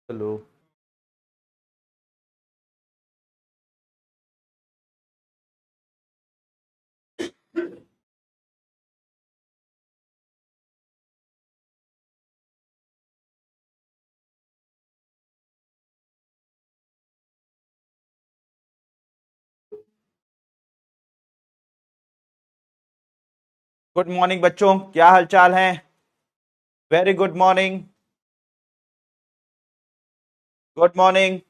Hello. Good morning बच्चों, क्या हाल चाल है? Very good morning. Good morning.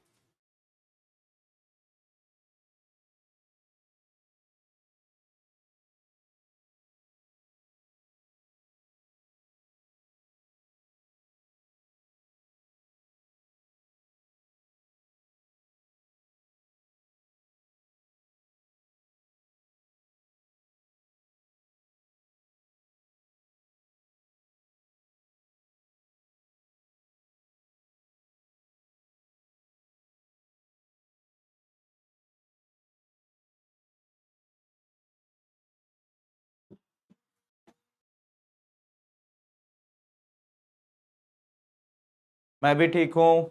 मैं भी ठीक हूँ।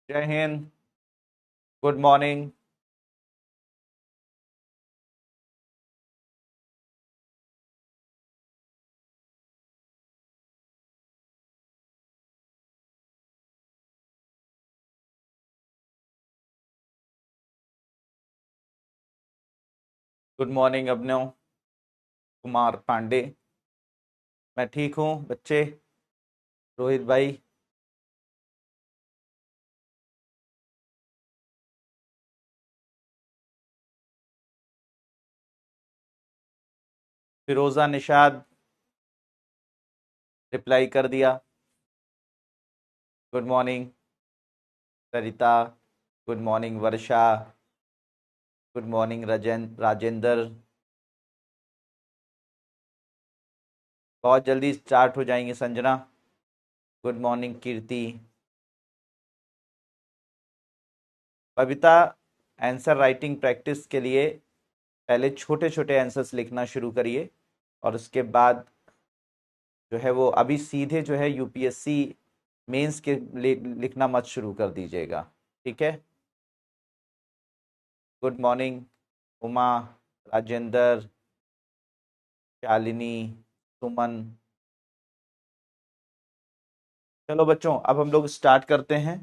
जय Hind. Good morning. Good morning Abhinav Kumar Pandey. मैं ठीक हूँ बच्चे। रोहित भाई। फिरोजा निषाद रिप्लाई कर दिया। Good morning Sarita. Good morning Varsha. Good morning Rajendra. बहुत जल्दी स्टार्ट हो जाएंगे Sanjana. Good morning Kirti. Kavita, answer writing practice के लिए पहले छोटे छोटे आंसर्स लिखना शुरू करिए और उसके बाद जो है वो अभी सीधे जो है यूपीएससी मेंस के लिखना मत शुरू कर दीजिएगा। ठीक है। गुड मॉर्निंग उमा, राजेंद्र, शालिनी, सुमन। चलो बच्चों, अब हम लोग स्टार्ट करते हैं।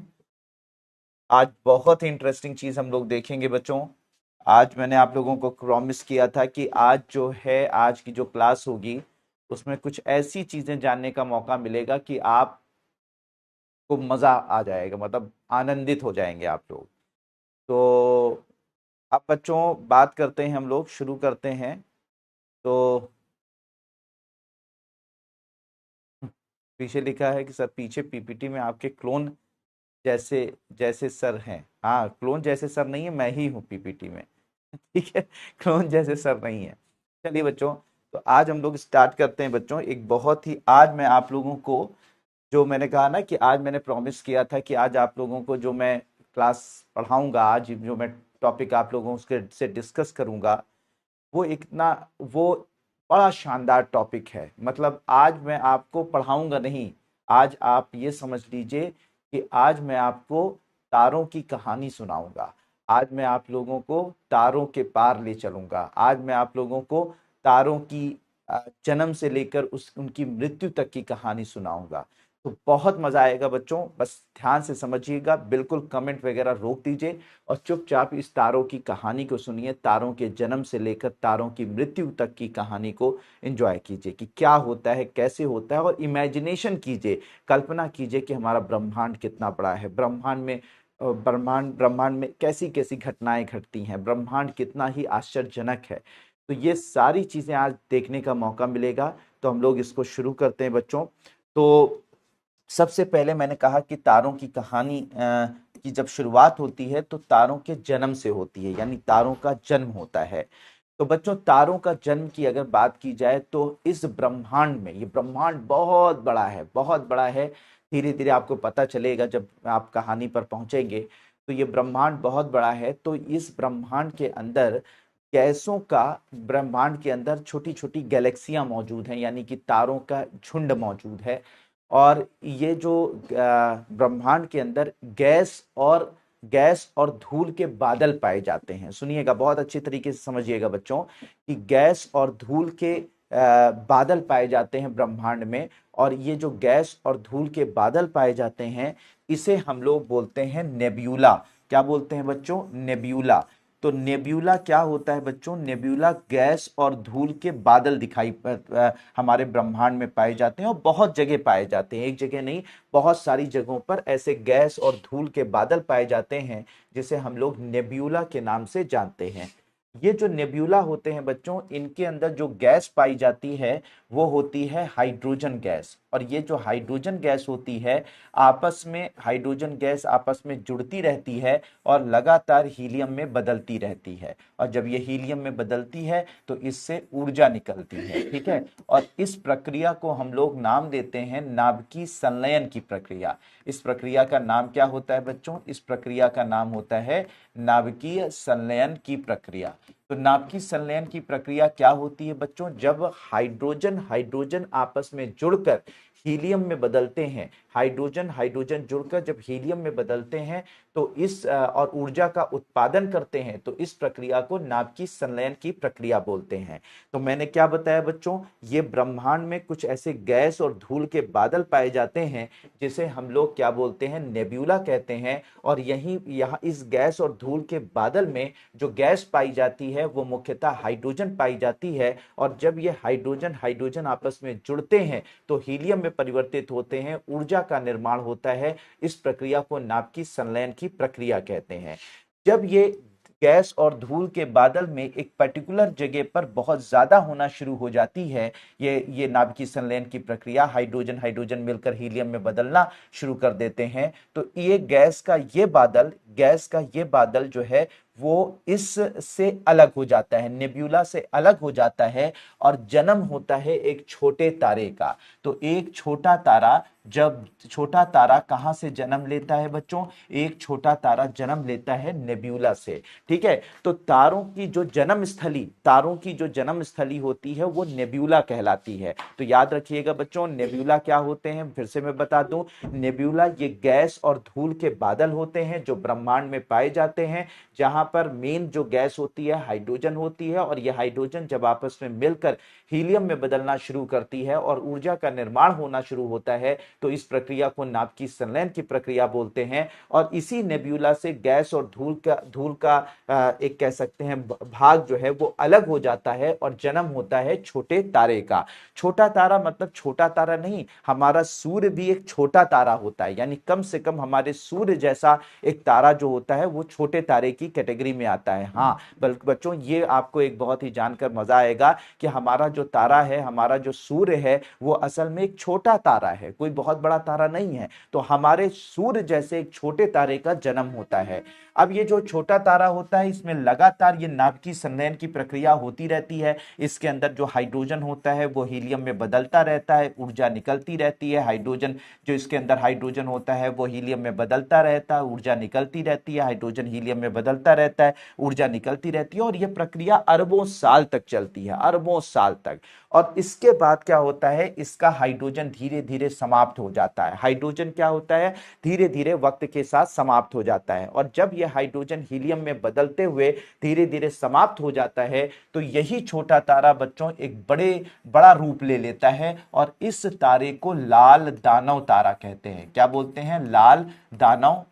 आज बहुत ही इंटरेस्टिंग चीज हम लोग देखेंगे बच्चों। आज मैंने आप लोगों को प्रॉमिस किया था कि आज जो है, आज की जो क्लास होगी उसमें कुछ ऐसी चीजें जानने का मौका मिलेगा कि आपको मजा आ जाएगा, मतलब आनंदित हो जाएंगे आप लोग। तो अब बच्चों बात करते हैं, हम लोग शुरू करते हैं। तो पीछे लिखा है कि सर पीछे पीपीटी में आपके क्लोन जैसे जैसे सर हैं। हाँ, क्लोन जैसे सर नहीं है, मैं ही हूँ पीपीटी में। ठीक है। क्लोन जैसे सर नहीं है। चलिए बच्चों, तो आज हम लोग स्टार्ट करते हैं बच्चों। एक बहुत ही, आज मैं आप लोगों को, जो मैंने कहा ना कि आज मैंने प्रॉमिस किया था कि आज आप लोगों को जो मैं क्लास पढ़ाऊंगा, आज जो मैं टॉपिक आप लोगों से डिस्कस करूंगा, वो इतना, वो बड़ा शानदार टॉपिक है। मतलब आज मैं आपको पढ़ाऊंगा नहीं, आज आप ये समझ लीजिए कि आज मैं आपको तारों की कहानी सुनाऊंगा। आज मैं आप लोगों को तारों के पार ले चलूंगा। आज मैं आप लोगों को तारों की जन्म से लेकर उस उनकी मृत्यु तक की कहानी सुनाऊंगा। तो बहुत मजा आएगा बच्चों, बस ध्यान से समझिएगा, बिल्कुल कमेंट वगैरह रोक दीजिए और चुपचाप इस तारों की कहानी को सुनिए। तारों के जन्म से लेकर तारों की मृत्यु तक की कहानी को एंजॉय कीजिए कि क्या होता है, कैसे होता है, और इमेजिनेशन कीजिए, कल्पना कीजिए कि हमारा ब्रह्मांड कितना बड़ा है। ब्रह्मांड में ब्रह्मांड ब्रह्मांड में कैसी कैसी घटनाएं घटती हैं, ब्रह्मांड कितना ही आश्चर्यजनक है। तो ये सारी चीजें आज देखने का मौका मिलेगा। तो हम लोग इसको शुरू करते हैं बच्चों। तो सबसे पहले मैंने कहा कि तारों की कहानी की जब शुरुआत होती है तो तारों के जन्म से होती है, यानी तारों का जन्म होता है। तो बच्चों, तारों का जन्म की अगर बात की जाए तो इस ब्रह्मांड में, ये ब्रह्मांड बहुत बड़ा है, बहुत बड़ा है। धीरे धीरे आपको पता चलेगा जब आप कहानी पर पहुंचेंगे। तो ये ब्रह्मांड बहुत बड़ा है। तो इस ब्रह्मांड के अंदर गैसों का, ब्रह्मांड के अंदर छोटी छोटी गैलेक्सियां मौजूद हैं, यानी कि तारों का झुंड मौजूद है। और ये जो ब्रह्मांड के अंदर गैस और धूल के बादल पाए जाते हैं। सुनिएगा, बहुत अच्छी तरीके से समझिएगा बच्चों, कि गैस और धूल के बादल पाए जाते हैं ब्रह्मांड में। और ये जो गैस और धूल के बादल पाए जाते हैं, इसे हम लोग बोलते हैं नेब्यूला। क्या बोलते हैं बच्चों? नेब्यूला। तो नेब्यूला क्या होता है बच्चों? नेब्यूला गैस और धूल के बादल हमारे ब्रह्मांड में पाए जाते हैं, और बहुत जगह पाए जाते हैं, एक जगह नहीं, बहुत सारी जगहों पर ऐसे गैस और धूल के बादल पाए जाते हैं, जिसे हम लोग नेब्यूला के नाम से जानते हैं। ये जो नेब्यूला होते हैं बच्चों, इनके अंदर जो गैस पाई जाती है वो होती है हाइड्रोजन गैस। और ये जो हाइड्रोजन गैस होती है, हाइड्रोजन गैस आपस में जुड़ती रहती है और लगातार हीलियम में बदलती रहती है। और जब ये हीलियम में बदलती है तो इससे ऊर्जा निकलती है, ठीक है। और इस प्रक्रिया को हम लोग नाम देते हैं नाभिकीय संलयन की प्रक्रिया। इस प्रक्रिया का नाम क्या होता है बच्चों? इस प्रक्रिया का नाम होता है नाभिकीय संलयन की प्रक्रिया। तो नाभिकीय संलयन की प्रक्रिया क्या होती है बच्चों? जब हाइड्रोजन आपस में जुड़कर हीलियम में बदलते हैं, हाइड्रोजन जुड़कर जब हीलियम में बदलते हैं तो और ऊर्जा का उत्पादन करते हैं, तो इस प्रक्रिया को नाभिकीय संलयन की प्रक्रिया बोलते हैं। तो मैंने क्या बताया बच्चों? ये ब्रह्मांड में कुछ ऐसे गैस और धूल के बादल पाए जाते हैं, जिसे हम लोग क्या बोलते हैं? नेब्यूला कहते हैं। और यहाँ इस गैस और धूल के बादल में जो गैस पाई जाती है वो मुख्यतः हाइड्रोजन पाई जाती है। और जब ये हाइड्रोजन आपस में जुड़ते हैं तो हीलियम में परिवर्तित होते हैं, ऊर्जा का निर्माण होता है। इस प्रक्रिया को नाभिकीय संलयन की प्रक्रिया कहते हैं। जब ये गैस और धूल के बादल में एक पर्टिकुलर जगह पर बहुत ज्यादा होना शुरू हो जाती है, ये नाभिकीय संलयन की प्रक्रिया, हाइड्रोजन मिलकर हीलियम में बदलना शुरू कर देते हैं, तो ये गैस का ये बादल जो है वो इससे अलग हो जाता है, नेब्यूला से अलग हो जाता है, और जन्म होता है एक छोटे तारे का। तो एक छोटा तारा कहां से जन्म लेता है बच्चों? एक छोटा तारा जन्म लेता है नेब्यूला से, ठीक है। तो तारों की जो जन्म स्थली होती है वो नेब्यूला कहलाती है। तो याद रखिएगा बच्चों, नेब्यूला क्या होते हैं? फिर से मैं बता दूं, नेब्यूला ये गैस और धूल के बादल होते हैं जो ब्रह्मांड में पाए जाते हैं, जहां पर मेन जो गैस होती है हाइड्रोजन होती है, और यह हाइड्रोजन जब आपस में मिलकर हीलियम में बदलना शुरू करती है और ऊर्जा का निर्माण होना शुरू होता है, तो इस प्रक्रिया को नाभिकीय संलयन की प्रक्रिया बोलते हैं। और इसी नेब्यूला से गैस और धूल का एक कह सकते हैं भाग जो है वो अलग हो जाता है, और जन्म होता है छोटे तारे का। छोटा तारा मतलब छोटा तारा नहीं, हमारा सूर्य भी एक छोटा तारा होता है, यानी कम से कम हमारे सूर्य जैसा एक तारा जो होता है वो छोटे तारे की कैटेगरी में आता है। हाँ, बल्कि बच्चों ये आपको एक बहुत ही जानकर मजा आएगा कि हमारा जो तारा है, हमारा जो सूर्य है, वो असल में एक छोटा तारा है, कोई बहुत बड़ा तारा नहीं है। तो हमारे सूर्य जैसे एक छोटे तारे का जन्म होता है। अब ये जो छोटा तारा होता है, इसमें लगातार ये नाभिकीय संलयन की प्रक्रिया होती रहती है। इसके अंदर जो हाइड्रोजन होता है वो हीलियम में बदलता रहता है, ऊर्जा निकलती रहती है। इसके अंदर हाइड्रोजन होता है वो हीलियम में बदलता रहता है, ऊर्जा निकलती रहती है। हाइड्रोजन हीलियम में बदलता रहता है, ऊर्जा निकलती रहती है, और यह प्रक्रिया अरबों साल तक चलती है, अरबों साल तक। और इसके बाद क्या होता है? इसका हाइड्रोजन धीरे धीरे समाप्त हो जाता है। हाइड्रोजन क्या होता है? धीरे धीरे वक्त के साथ समाप्त हो जाता है। और जब यह हाइड्रोजन हीलियम में बदलते हुए धीरे धीरे समाप्त हो जाता है, तो यही छोटा तारा बच्चों एक बड़ा रूप ले लेता है, और इस तारे को लाल दानव तारा कहते हैं। क्या बोलते हैं? लाल दानव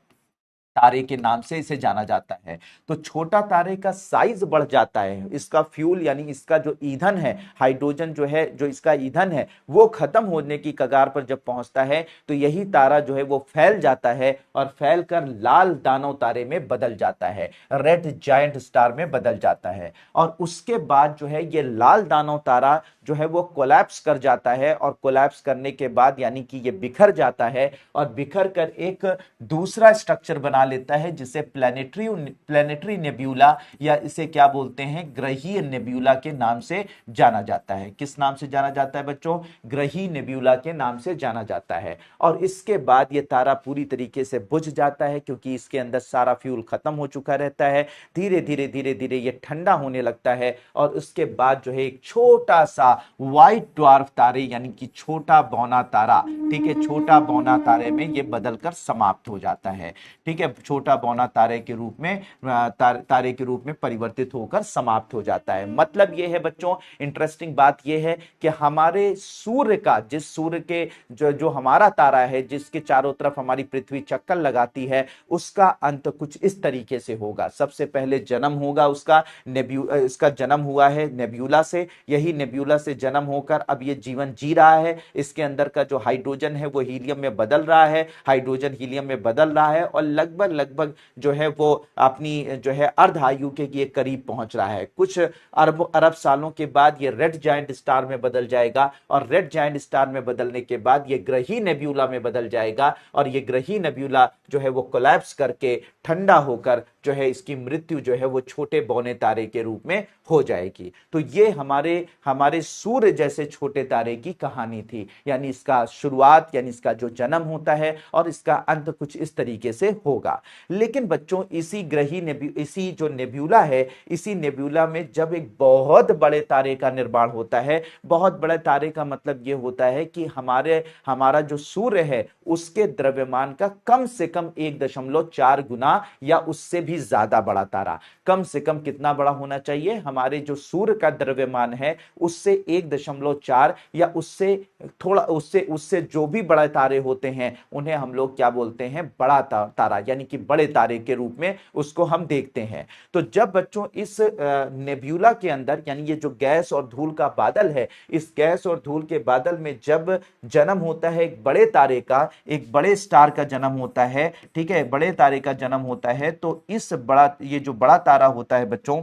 तारे के नाम से इसे जाना जाता है। तो छोटा तारे का साइज बढ़ जाता है, इसका फ्यूल यानी इसका जो ईंधन है, हाइड्रोजन जो है, जो इसका ईंधन है, वो खत्म होने की कगार पर जब पहुंचता है, तो यही तारा जो है वो फैल जाता है, और फैलकर लाल दानव तारे में बदल जाता है, रेड जायंट स्टार में बदल जाता है। और उसके बाद जो है ये लाल दानव तारा जो है वो कोलैप्स कर जाता है, और कोलैप्स करने के बाद यानी कि ये बिखर जाता है, और बिखर कर एक दूसरा स्ट्रक्चर बना लेता है, जिसे प्लैनेटरी नेब्यूला या इसे क्या बोलते हैं, ग्रहीय नेब्यूला के नाम से जाना जाता है। किस नाम से जाना जाता है बच्चों? ग्रहीय नेब्यूला के नाम से जाना जाता है। और इसके बाद ये तारा पूरी तरीके से बुझ जाता है, क्योंकि इसके अंदर सारा फ्यूल खत्म हो चुका रहता है। धीरे धीरे धीरे धीरे ये ठंडा होने लगता है, और उसके बाद जो है एक छोटा सा व्हाइट ड्वार्फ तारे यानी कि छोटा बौना तारा, ठीक है, छोटा बौना तारे में ये बदलकर समाप्त हो जाता है। ठीक है, छोटा बौना तारे के रूप में तारे के रूप में परिवर्तित होकर समाप्त हो जाता है। मतलब ये है बच्चों, इंटरेस्टिंग बात ये है कि हमारे सूर्य का, जिस सूर्य के जो हमारा तारा है, जिसके चारों तरफ हमारी पृथ्वी चक्कर लगाती है, उसका अंत कुछ इस तरीके से होगा। सबसे पहले जन्म होगा उसका, इसका जन्म हुआ है नेब्यूला से। यही नेब्यूला से जन्म होकर अब ये जीवन जी रहा है। इसके अंदर का जो हाइड्रोजन है वो हीलियम में बदल रहा है, हाइड्रोजन हीलियम में बदल रहा है, और लगभग लगभग जो है वो अपनी जो है अर्ध आयु के करीब पहुंच रहा है। कुछ अरब सालों के बाद ये रेड जायंट स्टार में बदल जाएगा, और रेड जायंट स्टार में बदलने के बाद ये ग्रही नेब्यूला में बदल जाएगा, और ये ग्रही नेब्यूला जो है वो कोलैप्स करके ठंडा होकर जो है इसकी मृत्यु जो है वो छोटे बौने तारे के रूप में हो जाएगी। तो ये हमारे सूर्य जैसे छोटे तारे की कहानी थी, यानी इसका शुरुआत, यानी इसका जो जन्म होता है और इसका अंत कुछ इस तरीके से होगा। लेकिन बच्चों इसी जो नेब्यूला है, इसी नेब्यूला में जब एक बहुत बड़े तारे का निर्माण होता है, बहुत बड़े तारे का मतलब यह होता है कि हमारा जो सूर्य है उसके द्रव्यमान का कम से कम 1.4 गुना या उससे भी ज्यादा बड़ा तारा। कम से कम कितना बड़ा होना चाहिए? हमारे जो सूर्य का द्रव्यमान है उससे 1.4 या उससे थोड़ा उससे जो भी बड़े तारे होते हैं उन्हें हम लोग क्या बोलते हैं? बड़ा तारा, यानी कि बड़े तारे के रूप में उसको हम देखते हैं। तो जब बच्चों इस नेब्यूला के अंदर, यानी ये जो गैस और धूल का बादल है, इस गैस और धूल के बादल में जब जन्म होता है एक बड़े तारे का, एक बड़े स्टार का जन्म होता है, ठीक है, बड़े तारे का जन्म होता है, तो ये जो बड़ा तारा होता है बच्चों,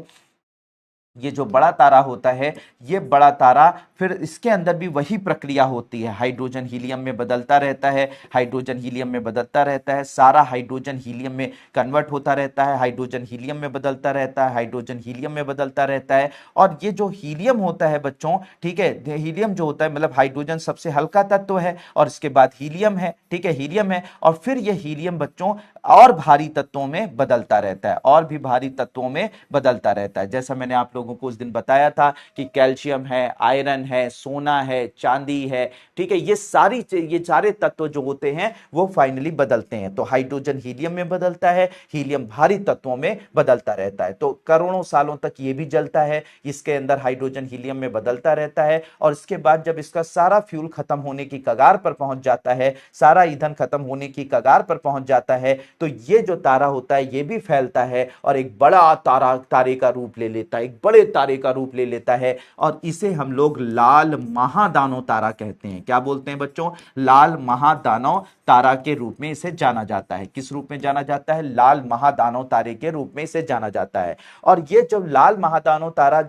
ये जो बड़ा तारा होता है, ये बड़ा तारा फिर इसके अंदर भी वही प्रक्रिया होती है, हाइड्रोजन हीलियम में बदलता रहता है, हाइड्रोजन हीलियम में बदलता रहता है, सारा हाइड्रोजन हीलियम में कन्वर्ट होता रहता है, हाइड्रोजन हीलियम में बदलता रहता है, हाइड्रोजन हीलियम में बदलता रहता है। और ये जो हीलियम होता है बच्चों, ठीक है, हीलियम जो होता है मतलब हाइड्रोजन सबसे हल्का तत्व है, और इसके बाद हीलियम है, ठीक है, हीलियम है, और फिर ये हीलियम बच्चों और भारी तत्वों में बदलता रहता है, और भी भारी तत्वों में बदलता रहता है। जैसा मैंने आप लोगों को उस दिन बताया था कि कैल्शियम है, आयरन है, सोना है, चांदी है, ठीक है, ये सारे तत्व जो होते हैं वो फाइनली बदलते हैं। तो हाइड्रोजन हीलियम में बदलता है, हीलियम भारी तत्वों में बदलता रहता है। तो करोड़ों सालों तक ये भी जलता है, इसके अंदर हाइड्रोजन हीलियम में बदलता रहता है, और इसके बाद जब इसका सारा फ्यूल खत्म होने की कगार पर पहुंच जाता है, सारा ईंधन खत्म होने की कगार पर पहुंच जाता है, तो ये जो तारा होता है ये भी फैलता है और एक बड़ा तारे का रूप ले लेता है, एक बड़े तारे का रूप ले लेता है, और इसे हम लोग लाल महादानव तारा कहते हैं। क्या बोलते हैं बच्चों? लाल महादानव तारा के रूप में इसे जाना जाता है। किस रूप में जाना जाता है? लाल महादानव तारे के रूप में इसे जाना जाता है। और ये जब लाल महादानव तारा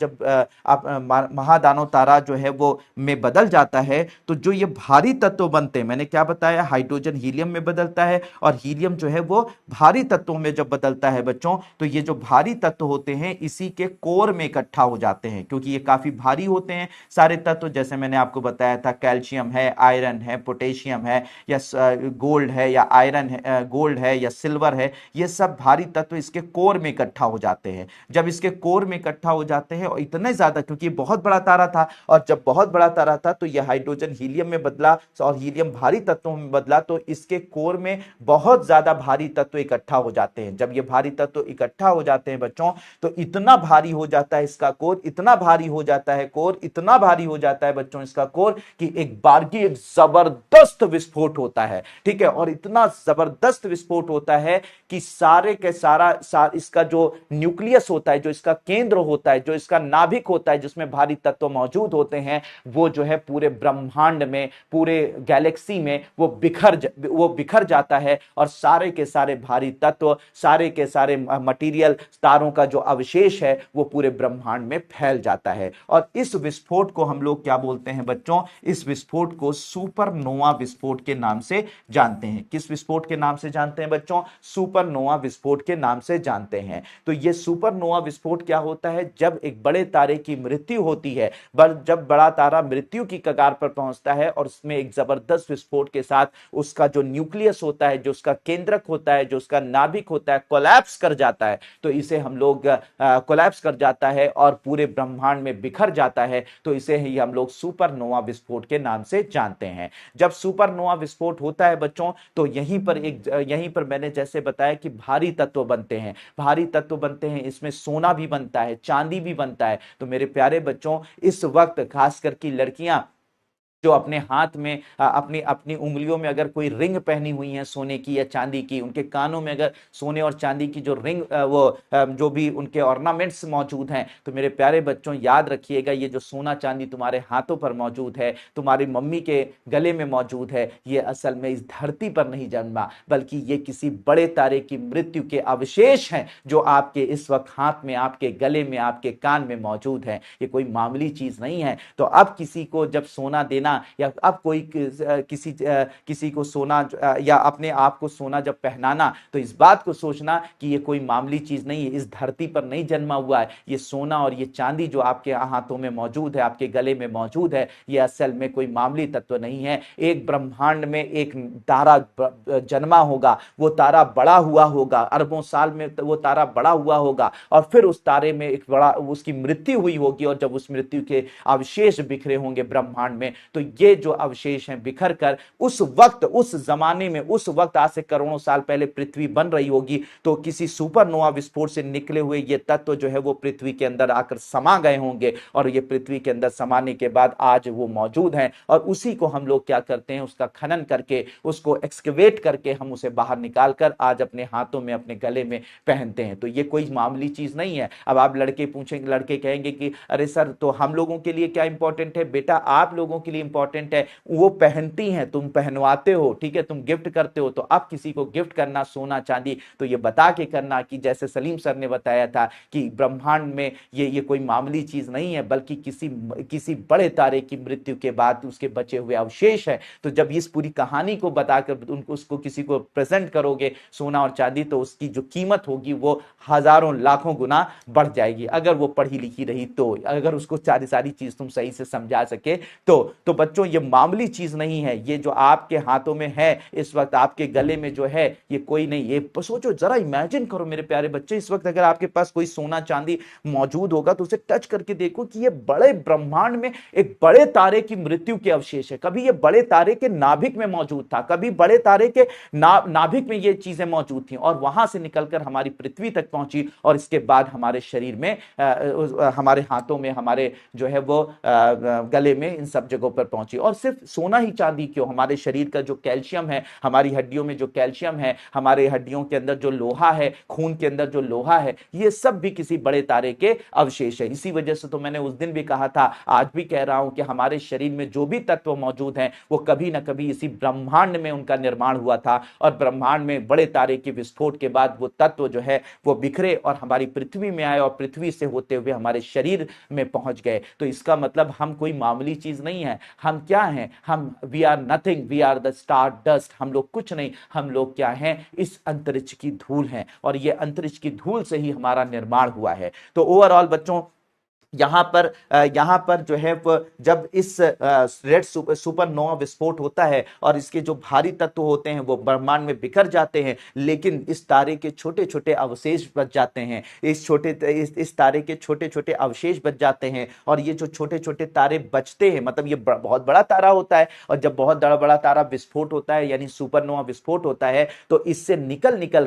महादानव तारा जो है वो में बदल जाता है, तो जो ये भारी तत्व बनते हैं, मैंने क्या बताया, हाइड्रोजन हीलियम में बदलता है, और हीलियम जो है वो भारी तत्वों में जब बदलता है बच्चों, तो ये जो भारी तत्व होते हैं इसी के कोर में इकट्ठा हो जाते हैं, क्योंकि ये काफी भारी होते हैं सारे तत्व। जैसे मैंने आपको बताया था, कैल्शियम है, आयरन है, पोटेशियम है, या गोल्ड है, या आयरन है, गोल्ड है, या सिल्वर है, ये सब भारी तत्व इसके कोर में इकट्ठा हो जाते हैं। जब इसके कोर में इकट्ठा हो जाते हैं, और इतने ज्यादा, क्योंकि ये बहुत बड़ा तारा था, और जब बहुत बड़ा तारा था तो यह हाइड्रोजन हीलियम में बदला और हीलियम भारी तत्वों में बदला, तो इसके कोर में बहुत ज्यादा भारी तत्व इकट्ठा हो जाते हैं। जब ये भारी तत्व इकट्ठा हो जाते हैं बच्चों, तो इतना भारी हो जाता है इसका कोर, इतना भारी हो जाता है कोर, इतना भारी हो जाता है बच्चों इसका कोर, कि एक बारगी एक जबरदस्त विस्फोट होता है, ठीक है। और इतना जबरदस्त विस्फोट होता है कि सारे के सारा इसका जो न्यूक्लियस होता है, जो इसका केंद्र होता है, जो इसका नाभिक होता है, जिसमें भारी तत्व मौजूद होते हैं, वो जो है पूरे ब्रह्मांड में, पूरे गैलेक्सी में वो बिखर जाता है, और सारे के सारे भारी तत्व, सारे के सारे मटेरियल, तारों का जो अवशेष है वो पूरे ब्रह्मांड में फैल जाता है। और इस विस्फोट को हम हम लोग क्या बोलते हैं बच्चों, इस विस्फोट को सुपरनोवा विस्फोट के नाम से जानते हैं। किस विस्फोट के नाम से जानते हैं बच्चों? सुपरनोवा विस्फोट के नाम से जानते हैं। तो यह सुपरनोवा विस्फोट क्या होता है? जब एक बड़े तारे की मृत्यु होती है, जब बड़ा तारा मृत्यु की कगार पर पहुंचता है और उसमें एक जबरदस्त विस्फोट के साथ उसका जो न्यूक्लियस होता है, जो उसका केंद्रक होता है, जो उसका नाभिक होता है, कोलैप्स कर जाता है। तो इसे हम लोग कोलैप्स कर जाता है और पूरे ब्रह्मांड में बिखर जाता है, तो इसे ही हम लोग सुपरनोवा विस्फोट के नाम से जानते हैं। जब सुपरनोवा विस्फोट होता है बच्चों, तो यहीं पर मैंने जैसे बताया कि भारी तत्व बनते हैं, भारी तत्व बनते हैं, इसमें सोना भी बनता है, चांदी भी बनता है। तो मेरे प्यारे बच्चों, इस वक्त खास करके लड़कियां जो अपने हाथ में अपनी अपनी उंगलियों में अगर कोई रिंग पहनी हुई है सोने की या चांदी की, उनके कानों में अगर सोने और चांदी की जो रिंग जो भी उनके ऑर्नामेंट्स मौजूद हैं, तो मेरे प्यारे बच्चों याद रखिएगा, ये जो सोना चांदी तुम्हारे हाथों पर मौजूद है, तुम्हारी मम्मी के गले में मौजूद है, ये असल में इस धरती पर नहीं जन्मा, बल्कि ये किसी बड़े तारे की मृत्यु के अवशेष हैं जो आपके इस वक्त हाथ में, आपके गले में, आपके कान में मौजूद है। ये कोई मामूली चीज नहीं है। तो अब किसी को जब सोना देना, या अब कोई किसी को सोना या अपने आप को सोना जब पहनाना, तो इस बात को सोचना कि ये कोई मामूली चीज नहीं है, इस धरती पर नहीं जन्मा हुआ है। ये सोना और ये चांदी जो आपके हाथों में मौजूद है, आपके गले में मौजूद है, ये असल में कोई मामूली तत्व नहीं है। एक ब्रह्मांड में एक तारा जन्मा होगा, वो तारा बड़ा हुआ होगा, अरबों साल में वो तारा बड़ा हुआ होगा, और फिर उस तारे में एक बड़ा उसकी मृत्यु हुई होगी, और जब उस मृत्यु के अवशेष बिखरे होंगे ब्रह्मांड में, तो ये जो अवशेष हैं बिखर कर उस वक्त, उस जमाने में, उस वक्त आज से करोड़ों साल पहले पृथ्वी बन रही होगी, तो किसी सुपरनोवा विस्फोट से निकले हुए ये तत्व जो है वो पृथ्वी के अंदर आकर समा गए होंगे, और ये पृथ्वी के अंदर समाने के बाद आज वो मौजूद हैं, और उसी को हम लोग क्या करते हैं, उसका खनन करके, उसको एक्सकेवेट करके हम उसे बाहर निकाल कर आज अपने हाथों में, अपने गले में पहनते हैं। तो ये कोई मामूली चीज नहीं है। अब आप लड़के पूछेंगे, लड़के कहेंगे कि अरे सर, तो हम लोगों के लिए क्या इंपॉर्टेंट है? बेटा, आप लोगों के लिए इंपॉर्टेंट है, वो पहनती हैं, तुम पहनवाते हो, ठीक है, तुम गिफ्ट करते हो। तो अब किसी को गिफ्ट करना सोना चांदी, तो ये बता के करना कि जैसे सलीम सर ने बताया था कि ब्रह्मांड में ये कोई मामूली चीज नहीं है, बल्कि किसी बड़े तारे की मृत्यु के बाद उसके बचे हुए अवशेष है। तो जब इस पूरी कहानी को बताकर उनको उसको किसी को प्रेजेंट करोगे सोना और चांदी, तो उसकी जो कीमत होगी वो हजारों लाखों गुना बढ़ जाएगी, अगर वो पढ़ी लिखी रही तो, अगर उसको सारी चीज तुम सही से समझा सके तो बच्चों ये मामूली चीज नहीं है। ये जो आपके हाथों में है इस वक्त, आपके गले में जो है, ये कोई नहीं। ये सोचो, जरा इमेजिन करो मेरे प्यारे बच्चे, इस वक्त अगर आपके पास कोई सोना चांदी मौजूद होगा, तो उसे टच करके देखो कि ये बड़े ब्रह्मांड में एक बड़े तारे की मृत्यु के अवशेष है। कभी ये बड़े तारे के नाभिक में मौजूद था, कभी बड़े तारे के नाभिक में ये चीजें मौजूद थी, और वहां से निकलकर हमारी पृथ्वी तक पहुंची, और इसके बाद हमारे शरीर में, हमारे हाथों में, हमारे जो है वो गले में, इन सब जगहों पर पहुंची। और सिर्फ सोना ही चांदी क्यों, हमारे शरीर का जो कैल्शियम है, हमारी हड्डियों में जो कैल्शियम है, हमारे हड्डियों के अंदर जो लोहा है, खून के अंदर जो लोहा है, ये सब भी किसी बड़े तारे के अवशेष है। इसी वजह से तो मैंने उस दिन भी कहा था, आज भी कह रहा हूं कि हमारे शरीर में जो भी तत्व मौजूद हैं, वो कभी ना कभी इसी ब्रह्मांड में उनका निर्माण हुआ था, और ब्रह्मांड में बड़े तारे के विस्फोट के बाद वो तत्व जो है वो बिखरे और हमारी पृथ्वी में आए, और पृथ्वी से होते हुए हमारे शरीर में पहुंच गए। तो इसका मतलब हम कोई मामूली चीज नहीं है। हम क्या हैं? हम we are nothing, we are the star dust. हम लोग कुछ नहीं, हम लोग क्या हैं? इस अंतरिक्ष की धूल हैं, और ये अंतरिक्ष की धूल से ही हमारा निर्माण हुआ है। तो ओवरऑल बच्चों, यहाँ पर जो है जब इस रेड सुपरनोवा विस्फोट होता है और इसके जो भारी तत्व होते हैं वो ब्रह्मांड में बिखर जाते हैं, लेकिन इस तारे के छोटे छोटे अवशेष बच जाते हैं, इस तारे के छोटे छोटे अवशेष बच जाते हैं। और ये जो छोटे छोटे तारे बचते हैं, मतलब ये बहुत बड़ा तारा होता है, और जब बहुत बड़ा तारा विस्फोट होता है, यानी सुपरनोवा विस्फोट होता है, तो इससे निकल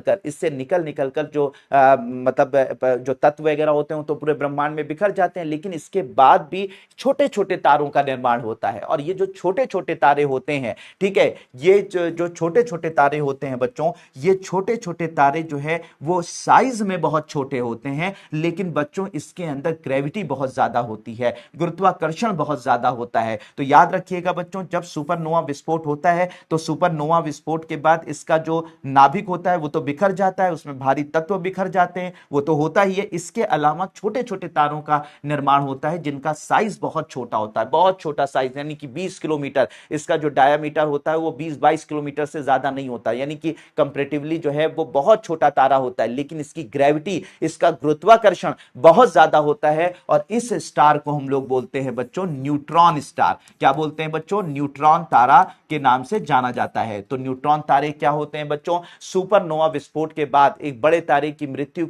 कर जो मतलब जो तत्व वगैरह होते हैं तो पूरे ब्रह्मांड में बिखर जाते हैं। लेकिन इसके बाद भी छोटे छोटे तारों का निर्माण होता है, और ये जो छोटे छोटे तारे होते हैं, ठीक है, ये जो छोटे छोटे तारे होते हैं बच्चों, ये छोटे छोटे तारे जो है वो साइज में बहुत छोटे होते हैं, लेकिन बच्चों इसके अंदर ग्रेविटी बहुत ज्यादा होती है, गुरुत्वाकर्षण बहुत ज्यादा होता है। तो याद रखिएगा बच्चों, जब सुपरनोवा विस्फोट होता है, तो सुपरनोवा विस्फोट के बाद इसका जो नाभिक होता है वो तो बिखर जाता है, उसमें भारी तत्व बिखर जाते हैं, वो तो होता ही है। इसके अलावा छोटे छोटे तारों का निर्माण होता है, जिनका साइज बहुत छोटा होता है, बहुत छोटा साइज, यानी कि 20 किलोमीटर इसका जो डायामीटर होता है वो 20-22 किलोमीटर से ज्यादा नहीं होता, यानी कि कंपैरेटिवली जो है वो बहुत छोटा तारा होता है, लेकिन इसकी ग्रेविटी, इसका गुरुत्वाकर्षण बहुत ज्यादा होता है। और इस स्टार को हम लोग बोलते हैं बच्चों न्यूट्रॉन स्टार। क्या बोलते हैं बच्चों? न्यूट्रॉन तारा के नाम से जाना जाता है। तो न्यूट्रॉन तारे क्या होते हैं बच्चों? सुपरनोवा विस्फोट के बाद, एक बड़े तारे की मृत्यु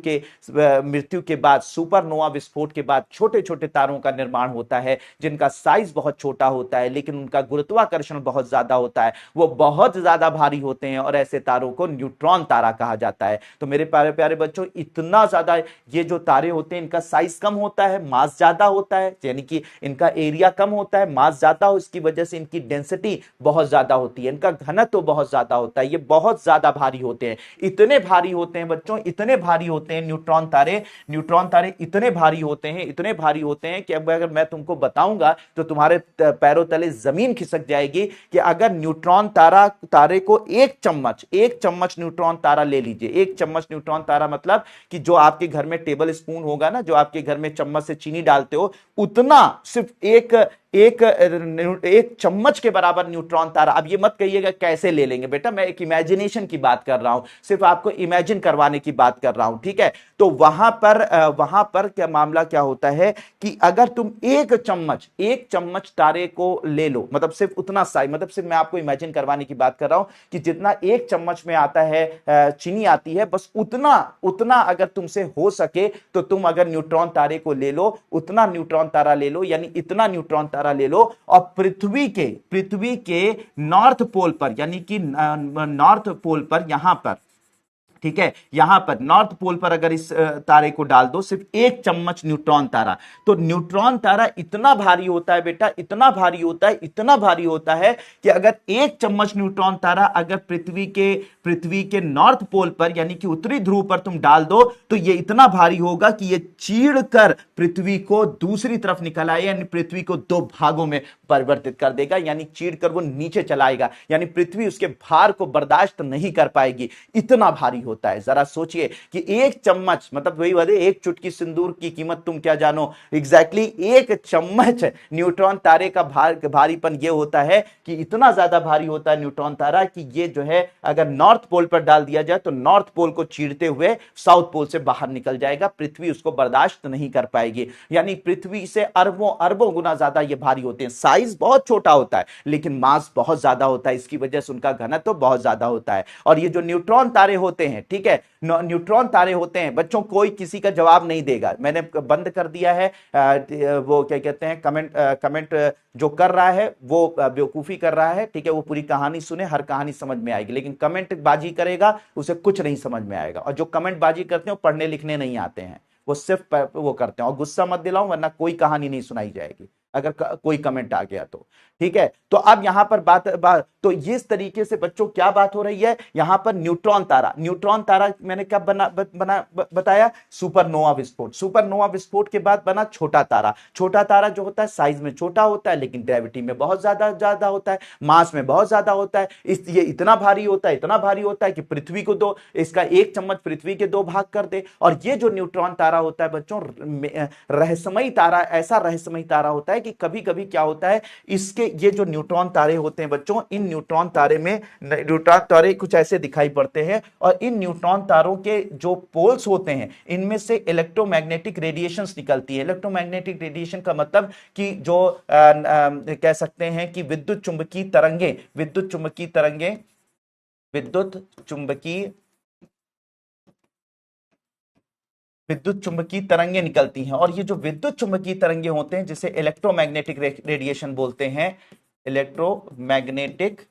के बाद, सुपरनोवा विस्फोट के बाद छोटे छोटे तारों का निर्माण होता है, जिनका साइज बहुत छोटा होता है लेकिन उनका गुरुत्वाकर्षण बहुत ज्यादा होता है, वो बहुत ज्यादा भारी होते हैं, और ऐसे तारों को न्यूट्रॉन तारा कहा जाता है। तो मेरे प्यारे प्यारे बच्चों, इतना ज्यादा ये जो तारे होते हैं इनका साइज कम होता है, मास ज्यादा होता है, यानी कि इनका एरिया कम होता है, मास ज्यादा हो, इसकी वजह से इनकी डेंसिटी बहुत ज्यादा होती है, इनका घनत्व तो बहुत ज्यादा होता है, ये बहुत ज्यादा भारी होते हैं। इतने भारी होते हैं बच्चों, इतने भारी होते हैं न्यूट्रॉन तारे, न्यूट्रॉन तारे इतने भारी होते हैं, इतने भारी होते हैं कि अब अगर मैं तुमको बताऊंगा तो तुम्हारे पैरों तले जमीन खिसक जाएगी। कि अगर न्यूट्रॉन तारे को एक चम्मच न्यूट्रॉन तारा ले लीजिए, एक चम्मच न्यूट्रॉन तारा, मतलब कि जो आपके घर में टेबल स्पून होगा ना, जो आपके घर में चम्मच से चीनी डालते हो, उतना, सिर्फ एक चम्मच के बराबर न्यूट्रॉन तारा। अब ये मत कहिएगा कैसे ले लेंगे बेटा, मैं एक इमेजिनेशन की बात कर रहा हूं, सिर्फ आपको इमेजिन करवाने की बात कर रहा हूं, ठीक है। तो वहां पर क्या मामला क्या होता है कि अगर तुम एक चम्मच तारे को ले लो, मतलब सिर्फ उतना साइज, मतलब सिर्फ मैं आपको इमेजिन करवाने की बात कर रहा हूं कि जितना एक चम्मच में आता है चीनी आती है, बस उतना अगर तुमसे हो सके तो तुम अगर न्यूट्रॉन तारे को ले लो, उतना न्यूट्रॉन तारा ले लो, यानी इतना न्यूट्रॉन तारा ले लो, और पृथ्वी के नॉर्थ पोल पर, यानी कि नॉर्थ पोल पर, यहां पर, ठीक है, यहां पर नॉर्थ पोल पर अगर इस तारे को डाल दो, सिर्फ एक चम्मच न्यूट्रॉन तारा, तो न्यूट्रॉन तारा इतना भारी होता है बेटा, इतना भारी होता है कि अगर एक चम्मच न्यूट्रॉन तारा अगर पृथ्वी के नॉर्थ पोल पर, यानी कि उत्तरी ध्रुव पर तुम डाल दो, तो ये इतना भारी होगा कि ये चीड़ कर पृथ्वी को दूसरी तरफ निकल आए, यानी पृथ्वी को दो भागों में परिवर्तित कर देगा, यानी चीड़ कर वो नीचे चलाएगा, यानी पृथ्वी उसके भार को बर्दाश्त नहीं कर पाएगी, इतना भारी होता है। जरा सोचिए कि एक चम्मच, मतलब वही बात है, एक चुटकी सिंदूर की कीमत तुम क्या जानो, एग्जैक्टली एक चम्मच न्यूट्रॉन तारे का भारीपन ये होता है कि इतना ज्यादा भारी होता है न्यूट्रॉन तारा कि ये जो है अगर नॉर्थ पोल पर डाल दिया जाए तो नॉर्थ पोल को चीरते हुए साउथ पोल से बाहर निकल जाएगा, पृथ्वी उसको बर्दाश्त नहीं कर पाएगी, यानी पृथ्वी से अरबों अरबों गुना ज्यादा ये भारी होते हैं। साइज बहुत छोटा होता है लेकिन मास बहुत ज्यादा होता है, इसकी वजह से उनका घनत्व तो बहुत ज्यादा होता है। और ये जो न्यूट्रॉन तारे होते हैं, ठीक है, न्यूट्रॉन तारे होते हैं बच्चों, कोई किसी का जवाब नहीं देगा, मैंने बंद कर दिया है, वो क्या कहते हैं, कमेंट जो कर रहा है वो बेवकूफी कर रहा है, ठीक है, वो पूरी कहानी सुने, हर कहानी समझ में आएगी, लेकिन कमेंट बाजी करेगा उसे कुछ नहीं समझ में आएगा, और जो कमेंट बाजी करते हैं वो पढ़ने लिखने नहीं आते हैं, वो सिर्फ वो करते हैं। और गुस्सा मत दिलाओ वरना कोई कहानी नहीं सुनाई जाएगी अगर कोई कमेंट आ गया तो, ठीक है। तो अब यहां पर बात तो इस तरीके से बच्चों क्या बात हो रही है, यहां पर न्यूट्रॉन तारा मैंने कब बताया, सुपरनोवा विस्फोट के बाद बना छोटा तारा जो होता है साइज में छोटा होता है लेकिन ग्रेविटी में बहुत ज्यादा होता है, मास में बहुत ज्यादा होता है, ये इतना भारी होता है कि पृथ्वी को दो, इसका एक चम्मच पृथ्वी के दो भाग कर दे। और ये जो न्यूट्रॉन तारा होता है बच्चों, रहस्यमयी तारा, ऐसा रहस्यमयी तारा होता है कि कभी कभी क्या होता है, इसके ये जो न्यूट्रॉन तारे होते हैं बच्चों, इन न्यूट्रॉन तारे कुछ ऐसे दिखाई पड़ते हैं, और इन न्यूट्रॉन तारों के जो पोल्स होते हैं इनमें से इलेक्ट्रोमैग्नेटिक रेडिएशंस निकलती है। इलेक्ट्रोमैग्नेटिक रेडिएशन का मतलब कि जो कह सकते हैं कि विद्युत चुंबकीय तरंगे निकलती हैं, और ये जो विद्युत चुंबकीय तरंगे होते हैं जिसे इलेक्ट्रोमैग्नेटिक रेडिएशन बोलते हैं, इलेक्ट्रोमैग्नेटिक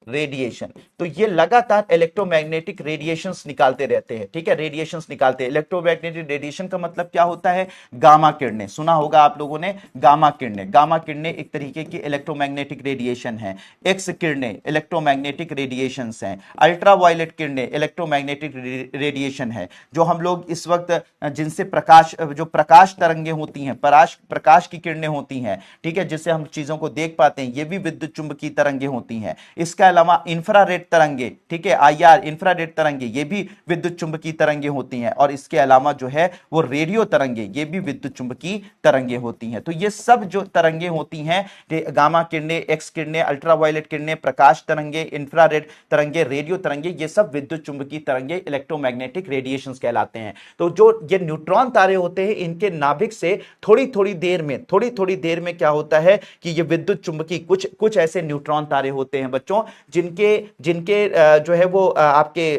रेडिएशन, तो ये लगातार इलेक्ट्रोमैग्नेटिक रेडिएशंस निकालते रहते हैं, ठीक है, रेडिएशंस निकालते हैं। इलेक्ट्रोमैग्नेटिक रेडिएशन का मतलब क्या होता है, गामा किरणें, सुना होगा आप लोगों ने, गामा किरणें एक तरीके की इलेक्ट्रोमैग्नेटिक रेडिएशन है, एक्स किरणें इलेक्ट्रोमैग्नेटिक रेडिएशंस हैं, अल्ट्रावायलेट किरणें इलेक्ट्रोमैग्नेटिक रेडिएशन है, जो हम लोग इस वक्त जिनसे प्रकाश तरंगे होती हैं, प्रकाश की किरणें होती हैं, ठीक है, जिससे हम चीजों को देख पाते हैं, ये भी विद्युत चुंबकीय तरंगे होती हैं। इसका अलावा इंफ्रारेड तरंगे, ठीक है, IR इंफ्रारेड तरंगे, ये भी विद्युत चुंबकीय तरंगे होती हैं। और इसके अलावा जो है वो रेडियो तरंगे, ये भी विद्युत चुंबकीय तरंगे होती हैं। तो ये सब जो तरंगे होती हैं, गामा किरणें, एक्स किरणें, अल्ट्रावायलेट किरणें, प्रकाश तरंगे, इंफ्रारेड तरंगे, रेडियो तरंगे, ये सब विद्युत चुंबकीय तरंगे, इलेक्ट्रोमैग्नेटिक रेडिएशंस कहलाते हैं। तो जो ये न्यूट्रॉन तारे होते हैं, इनके नाभिक से थोड़ी थोड़ी देर में क्या होता है कि ये विद्युत चुंबकीय कुछ ऐसे न्यूट्रॉन तारे होते हैं बच्चों, जिनके जिनके जो है वो आपके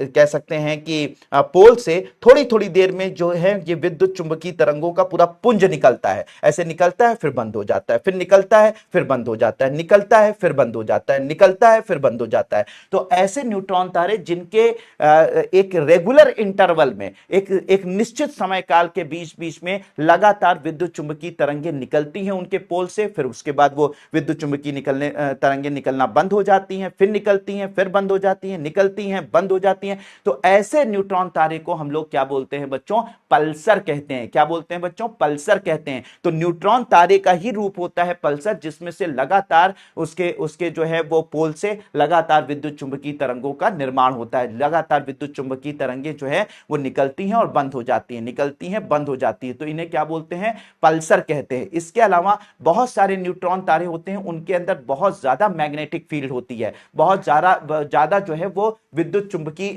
कह सकते हैं कि पोल से थोड़ी थोड़ी देर में जो है ये विद्युत चुंबकीय तरंगों का पूरा पुंज निकलता है। ऐसे निकलता है फिर बंद हो जाता है, फिर निकलता है फिर बंद हो जाता है, निकलता है फिर बंद हो जाता है, निकलता है फिर बंद हो जाता है। तो ऐसे न्यूट्रॉन तारे जिनके एक रेगुलर इंटरवल में, एक निश्चित समय काल के बीच बीच में लगातार विद्युत चुंबकीय तरंगे निकलती हैं उनके पोल से, फिर उसके बाद वो विद्युत चुंबकीय तरंगे निकलना बंद हो जाती हैं, फिर निकलती हैं, फिर बंद हो जाती हैं, निकलती हैं, बंद हो जाती हैं। तो ऐसे न्यूट्रॉन तारे को हम लोग क्या बोलते हैं बच्चों? पल्सर कहते हैं। क्या बोलते हैं बच्चों? पल्सर कहते हैं। तो न्यूट्रॉन तारे का ही रूप होता है पल्सर, जिसमें से लगातार उसके जो है वो पोल से लगातार विद्युत चुंबकीय तरंगों का निर्माण होता है। लगातार विद्युत चुंबकीय तरंगे जो है वो निकलती हैं और बंद हो जाती हैं, निकलती हैं, बंद हो जाती है। तो इन्हें क्या बोलते हैं? पल्सर कहते हैं। इसके अलावा बहुत सारे न्यूट्रॉन तारे होते हैं, उनके अंदर बहुत ज्यादा मैग्नेटिक फील्ड होती है, बहुत ज्यादा जो है वो विद्युत चुंबकीय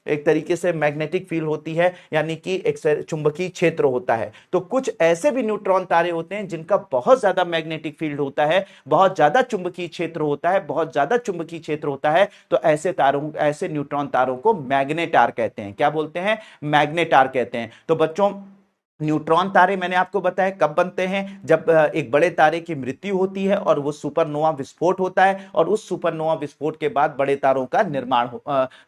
एक तरीके से मैग्नेटिक फील्ड होती है, यानी कि एक चुंबकीय क्षेत्र होता है। तो कुछ ऐसे भी न्यूट्रॉन तारे होते हैं जिनका बहुत ज्यादा मैग्नेटिक फील्ड होता है, बहुत ज्यादा चुंबकीय क्षेत्र होता है, बहुत ज्यादा चुंबकीय क्षेत्र होता है। तो ऐसे न्यूट्रॉन तारों को मैग्नेटार कहते हैं। क्या बोलते हैं? मैग्नेटार कहते हैं। तो बच्चों, न्यूट्रॉन तारे मैंने आपको बताया कब बनते हैं? जब एक बड़े तारे की मृत्यु होती है और वो सुपरनोवा विस्फोट होता है, और उस सुपरनोवा विस्फोट के बाद बड़े तारों का निर्माण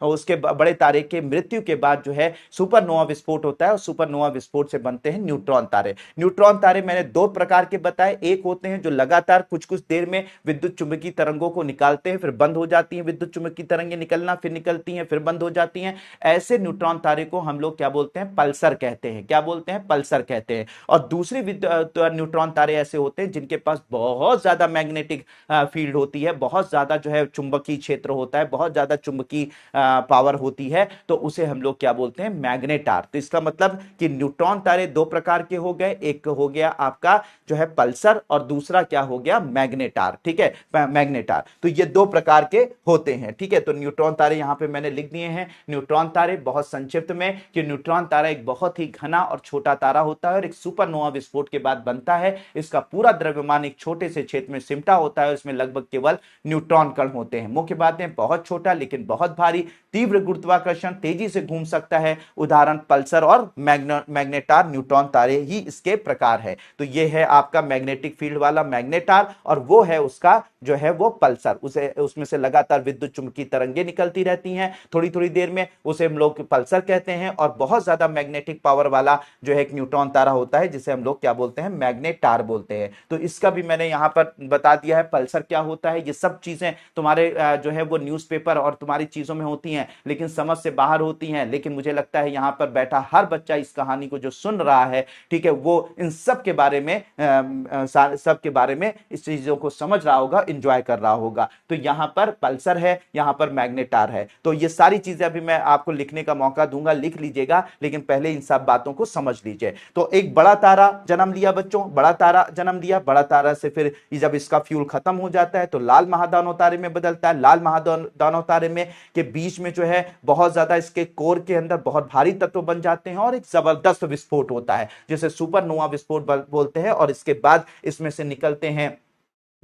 उसके बड़े तारे के मृत्यु के बाद जो है सुपरनोवा विस्फोट होता है, और सुपरनोवा विस्फोट से बनते हैं न्यूट्रॉन तारे। न्यूट्रॉन तारे मैंने दो प्रकार के बताए। एक होते हैं जो लगातार कुछ कुछ देर में विद्युत चुंबकीय तरंगों को निकालते हैं, फिर बंद हो जाती हैं विद्युत चुंबकीय तरंगें निकलना, फिर निकलती हैं, फिर बंद हो जाती हैं। ऐसे न्यूट्रॉन तारे को हम लोग क्या बोलते हैं? पल्सर कहते हैं। क्या बोलते हैं? पल्सर कहते हैं। और दूसरी न्यूट्रॉन तारे ऐसे होते हैं जिनके पास बहुत ज्यादा मैग्नेटिक फील्ड होती है, बहुत ज्यादा जो है चुंबकीय क्षेत्र होता है, बहुत ज्यादा चुंबकीय पावर होती है। तो उसे हम लोग क्या बोलते हैं? मैग्नेटार। तो इसका मतलब कि न्यूट्रॉन तारे दो प्रकार के हो गए, एक हो गया आपका जो है पल्सर, और दूसरा क्या हो गया? मैग्नेटार। ठीक है, मैग्नेटार। तो ये दो प्रकार के होते हैं। ठीक है, तो न्यूट्रॉन तारे यहां पे मैंने लिख दिए हैं। न्यूट्रॉन तारे बहुत संक्षिप्त में कि न्यूट्रॉन तारा एक बहुत ही घना और छोटा तारा होता है और एक सुपरनोवा विस्फोट के बाद बनता है। इसका पूरा द्रव्यमान एक छोटे से क्षेत्र में सिमटा होता है, इसमें लगभग केवल न्यूट्रॉन कण होते हैं। मुख्य बातें, बहुत छोटा लेकिन बहुत भारी, तीव्र गुरुत्वाकर्षण, तेजी से घूम सकता है। उदाहरण पल्सर और मैग्नेटार न्यूट्रॉन तारे ही इसके प्रकार है। तो ये है आपका मैग्नेटिक फील्ड वाला मैग्नेटार, और वो है उसका जो है वो पल्सर। उसमें से लगातार विद्युत चुंबकीय तरंगे निकलती रहती हैं थोड़ी थोड़ी देर में, उसे हम लोग पल्सर कहते हैं। और बहुत ज्यादा मैग्नेटिक पावर वाला जो है एक न्यूट्रॉन तारा होता है, जिसे हम लोग क्या बोलते हैं? मैग्नेटार बोलते हैं। तो इसका भी मैंने यहां पर बता दिया है, पल्सर क्या होता है। ये सब चीजें तुम्हारे जो है वो न्यूज़पेपर और तुम्हारी चीजों में होती हैं, लेकिन समझ से बाहर होती हैं। लेकिन मुझे लगता है यहां पर बैठा हर बच्चा इस कहानी को जो सुन रहा है, ठीक है, वो इन सब के बारे में इस चीजों को समझ रहा होगा, इंजॉय कर रहा होगा। तो यहां पर पल्सर है, यहां पर मैग्नेटार है। तो ये सारी चीजें अभी मैं आपको लिखने का मौका दूंगा, लिख लीजिएगा, लेकिन पहले इन सब बातों को समझ लीजिए। तो एक बड़ा तारा जन्म लिया बच्चों, बड़ा तारा जन्म लिया। बड़ा तारा से फिर जब इसका फ्यूल खत्म हो जाता है तो लाल महादानव तारे में बदलता है। लाल महादानव तारे में के बीच में जो है बहुत ज्यादा इसके कोर के अंदर बहुत भारी तत्व बन जाते हैं, और एक जबरदस्त विस्फोट होता है जिसे सुपरनोवा विस्फोट बोलते हैं। और इसके बाद इसमें से निकलते हैं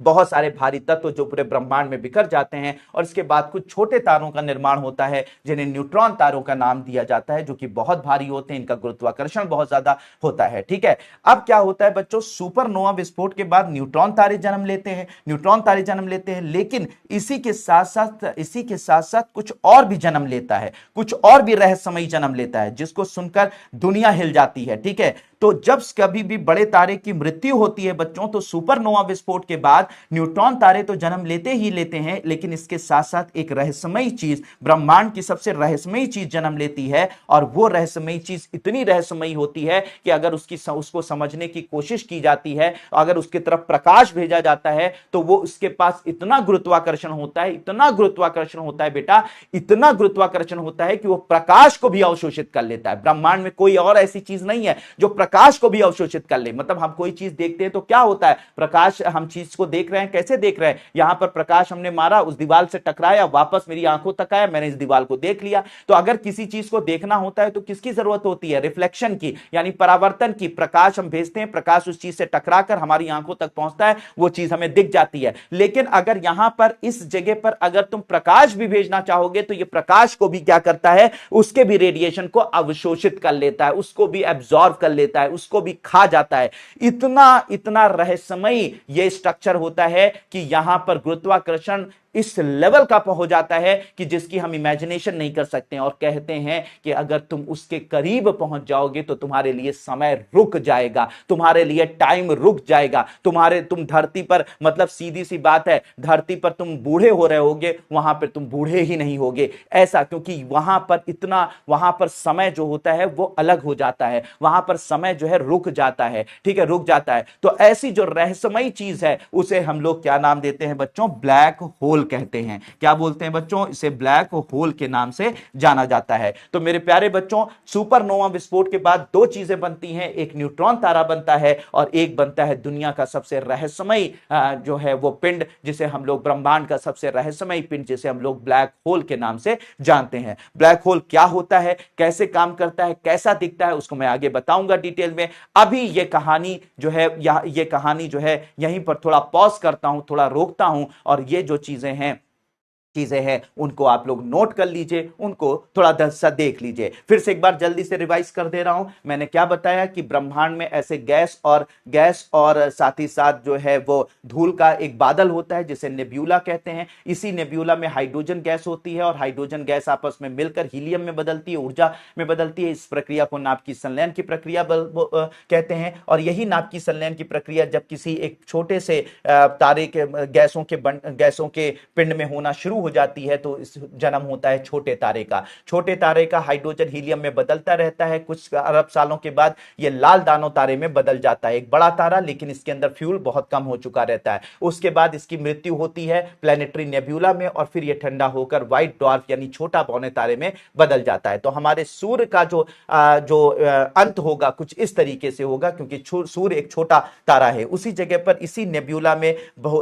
बहुत सारे भारी तत्व जो पूरे ब्रह्मांड में बिखर जाते हैं, और इसके बाद कुछ छोटे तारों का निर्माण होता है जिन्हें न्यूट्रॉन तारों का नाम दिया जाता है, जो कि बहुत भारी होते हैं, इनका गुरुत्वाकर्षण बहुत ज्यादा होता है। ठीक है, अब क्या होता है बच्चों? सुपरनोवा विस्फोट के बाद न्यूट्रॉन तारे जन्म लेते हैं, लेकिन इसी के साथ साथ कुछ और भी जन्म लेता है, कुछ और भी रहस्यमयी जन्म लेता है, जिसको सुनकर दुनिया हिल जाती है। ठीक है, तो जब कभी भी बड़े तारे की मृत्यु होती है बच्चों, तो सुपरनोवा विस्फोट के बाद न्यूट्रॉन तारे तो जन्म लेते ही लेते हैं, लेकिन इसके साथ साथ एक रहस्यमयी चीज, ब्रह्मांड की सबसे रहस्यमयी चीज जन्म लेती है। और वो रहस्यमयी चीज इतनी रहस्यमयी होती है कि अगर उसको समझने की कोशिश की जाती है, अगर उसकी तरफ प्रकाश भेजा जाता है, तो वो उसके पास इतना गुरुत्वाकर्षण होता है, इतना गुरुत्वाकर्षण होता है बेटा, इतना गुरुत्वाकर्षण होता है कि वो प्रकाश को भी अवशोषित कर लेता है। ब्रह्मांड में कोई और ऐसी चीज नहीं है जो प्रकाश को भी अवशोषित कर ले। मतलब हम कोई चीज देखते हैं तो क्या होता है, प्रकाश, हम चीज को देख रहे हैं, कैसे देख रहे हैं, यहां पर प्रकाश हमने मारा, उस दीवार से टकराया, वापस मेरी आंखों तक आया, मैंने इस दीवार को देख लिया। तो अगर किसी चीज को देखना होता है तो किसकी जरूरत होती है, रिफ्लेक्शन की, यानी परावर्तन की। प्रकाश हम भेजते हैं, प्रकाश उस चीज से टकराकर हमारी आंखों तक पहुंचता है, वो चीज हमें दिख जाती है। लेकिन अगर यहां पर इस जगह पर अगर तुम प्रकाश भी भेजना चाहोगे तो ये प्रकाश को भी क्या करता है, उसके भी रेडिएशन को अवशोषित कर लेता है, उसको भी एब्जॉर्ब कर लेता है, उसको भी खा जाता है। इतना इतना रहस्यमयी ये स्ट्रक्चर होता है कि यहां पर गुरुत्वाकर्षण इस लेवल का हो जाता है कि जिसकी हम इमेजिनेशन नहीं कर सकते हैं। और कहते हैं कि अगर तुम उसके करीब पहुंच जाओगे तो तुम्हारे लिए समय रुक जाएगा, तुम्हारे लिए टाइम रुक जाएगा, तुम धरती पर, मतलब सीधी सी बात है, धरती पर तुम बूढ़े हो रहे होगे, वहां पर तुम बूढ़े ही नहीं होगे। ऐसा क्योंकि वहां पर समय जो होता है वो अलग हो जाता है, वहां पर समय जो है रुक जाता है, ठीक है, रुक जाता है। तो ऐसी जो रहस्यमयी चीज है उसे हम लोग क्या नाम देते हैं बच्चों, ब्लैक होल कहते हैं। क्या बोलते हैं बच्चों, इसे ब्लैक होल के नाम से जाना जाता है। तो मेरे प्यारे बच्चों, सुपरनोवा विस्फोट के बाद दो चीजें बनती हैं, एक न्यूट्रॉन तारा बनता है और एक बनता है दुनिया का सबसे रहस्यमयी जो है वो पिंड, जिसे हम लोग, ब्रह्मांड का सबसे रहस्यमयी पिंड, जिसे हम लोग ब्लैक होल के नाम से जानते हैं। ब्लैक होल क्या होता है, कैसे काम करता है, कैसा दिखता है, उसको मैं आगे बताऊंगा डिटेल में। अभी ये कहानी जो है, ये कहानी जो है यहीं पर थोड़ा पॉज करता हूं, थोड़ा रोकता हूं, और ये जो चीजें हैं उनको आप लोग नोट कर लीजिए, उनको थोड़ा सा देख लीजिए। फिर से एक बार जल्दी से रिवाइज कर दे रहा हूं। मैंने क्या बताया कि ब्रह्मांड में ऐसे गैस और साथ ही साथ जो है वो धूल का एक बादल होता है जिसे नेब्यूला कहते हैं। इसी नेब्यूला में हाइड्रोजन गैस होती है और हाइड्रोजन गैस आपस में मिलकर हीलियम में बदलती है, ऊर्जा में बदलती है। इस प्रक्रिया को नाभिकीय संलयन की प्रक्रिया कहते हैं। और यही नाभिकीय संलयन की प्रक्रिया जब किसी एक छोटे से तारे के गैसों के पिंड में होना शुरू हो जाती है तो इस जन्म होता है छोटे तारे का। छोटे तारे का हाइड्रोजन हीलियम में बदलता रहता है, कुछ अरब सालों के बाद ये लाल दानों तारे में बदल जाता है, एक बड़ा तारा, लेकिन इसके अंदर फ्यूल बहुत कम हो चुका रहता है। उसके बाद इसकी मृत्यु होती है प्लैनेटरी नेब्यूला में और फिर ये ठंडा होकर व्हाइट ड्वार्फ यानी छोटा बौने तारे में बदल जाता है। तो हमारे सूर्य का जो अंत होगा कुछ इस तरीके से होगा, क्योंकि सूर्य एक छोटा तारा है। उसी जगह पर इसी नेब्यूला में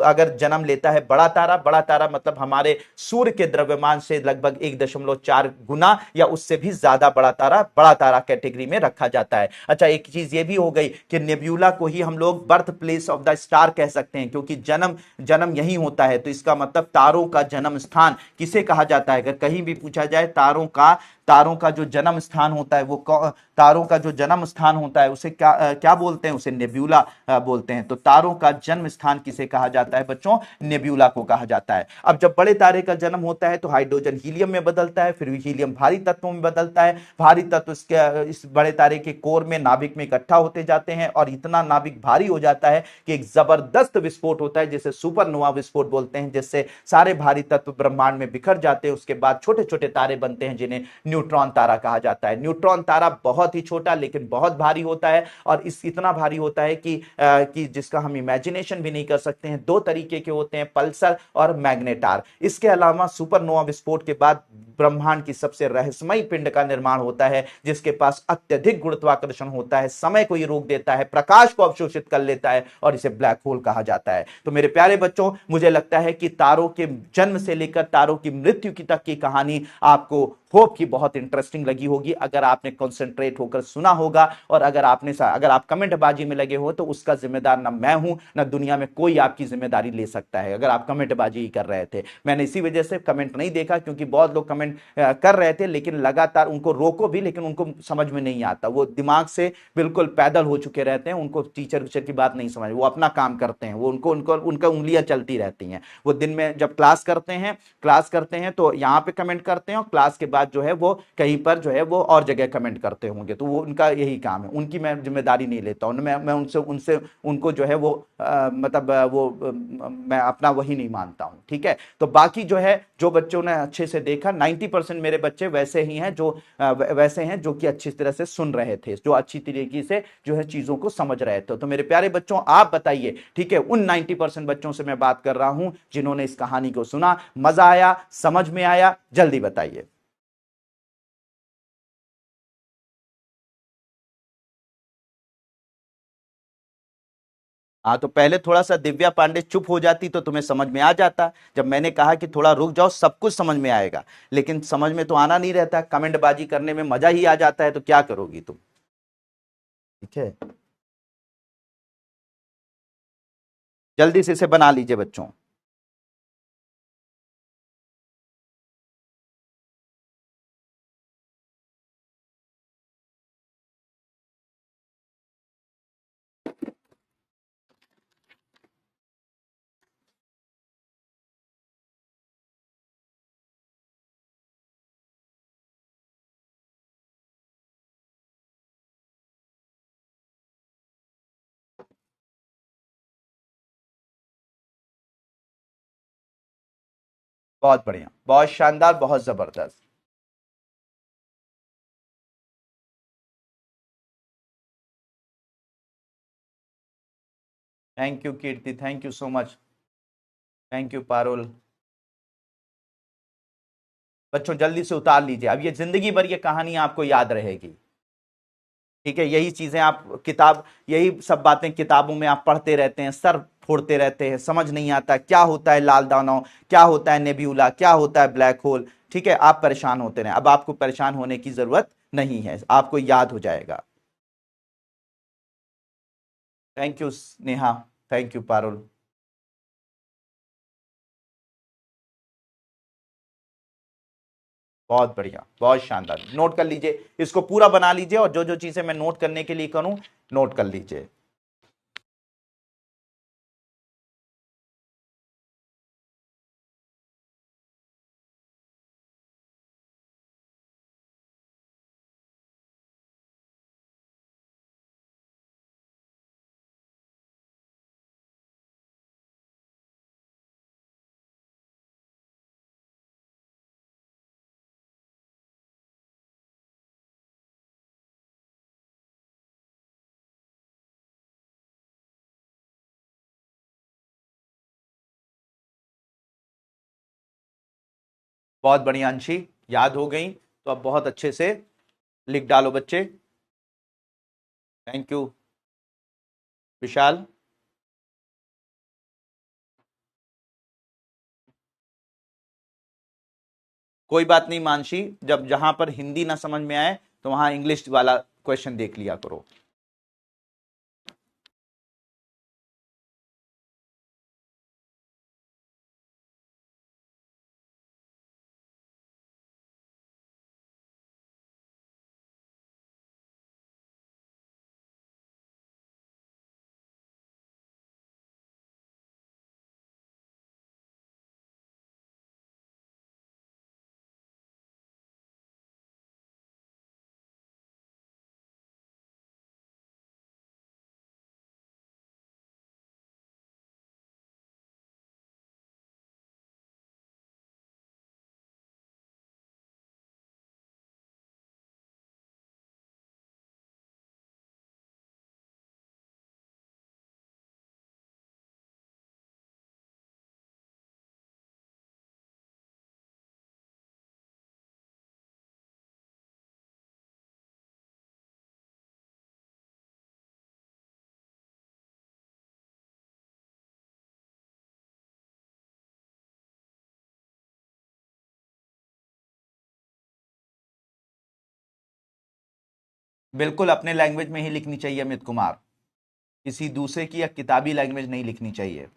अगर जन्म लेता है बड़ा तारा मतलब हमारे सूर्य के द्रव्यमान से लगभग 1.4 गुना या उससे भी ज्यादा बड़ा तारा कैटेगरी में रखा जाता है। अच्छा, एक चीज ये भी हो गई कि नेब्यूला को ही हम लोग birth place of the star कह सकते हैं, क्योंकि जन्म यही होता है। तो इसका मतलब तारों का जन्म स्थान किसे कहा जाता है, अगर कहीं भी पूछा जाए तारों का जो जन्म स्थान होता है, वो तारों का जो जन्म स्थान होता है उसे क्या बोलते हैं, उसे नेब्यूला बोलते हैं। तो तारों का जन्म स्थान किसे कहा जाता है बच्चों, नेब्यूला को कहा जाता है। अब जब बड़े तारे का जन्म होता है तो हाइड्रोजन हीलियम में बदलता है, फिर हीलियम भारी तत्वों में बदलता है। भारी तत्व इस बड़े तारे के कोर में, नाभिक में इकट्ठा होते जाते हैं और इतना नाभिक भारी हो जाता है कि एक जबरदस्त विस्फोट होता है जिसे सुपरनोवा विस्फोट बोलते हैं, जिससे सारे भारी तत्व ब्रह्मांड में बिखर जाते हैं। उसके बाद छोटे छोटे तारे बनते हैं जिन्हें न्यूट्रॉन तारा कहा जाता है। न्यूट्रॉन तारा बहुत ही छोटा लेकिन बहुत भारी होता है और इतना भारी होता है कि जिसका हम इमेजिनेशन भी नहीं कर सकते हैं। दो तरीके के होते हैं, पल्सर और मैग्नेटार। इसके अलावा सुपरनोवा विस्फोट के बाद ब्रह्मांड की सबसे रहस्यमयी पिंड का निर्माण होता है जिसके पास अत्यधिक गुरुत्वाकर्षण होता है, समय को ये रोक देता है, प्रकाश को अवशोषित कर लेता है और इसे ब्लैक होल कहा जाता है। तो मेरे प्यारे बच्चों, मुझे लगता है कि तारों के जन्म से लेकर तारों की मृत्यु की तक की कहानी आपको होप की बहुत इंटरेस्टिंग लगी होगी अगर आपने कंसंट्रेट होकर सुना होगा। और अगर आप कमेंटबाजी में लगे हो तो उसका जिम्मेदार ना मैं हूं ना दुनिया में कोई आपकी जिम्मेदारी ले सकता है। अगर आप कमेंटबाजी ही कर रहे थे, मैंने इसी वजह से कमेंट नहीं देखा क्योंकि बहुत लोग कमेंट कर रहे थे लेकिन लगातार उनको रोको भी, लेकिन उनको समझ में नहीं आता। वो दिमाग से बिल्कुल पैदल हो चुके रहते हैं, उनको टीचर की बात नहीं समझ, वो अपना काम करते हैं, वो उनका उंगलियां चलती रहती हैं। वो दिन में जब क्लास करते हैं तो यहाँ पे कमेंट करते हैं और क्लास के बाद बाद जो है वो कहीं पर जो है वो और जगह कमेंट करते होंगे, तो वो उनका यही काम है, उनकी मैं जिम्मेदारी नहीं लेता हूँ, मैं उनसे उनसे उनको जो है वो मतलब मैं अपना वही नहीं मानता हूँ, ठीक है। तो बाकी जो है जो बच्चों ने अच्छे से देखा, 90% मेरे बच्चे वैसे ही हैं जो वैसे हैं जो कि अच्छी तरह से सुन रहे थे, जो अच्छी तरीके से जो है चीजों को समझ रहे थे। तो मेरे प्यारे बच्चों आप बताइए, ठीक है, उन 90% बच्चों से मैं बात कर रहा हूं जिन्होंने इस कहानी को सुना, मजा आया, समझ में आया, जल्दी बताइए। हाँ, तो पहले थोड़ा सा दिव्या पांडे चुप हो जाती तो तुम्हें समझ में आ जाता। जब मैंने कहा कि थोड़ा रुक जाओ, सब कुछ समझ में आएगा, लेकिन समझ में तो आना नहीं रहता, कमेंटबाजी करने में मजा ही आ जाता है, तो क्या करोगी तुम। ठीक है, जल्दी से इसे बना लीजिए बच्चों। बहुत बढ़िया, बहुत शानदार, बहुत जबरदस्त। Thank you Kirti, thank you so much. Thank you Parul. बच्चों जल्दी से उतार लीजिए, अब ये जिंदगी भर ये कहानी आपको याद रहेगी। ठीक है, यही चीजें आप किताब, यही सब बातें किताबों में आप पढ़ते रहते हैं, सर फोड़ते रहते हैं, समझ नहीं आता क्या होता है लाल दानव, क्या होता है नेब्यूला, क्या होता है ब्लैक होल। ठीक है, आप परेशान होते रहे, अब आपको परेशान होने की जरूरत नहीं है, आपको याद हो जाएगा। Thank you Neha. Thank you Parul. बहुत बढ़िया, बहुत शानदार, नोट कर लीजिए, इसको पूरा बना लीजिए, और जो जो चीजें मैं नोट करने के लिए करूं, नोट कर लीजिए। बहुत बढ़िया अंशी, याद हो गई, तो अब बहुत अच्छे से लिख डालो बच्चे। थैंक यू विशाल। कोई बात नहीं मानसी, जब जहां पर हिंदी ना समझ में आए तो वहां इंग्लिश वाला क्वेश्चन देख लिया करो। बिल्कुल अपने लैंग्वेज में ही लिखनी चाहिए अमित कुमार, किसी दूसरे की या किताबी लैंग्वेज नहीं लिखनी चाहिए।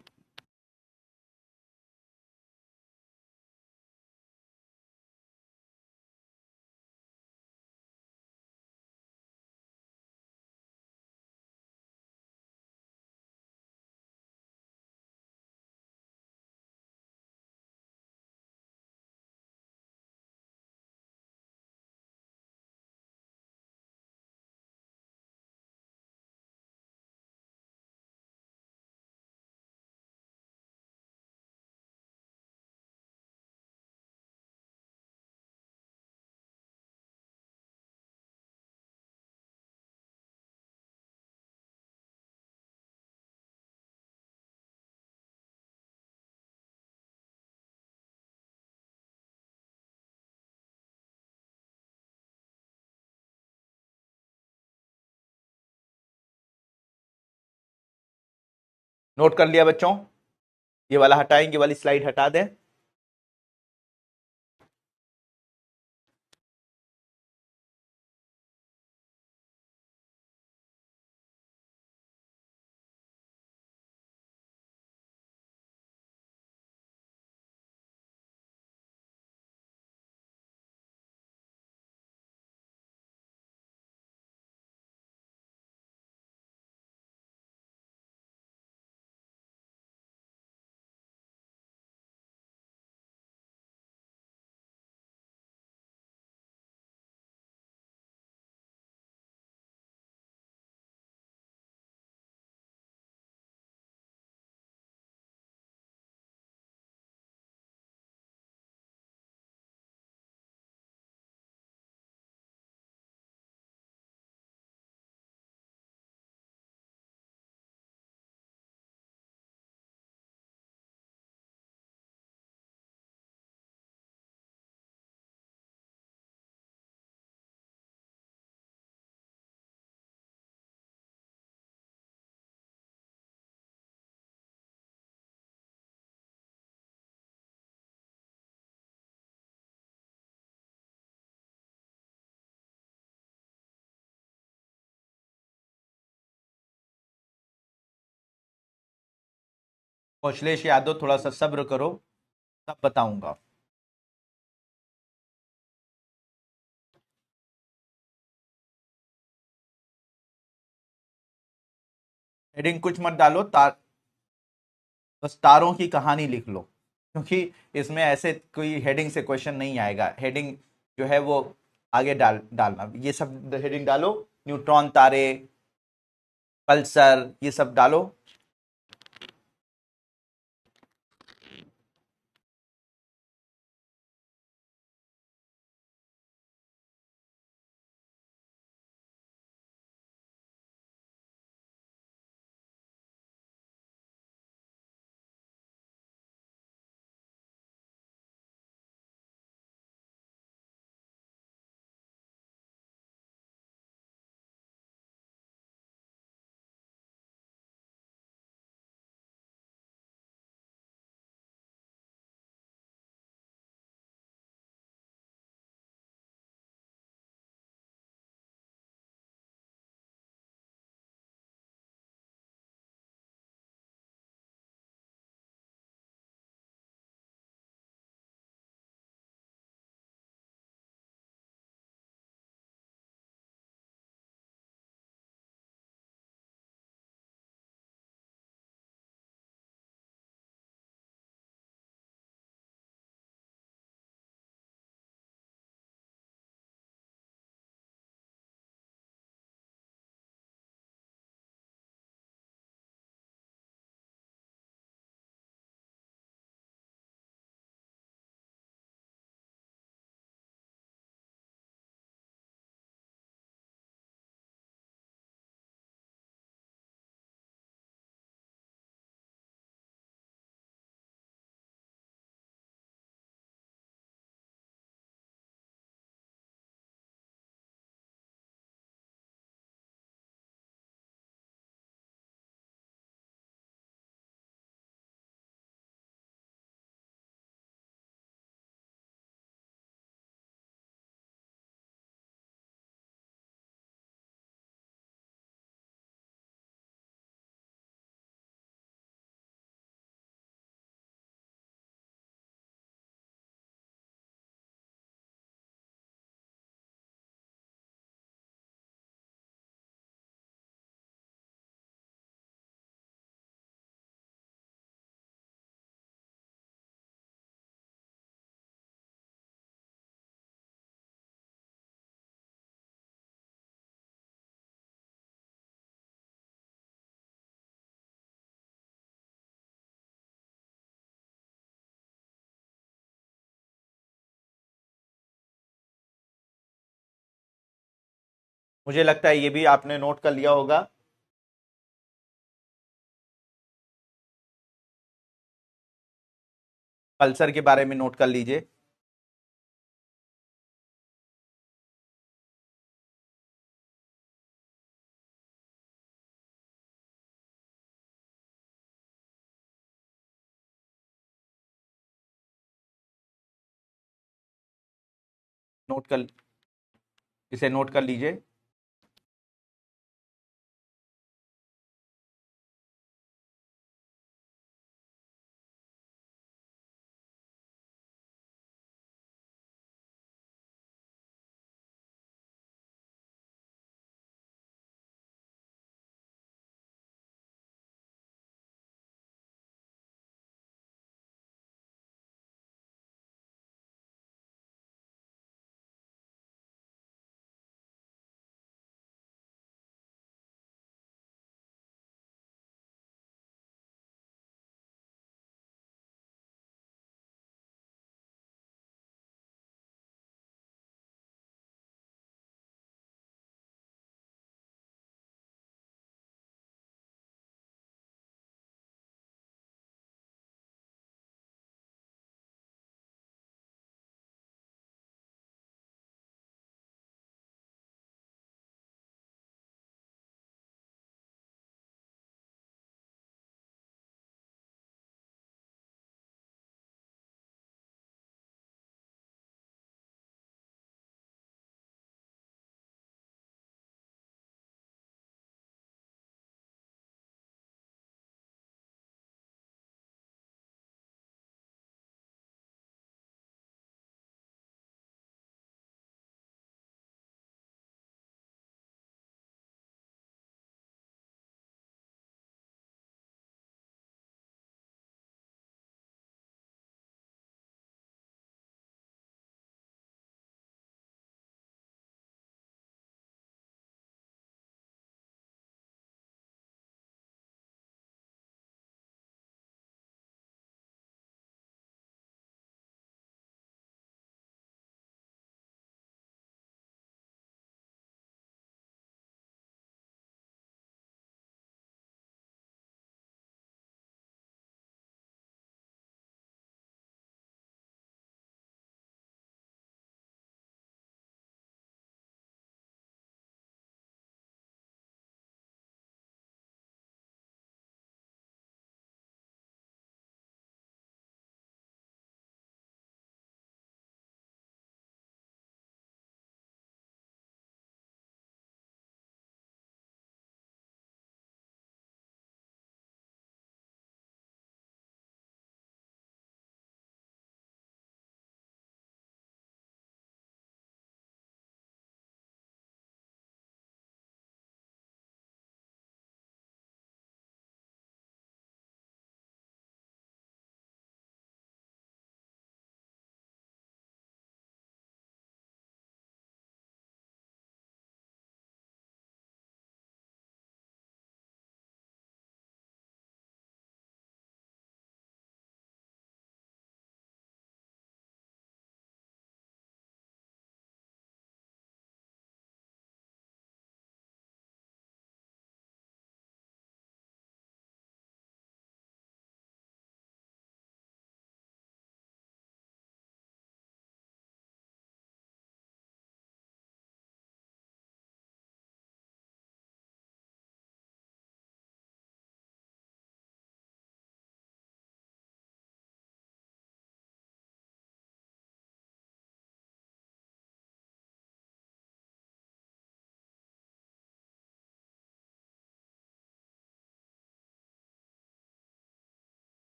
नोट कर लिया बच्चों? ये वाला हटाएंगे, ये वाली स्लाइड हटा दें। कौशलेश यादव, थोड़ा सा सब्र करो, तब बताऊंगा। हेडिंग कुछ मत डालो, बस तारों की कहानी लिख लो, क्योंकि इसमें ऐसे कोई हेडिंग से क्वेश्चन नहीं आएगा। हेडिंग जो है वो आगे डालना, ये सब हेडिंग डालो। न्यूट्रॉन तारे, पल्सर, ये सब डालो। मुझे लगता है ये भी आपने नोट कर लिया होगा। पल्सर के बारे में नोट कर लीजिए। नोट कर, इसे नोट कर लीजिए।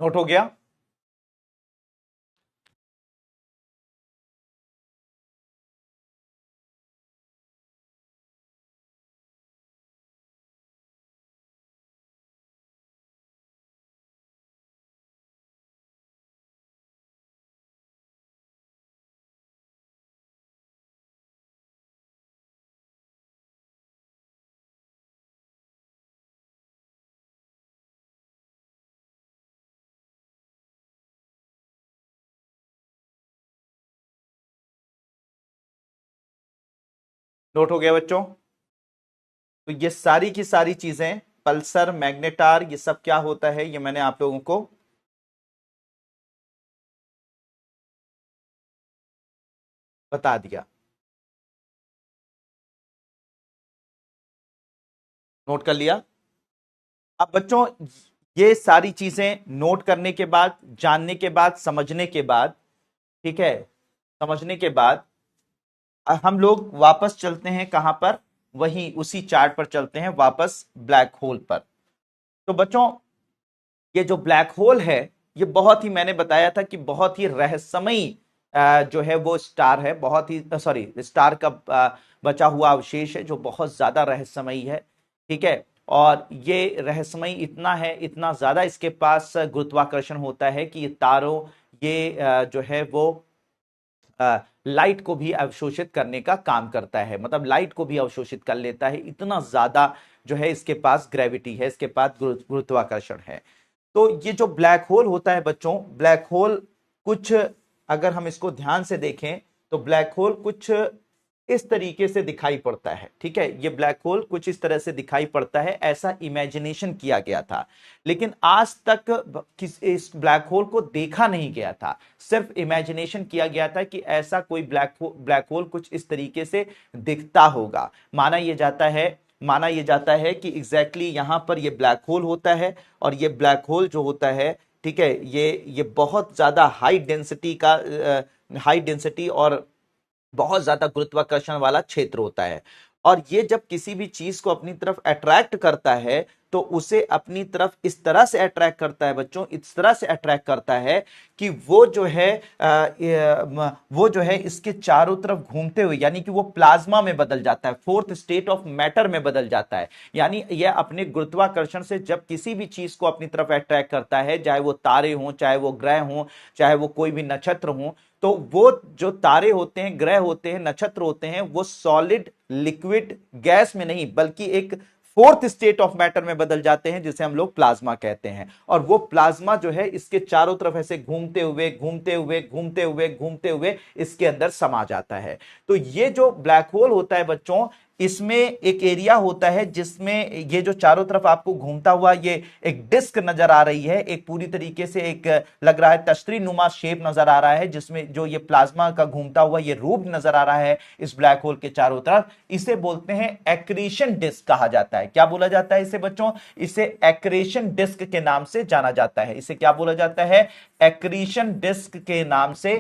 नोट हो गया? नोट हो गया बच्चों? तो ये सारी की सारी चीजें, पल्सर, मैग्नेटार, ये सब क्या होता है, ये मैंने आप लोगों को बता दिया। नोट कर लिया? अब बच्चों, ये सारी चीजें नोट करने के बाद, जानने के बाद, समझने के बाद, ठीक है, समझने के बाद हम लोग वापस चलते हैं कहां पर? वही उसी चार्ट पर चलते हैं वापस, ब्लैक होल पर। तो बच्चों, ये जो ब्लैक होल है, ये बहुत ही, मैंने बताया था कि बहुत ही रहस्यमयी जो है वो स्टार है, बहुत ही, सॉरी, स्टार का बचा हुआ अवशेष है जो बहुत ज्यादा रहस्यमयी है। ठीक है, और ये रहस्यमयी इतना है, इतना ज्यादा इसके पास गुरुत्वाकर्षण होता है कि ये तारों, ये जो है वो लाइट को भी अवशोषित करने का काम करता है, मतलब लाइट को भी अवशोषित कर लेता है, इतना ज्यादा जो है इसके पास ग्रेविटी है, इसके पास गुरुत्वाकर्षण है। तो ये जो ब्लैक होल होता है बच्चों, ब्लैक होल कुछ, अगर हम इसको ध्यान से देखें तो ब्लैक होल कुछ इस तरीके से दिखाई पड़ता है। ठीक है, ये ब्लैक होल कुछ इस तरह से दिखाई पड़ता है, ऐसा इमेजिनेशन किया गया था, लेकिन आज तक इस ब्लैक होल को देखा नहीं गया था, सिर्फ इमेजिनेशन किया गया था कि ऐसा कोई ब्लैक होल कुछ इस तरीके से दिखता होगा। माना यह जाता है कि एग्जैक्टली यहां पर यह ब्लैक होल होता है, और यह ब्लैक होल जो होता है, ठीक है, ये बहुत ज्यादा हाई डेंसिटी और बहुत ज्यादा गुरुत्वाकर्षण वाला क्षेत्र होता है। और ये जब किसी भी चीज को अपनी तरफ अट्रैक्ट करता है, तो उसे अपनी तरफ इस तरह से अट्रैक्ट करता है बच्चों, इस तरह से अट्रैक्ट करता है कि वो जो है इसके चारों तरफ घूमते हुए, यानी कि वो प्लाज्मा में बदल जाता है, फोर्थ स्टेट ऑफ मैटर में बदल जाता है। यानी यह अपने गुरुत्वाकर्षण से जब किसी भी चीज को अपनी तरफ अट्रैक्ट करता है, चाहे वो तारे हों, चाहे वो ग्रह हों, चाहे वो कोई भी नक्षत्र हों, तो वो जो तारे होते हैं, ग्रह होते हैं, नक्षत्र होते हैं, वो सॉलिड, लिक्विड, गैस में नहीं, बल्कि एक फोर्थ स्टेट ऑफ मैटर में बदल जाते हैं, जिसे हम लोग प्लाज्मा कहते हैं। और वो प्लाज्मा जो है इसके चारों तरफ ऐसे घूमते हुए घूमते हुए घूमते हुए घूमते हुए इसके अंदर समा जाता है। तो ये जो ब्लैक होल होता है बच्चों, इसमें एक एरिया होता है जिसमें ये जो चारों तरफ आपको घूमता हुआ ये एक डिस्क नजर आ रही है, एक पूरी तरीके से एक लग रहा है तश्तरी नुमा शेप नजर आ रहा है, जिसमें जो ये प्लाज्मा का घूमता हुआ ये रूप नजर आ रहा है इस ब्लैक होल के चारों तरफ, इसे बोलते हैं एक्रीशन डिस्क कहा जाता है। क्या बोला जाता है इसे बच्चों? इसे एक्रीशन डिस्क के नाम से जाना जाता है। इसे क्या बोला जाता है? एक्रीशन डिस्क के नाम से,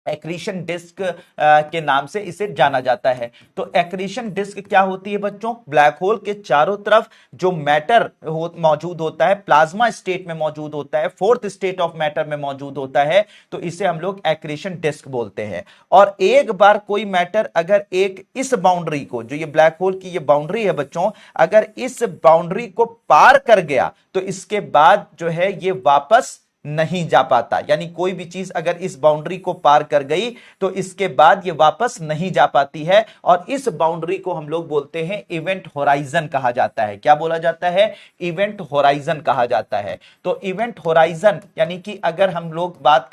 एक्रीशन डिस्क के नाम से इसे जाना जाता है। तो एक्रीशन डिस्क क्या होती है बच्चों? ब्लैक होल के चारों तरफ जो मैटर मौजूद होता है, प्लाज्मा स्टेट में मौजूद होता है, फोर्थ स्टेट ऑफ मैटर में मौजूद होता है, तो इसे हम लोग एक्रीशन डिस्क बोलते हैं। और एक बार कोई मैटर अगर एक इस बाउंड्री को, जो ये ब्लैक होल की ये बाउंड्री है बच्चों, अगर इस बाउंड्री को पार कर गया, तो इसके बाद जो है ये वापस नहीं जा पाता। यानी कोई भी चीज अगर इस बाउंड्री को पार कर गई, तो इसके बाद ये वापस नहीं जा पाती है, और इस बाउंड्री को हम लोग बोलते हैं इवेंट होराइजन कहा जाता है। क्या बोला जाता है? इवेंट होराइजन कहा जाता है। तो इवेंट होराइजन, यानी कि अगर हम लोग बात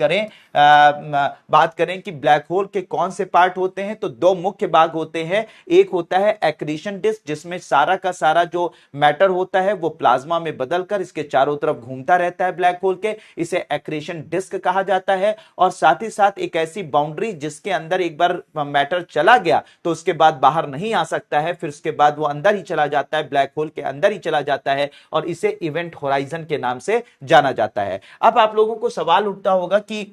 करें कि ब्लैक होल के कौन से पार्ट होते हैं, तो दो मुख्य भाग होते हैं। एक होता है एक्रीशन डिस्क, जिसमें सारा का सारा जो मैटर होता है वो प्लाज्मा में बदलकर इसके चारों तरफ घूमता रहता है ब्लैक होल के, इसे एक्रीशन डिस्क कहा जाता है। और साथ ही साथ एक ऐसी बाउंड्री जिसके अंदर एक बार मैटर चला गया तो उसके बाद बाहर नहीं आ सकता है, फिर उसके बाद वो अंदर ही चला जाता है, ब्लैक होल के अंदर ही चला जाता है, और इसे इवेंट होराइजन के नाम से जाना जाता है। अब आप लोगों को सवाल उठता होगा कि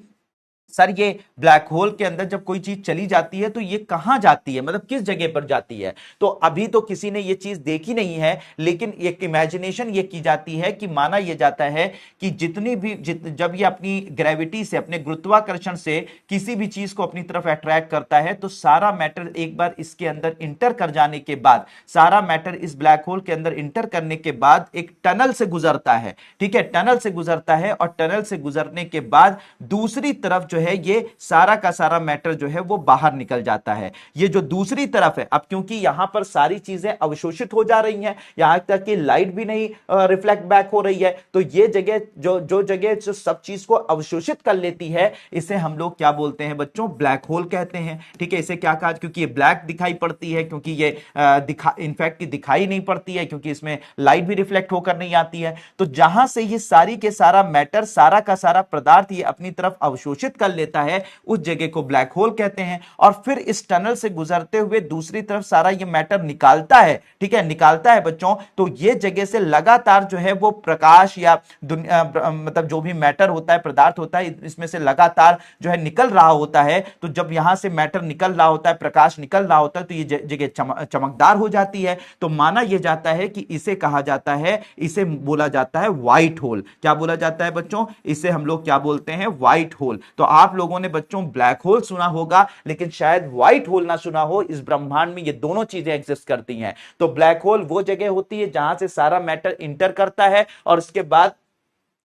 सर ये ब्लैक होल के अंदर जब कोई चीज चली जाती है तो ये कहां जाती है, मतलब किस जगह पर जाती है? तो अभी तो किसी ने ये चीज देखी नहीं है, लेकिन एक इमेजिनेशन ये की जाती है कि माना यह जाता है कि जितनी भी जब ये अपनी ग्रेविटी से, अपने गुरुत्वाकर्षण से किसी भी चीज को अपनी तरफ अट्रैक्ट करता है, तो सारा मैटर एक बार इसके अंदर इंटर कर जाने के बाद, सारा मैटर इस ब्लैक होल के अंदर इंटर करने के बाद एक टनल से गुजरता है। ठीक है, टनल से गुजरता है, और टनल से गुजरने के बाद दूसरी तरफ जो है ये सारा का सारा मैटर जो है वो बाहर निकल जाता है। ये जो दूसरी तरफ है, अब क्योंकि यहां पर सारी चीजें अवशोषित हो जा रही हैं, यहां तक कि लाइट भी नहीं रिफ्लेक्ट बैक हो रही है, तो ये जगह जो जगह जो सब चीज को अवशोषित कर लेती है, इसे हम लोग क्या बोलते हैं बच्चों? ब्लैक होल कहते हैं। ठीक है, इसे क्या कहा, क्योंकि ये ब्लैक दिखाई पड़ती है, क्योंकि ये इनफैक्ट दिखाई नहीं पड़ती है, क्योंकि इसमें लाइट भी रिफ्लेक्ट होकर नहीं आती है। तो जहां से ये सारी के सारा मैटर, सारा का सारा पदार्थ ये अपनी तरफ अवशोषित कर लेता है, उस जगह को ब्लैक होल कहते हैं। और फिर इस टनल से गुजरते हुए दूसरी तरफ सारा ये मैटर निकालता है। ठीक है, निकालता है बच्चों, तो ये जगह से लगातार जो है वो प्रकाश या मतलब जो भी मैटर होता है, पदार्थ होता है, इसमें से लगातार जो है निकल रहा होता है। तो जब यहां से मैटर निकल रहा होता है, प्रकाश निकल रहा होता है, तो ये जगह चमकदार हो जाती है। तो माना यह जाता है कि इसे कहा जाता है, इसे बोला जाता है व्हाइट होल। क्या बोला जाता है बच्चों? इसे हम लोग क्या बोलते हैं? White hole. तो आप लोगों ने बच्चों ब्लैक होल सुना होगा, लेकिन शायद व्हाइट होल ना सुना हो। इस ब्रह्मांड में ये दोनों चीजें एग्जिस्ट करती हैं। तो ब्लैक होल वो जगह होती है जहां से सारा मैटर इंटर करता है और उसके बाद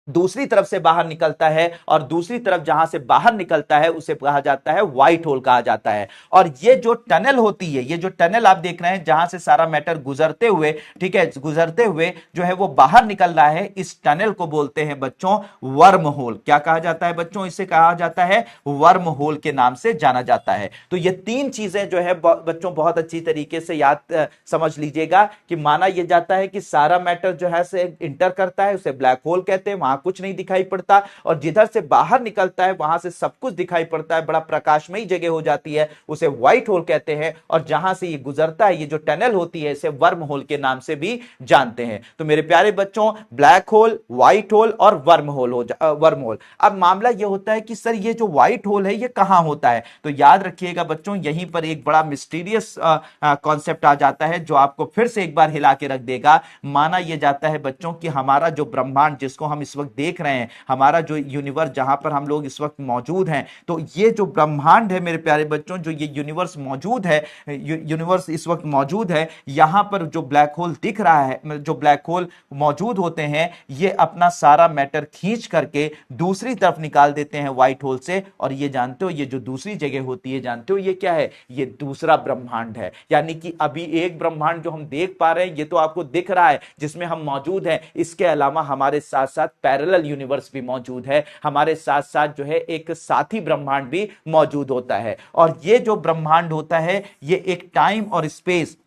दूसरी तरफ से बाहर निकलता है, और दूसरी तरफ जहां से बाहर निकलता है उसे कहा जाता है व्हाइट होल कहा जाता है। और ये जो टनल होती है, ये जो टनल आप देख रहे हैं जहां से सारा मैटर गुजरते हुए, ठीक है, गुजरते हुए जो है वो बाहर निकल रहा है, इस टनल को बोलते हैं बच्चों वर्म होल। क्या कहा जाता है बच्चों? इसे कहा जाता है वर्म होल के नाम से जाना जाता है। तो ये तीन चीजें जो है बच्चों बहुत अच्छी तरीके से याद समझ लीजिएगा कि माना यह जाता है कि सारा मैटर जो है से इंटर करता है, उसे ब्लैक होल कहते हैं, वहां कुछ नहीं दिखाई पड़ता, और जिधर से बाहर निकलता है वहां से सब कुछ दिखाई पड़ता है, बड़ा प्रकाशमयी जगह हो जाती है, उसे व्हाइट होल कहते हैं। और जहां से ये गुजरता है, ये जो टनल होती है, इसे वर्म होल के नाम से भी जानते हैं। तो मेरे प्यारे बच्चों, ब्लैक होल, व्हाइट होल और वर्म होल वर्म होल। अब मामला यह होता है कि सर ये जो व्हाइट होल है ये कहां होता है? तो याद रखिएगा बच्चों, यहीं पर एक बड़ा मिस्टीरियस कॉन्सेप्ट आ जाता है जो आपको फिर से एक बार हिला के रख देगा। माना यह जाता है बच्चों कि हमारा जो ब्रह्मांड, जिसको हम इस वक्त देख रहे हैं, हमारा जो यूनिवर्स जहां पर हम लोग इस वक्त मौजूद हैं, तो ये जो ब्रह्मांड है मेरे प्यारे बच्चों, जो ये यूनिवर्स मौजूद है, यूनिवर्स इस वक्त मौजूद है, यहां पर जो ब्लैक होल दिख रहा है, जो ब्लैक होल मौजूद होते हैं, ये अपना सारा मैटर खींच करके दूसरी तरफ निकाल देते हैं व्हाइट होल से। और ये जानते हो, ये जो दूसरी जगह होती है, जानते हो ये क्या है? ये दूसरा ब्रह्मांड है। यानी कि अभी एक ब्रह्मांड जो हम देख पा रहे हैं, ये तो आपको दिख रहा है जिसमें हम मौजूद हैं, इसके अलावा हमारे साथ साथ पैरेलल यूनिवर्स भी मौजूद है, हमारे साथ साथ जो है एक साथी ब्रह्मांड भी मौजूद होता है। और ये जो ब्रह्मांड होता है, ये एक टाइम और स्पेस,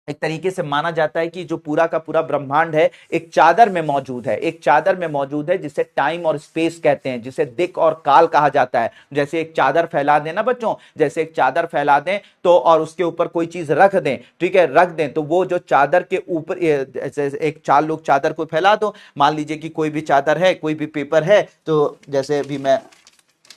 एक तरीके से माना जाता है कि जो पूरा का पूरा ब्रह्मांड है एक चादर में मौजूद है, एक चादर में मौजूद है, जिसे टाइम और स्पेस कहते हैं, जिसे दिक और काल कहा जाता है। जैसे एक चादर फैला दें ना बच्चों, जैसे एक चादर फैला दें तो, और उसके ऊपर कोई चीज रख दें, ठीक है, रख दें, तो वो जो चादर के ऊपर, एक चार लोग चादर को फैला दो, मान लीजिए कि कोई भी चादर है, कोई भी पेपर है, तो जैसे अभी मैं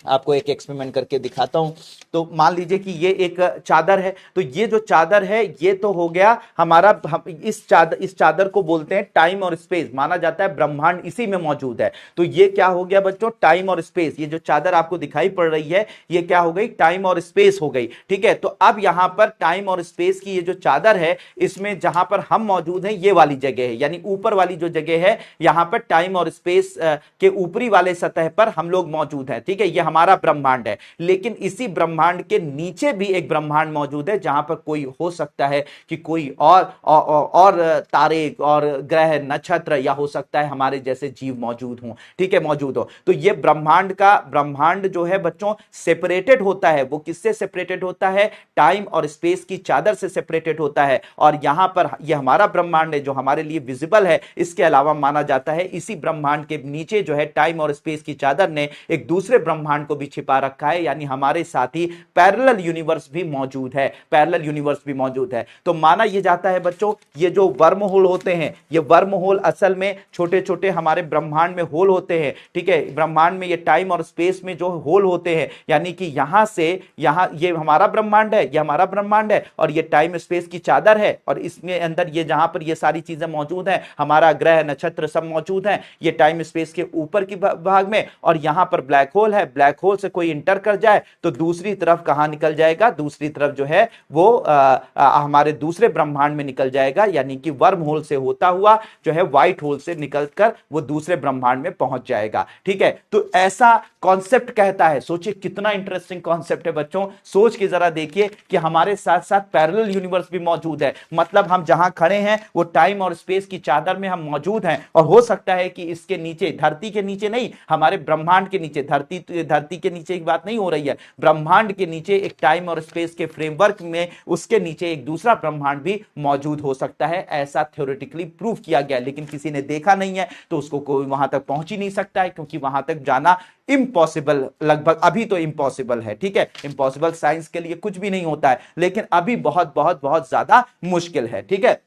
आपको एक एक्सपेरिमेंट करके दिखाता हूं। तो मान लीजिए कि ये एक चादर है, तो ये जो चादर है ये तो हो गया हमारा, इस चादर को बोलते हैं टाइम और स्पेस। माना जाता है ब्रह्मांड इसी में मौजूद है। तो ये क्या हो गया बच्चों? टाइम और स्पेस। ये जो चादर आपको दिखाई पड़ रही है, ये क्या हो गई? टाइम और स्पेस हो गई। ठीक है, तो अब यहां पर टाइम और स्पेस की ये जो चादर है, इसमें जहां पर हम मौजूद हैं ये वाली जगह है, यानी ऊपर वाली जो जगह है, यहां पर टाइम और स्पेस के ऊपरी वाले सतह पर हम लोग मौजूद हैं। ठीक है, ये हमारा ब्रह्मांड है। लेकिन इसी ब्रह्मांड के नीचे भी एक ब्रह्मांड मौजूद है, जहां पर कोई हो सकता है कि कोई और तारे और ग्रह नक्षत्र, या हो सकता है हमारे जैसे जीव मौजूद हों। ठीक है, मौजूद हो। तो ये ब्रह्मांड जो है बच्चों सेपरेटेड होता है। वो किससे सेपरेटेड होता है? टाइम और स्पेस की चादर से सेपरेटेड होता है। और यहां पर ये हमारा ब्रह्मांड है जो हमारे लिए विजिबल है। इसके अलावा माना जाता है इसी ब्रह्मांड के नीचे जो है टाइम और स्पेस की चादर ने एक दूसरे ब्रह्मांड ब्रह्मांड को भी छिपा रखा है, यानी हमारे साथ ही पैरेलल यूनिवर्स भी मौजूद है, पैरेलल यूनिवर्स भी मौजूद है। तो माना यह जाता है बच्चों, ये जो वर्म होल होते हैं, ये वर्म होल असल में छोटे छोटे हमारे ब्रह्मांड में होल होते हैं, ठीक है। ब्रह्मांड में ये टाइम और स्पेस में जो होल होते हैं, यानी कि यहां से यहां ये हमारा ब्रह्मांड है, ये हमारा ब्रह्मांड है, और ये टाइम स्पेस की चादर है, और इसमें अंदर ये जहां पर ये सारी चीजें मौजूद हैं, हमारा ग्रह नक्षत्र सब मौजूद हैं, ये टाइम स्पेस के ऊपर की भाग में, और यहां पर ब्लैक होल है। ब्लैक होल से कोई इंटर कर जाए तो दूसरी तरफ कहां निकल जाएगा, दूसरी तरफ जो है वो हमारे दूसरे ब्रह्मांड में निकल जाएगा, यानी कि वर्म होल से होता हुआ जो है व्हाइट होल से निकलकर वो दूसरे ब्रह्मांड में पहुंच जाएगा, ठीक है। तो ऐसा कॉन्सेप्ट कहता है, सोचिए कितना इंटरेस्टिंग कॉन्सेप्ट है बच्चों, सोच के जरा देखिए कि हमारे साथ साथ पैरेलल यूनिवर्स भी मौजूद है, मतलब हम जहां खड़े हैं वो टाइम और स्पेस की चादर में हम मौजूद हैं, और हो सकता है कि इसके नीचे, धरती के नीचे नहीं, हमारे ब्रह्मांड के नीचे, धरती के नीचे की बात नहीं हो रही है, ब्रह्मांड के नीचे एक टाइम और स्पेस के फ्रेमवर्क में उसके नीचे एक दूसरा ब्रह्मांड भी मौजूद हो सकता है। ऐसा थ्योरेटिकली प्रूव किया गया, लेकिन किसी ने देखा नहीं है, तो उसको कोई वहां तक पहुंच ही नहीं सकता है, क्योंकि वहां तक जाना इम्पॉसिबल, लगभग अभी तो इम्पॉसिबल है, ठीक है। इम्पॉसिबल साइंस के लिए कुछ भी नहीं होता है, लेकिन अभी बहुत बहुत बहुत ज्यादा मुश्किल है, ठीक है।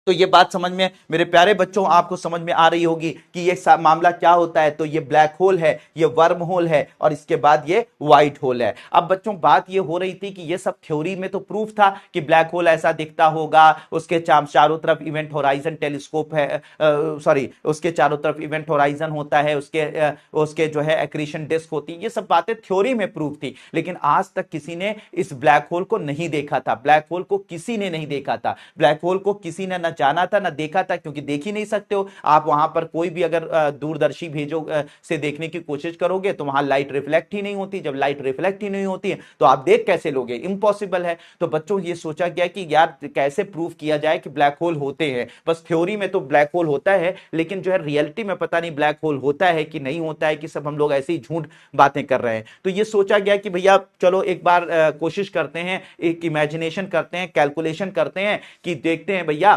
तो ये बात समझ में, मेरे प्यारे बच्चों, आपको समझ में आ रही होगी कि ये मामला क्या होता है। तो ये ब्लैक होल है, ये वर्म होल है, और इसके बाद ये व्हाइट होल है। अब बच्चों बात ये हो रही थी कि ये सब थ्योरी में तो प्रूफ था कि ब्लैक होल ऐसा दिखता होगा, उसके चारों तरफ इवेंट होराइजन टेलीस्कोप है, सॉरी उसके चारों तरफ इवेंट होराइजन होता है, उसके जो है एक्रीशन डिस्क होती है, ये सब बातें थ्योरी में प्रूफ थी। लेकिन आज तक किसी ने इस ब्लैक होल को नहीं देखा था, ब्लैक होल को किसी ने नहीं देखा था, ब्लैक होल को किसी ने न जाना था ना देखा था, क्योंकि देख ही नहीं सकते हो आप। वहां पर कोई भी अगर दूरदर्शी भेजो से देखने की कोशिश करोगे तो वहां लाइट रिफ्लेक्ट ही नहीं होती, जब लाइट रिफ्लेक्ट ही नहीं होती है तो आप देख कैसे लोगे, इम्पॉसिबल है। तो बच्चों ये सोचा गया कि यार कैसे प्रूफ किया जाए कि ब्लैक होल होते हैं। बस थ्योरी में तो ब्लैक होल होता है, लेकिन जो है रियलिटी में पता नहीं ब्लैक होल होता है कि नहीं होता है, कि सब हम लोग ऐसे ही झूठ बातें कर रहे हैं। तो ये सोचा गया कि भैया चलो एक बार कोशिश करते हैं, एक इमेजिनेशन करते हैं, कैलकुलेशन करते हैं, कि देखते हैं भैया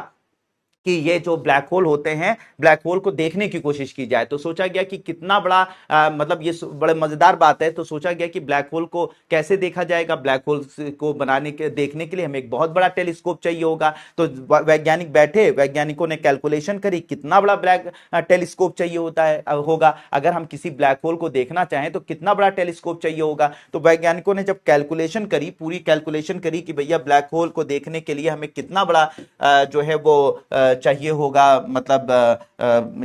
कि ये जो ब्लैक होल होते हैं, ब्लैक होल को देखने की कोशिश की जाए। तो सोचा गया कि कितना बड़ा मतलब ये बड़े मजेदार बात है। तो सोचा गया कि ब्लैक होल को कैसे देखा जाएगा। ब्लैक होल को देखने के लिए हमें एक बहुत बड़ा टेलीस्कोप चाहिए होगा। तो वैज्ञानिक बैठे, वैज्ञानिकों ने कैलकुलेशन करी कितना बड़ा ब्लैक टेलीस्कोप चाहिए होगा। अगर हम किसी ब्लैक होल को देखना चाहें तो कितना बड़ा टेलीस्कोप चाहिए होगा। तो वैज्ञानिकों ने जब कैलकुलेशन करी, पूरी कैलकुलेशन करी कि भैया ब्लैक होल को देखने के लिए हमें कितना बड़ा जो है वो चाहिए होगा, मतलब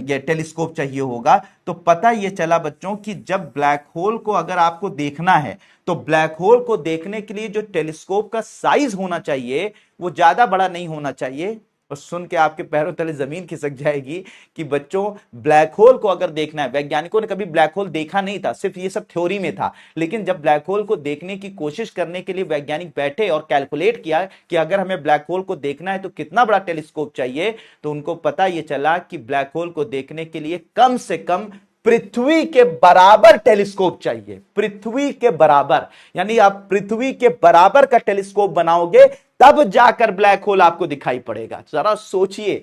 ये टेलीस्कोप चाहिए होगा। तो पता ये चला बच्चों कि जब ब्लैक होल को अगर आपको देखना है तो ब्लैक होल को देखने के लिए जो टेलीस्कोप का साइज होना चाहिए वो ज्यादा बड़ा नहीं होना चाहिए। और सुन के आपके पैरों तले जमीन खिसक जाएगी कि बच्चों ब्लैक होल को अगर देखना है, वैज्ञानिकों ने कभी ब्लैक होल देखा नहीं था, सिर्फ ये सब थ्योरी में था। लेकिन जब ब्लैक होल को देखने की कोशिश करने के लिए वैज्ञानिक बैठे और कैलकुलेट किया कि अगर हमें ब्लैक होल को देखना है तो कितना बड़ा टेलीस्कोप चाहिए, तो उनको पता ये चला कि ब्लैक होल को देखने के लिए कम से कम पृथ्वी के बराबर टेलीस्कोप चाहिए। पृथ्वी के बराबर, यानी आप पृथ्वी के बराबर का टेलीस्कोप बनाओगे तब जाकर ब्लैक होल आपको दिखाई पड़ेगा। जरा सोचिए,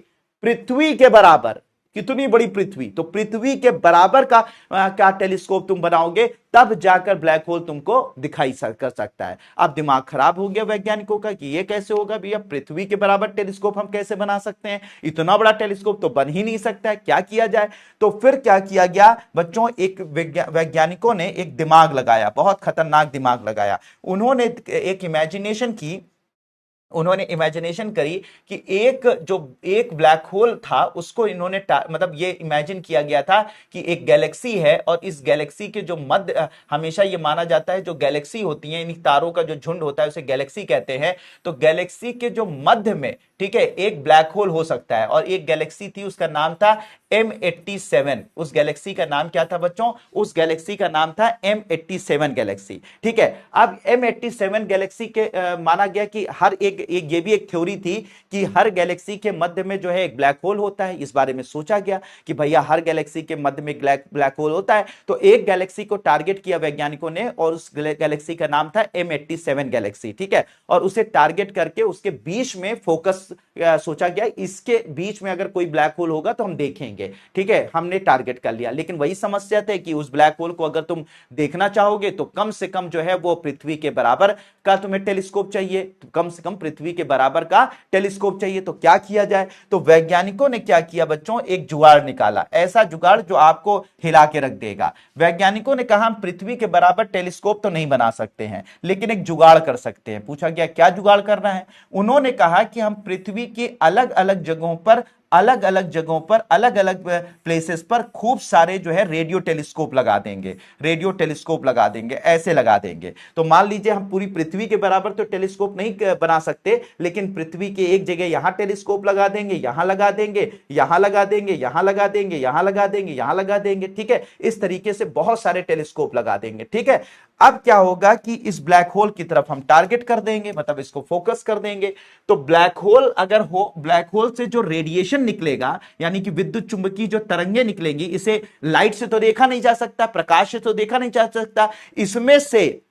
पृथ्वी के बराबर, कितनी बड़ी पृथ्वी, तो पृथ्वी के बराबर का टेलीस्कोप तुम बनाओगे तब जाकर ब्लैक होल तुमको दिखाई कर सकता है। अब दिमाग खराब हो गया वैज्ञानिकों का कि ये कैसे होगा भैया, पृथ्वी के बराबर टेलीस्कोप हम कैसे बना सकते हैं, इतना बड़ा टेलीस्कोप तो बन ही नहीं सकता है, क्या किया जाए। तो फिर क्या किया गया बच्चों, एक वैज्ञानिकों ने एक दिमाग लगाया, बहुत खतरनाक दिमाग लगाया। उन्होंने एक इमेजिनेशन की, उन्होंने इमेजिनेशन करी कि एक ब्लैक होल था उसको इन्होंने मतलब ये इमेजिन किया गया था कि एक गैलेक्सी है, और इस गैलेक्सी के जो मध्य, हमेशा ये माना जाता है जो गैलेक्सी होती है, इन तारों का जो झुंड होता है उसे गैलेक्सी कहते हैं। तो गैलेक्सी के जो मध्य में, ठीक है, एक ब्लैक होल हो सकता है। और एक गैलेक्सी थी, उसका नाम था M87। उस गैलेक्सी का नाम क्या था बच्चों, उस गैलेक्सी का नाम था M87 गैलेक्सी, ठीक है। अब M87 गैलेक्सी के माना गया कि हर एक ये भी एक थ्योरी थी कि हर गैलेक्सी के मध्य में जो है एक ब्लैक होल होता है। इस बारे में सोचा गया कि भैया हर गैलेक्सी के मध्य में ब्लैक होल होता है। तो एक गैलेक्सी को टारगेट किया वैज्ञानिकों ने, और उस गैलेक्सी का नाम था M87 गैलेक्सी, ठीक है। और उसे टारगेट करके उसके बीच में फोकस सोचा गया, इसके बीच में अगर कोई ब्लैक होल होगा तो हम देखेंगे। देंगे। ठीक है, हमने टारगेट कर लिया, लेकिन वही समस्या थी कि उस ब्लैक होल को अगर तुम देखना चाहोगे तो कम से कम जो है वो पृथ्वी के बराबर का तुम्हें टेलीस्कोप चाहिए, तो कम से कम पृथ्वी के बराबर का टेलीस्कोप चाहिए। तो क्या किया जाए, तो वैज्ञानिकों ने क्या किया बच्चों, एक जुगाड़ निकाला, ऐसा जुगाड़ जो आपको हिला के रख देगा। वैज्ञानिकों ने कहा हम पृथ्वी के बराबर टेलीस्कोप तो नहीं बना सकते हैं, लेकिन एक जुगाड़ कर सकते हैं। पूछा गया क्या जुगाड़ करना है, उन्होंने कहा कि हम पृथ्वी की अलग अलग जगहों पर अलग अलग प्लेसेस पर खूब सारे जो है रेडियो टेलीस्कोप लगा देंगे, रेडियो टेलीस्कोप लगा देंगे, ऐसे लगा देंगे। तो मान लीजिए हम पूरी पृथ्वी के बराबर तो टेलीस्कोप नहीं बना सकते, लेकिन पृथ्वी के एक जगह यहां टेलीस्कोप लगा देंगे, यहां लगा देंगे, यहां लगा देंगे, यहां लगा देंगे, यहां लगा देंगे, यहां लगा देंगे। ठीक है, इस तरीके से बहुत सारे टेलीस्कोप लगा देंगे। ठीक है, अब क्या होगा कि इस ब्लैक होल की तरफ हम टारगेट कर देंगे, मतलब इसको फोकस कर देंगे। तो ब्लैक होल अगर हो, ब्लैक होल से जो रेडिएशन निकलेगा, यानी कि विद्युत चुंबकीय जो तरंगे निकलेंगी, इसे लाइट से तो देखा नहीं जा सकता, प्रकाश से तो देखा नहीं जा सकता, इसमें से,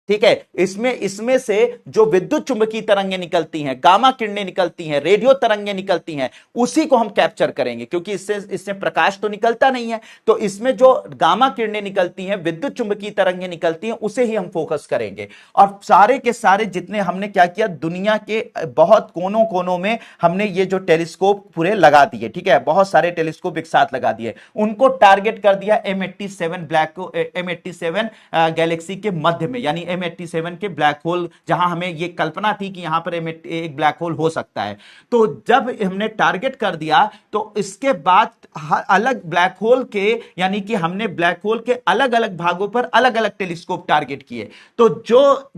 ठीक है, इसमें से जो विद्युत चुंबकीय तरंगें निकलती हैं, गामा किरणें निकलती हैं, रेडियो तरंगें निकलती हैं, उसी को हम कैप्चर करेंगे, क्योंकि इससे प्रकाश तो निकलता नहीं है। तो इसमें जो गामा किरणें निकलती हैं, विद्युत चुंबकीय तरंगें निकलती हैं, उसे ही हम फोकस करेंगे। और सारे के सारे जितने हमने क्या किया, दुनिया के बहुत कोनों कोनों में हमने ये जो टेलीस्कोप पूरे लगा दिए। ठीक है, बहुत सारे टेलीस्कोप एक साथ लगा दिए, उनको टारगेट कर दिया M87 ब्लैक को, M87 गैलेक्सी के मध्य में, यानी M87 के ब्लैक होल, जहां हमें यह कल्पना थी कि यहां पर एक ब्लैक होल हो सकता है। तो जब हमने टारगेट कर दिया, तो इसके बाद अलग ब्लैक होल के, यानी कि हमने ब्लैक होल के अलग अलग भागों पर अलग अलग टेलीस्कोप टारगेट किए। तो जो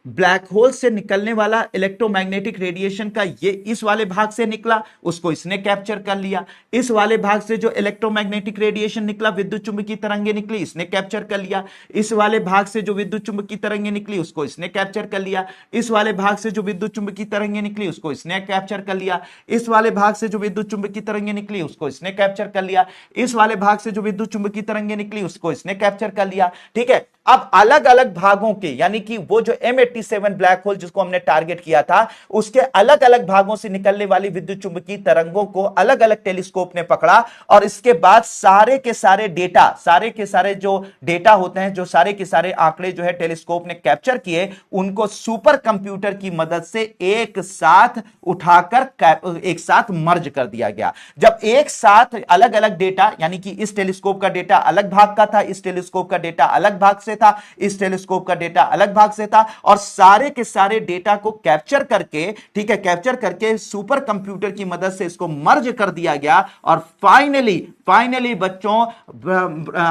ब्लैक होल से निकलने वाला इलेक्ट्रोमैग्नेटिक रेडिएशन का ये इस वाले भाग से निकला, उसको इसने कैप्चर कर लिया। इस वाले भाग से जो इलेक्ट्रोमैग्नेटिक रेडिएशन निकला, विद्युत चुंबकीय तरंगें निकली, इसने कैप्चर कर लिया। इस वाले भाग से जो विद्युत चुंबकीय तरंगें निकली, उसको इसने कैप्चर कर लिया। इस वाले भाग से जो विद्युत चुंबकीय तरंगें निकली, उसको इसने कैप्चर कर लिया। इस वाले भाग से जो विद्युत चुंबकीय तरंगें निकली, उसको इसने कैप्चर कर लिया। इस वाले भाग से जो विद्युत चुंबकीय तरंगें निकली, उसको इसने कैप्चर कर लिया। ठीक है, अब अलग अलग भागों के, यानी कि वो जो M87 ब्लैक होल जिसको हमने टारगेट किया था, उसके अलग अलग भागों से निकलने वाली विद्युत चुंबकीय तरंगों को अलग अलग टेलीस्कोप ने पकड़ा, और इसके बाद सारे के सारे जो डेटा होते हैं, जो सारे के सारे आंकड़े जो है टेलीस्कोप ने कैप्चर किए, उनको सुपर कंप्यूटर की मदद से एक साथ उठाकर एक साथ मर्ज कर दिया गया। जब एक साथ अलग अलग डेटा, यानी कि इस टेलीस्कोप का डेटा अलग भाग का था, इस टेलीस्कोप का डेटा अलग भाग से था, इस टेलीस्कोप का डेटा अलग भाग से था, और सारे के सारे डेटा को कैप्चर करके, ठीक है, कैप्चर करके सुपर कंप्यूटर की मदद से इसको मर्ज कर दिया गया। और फाइनली बच्चों,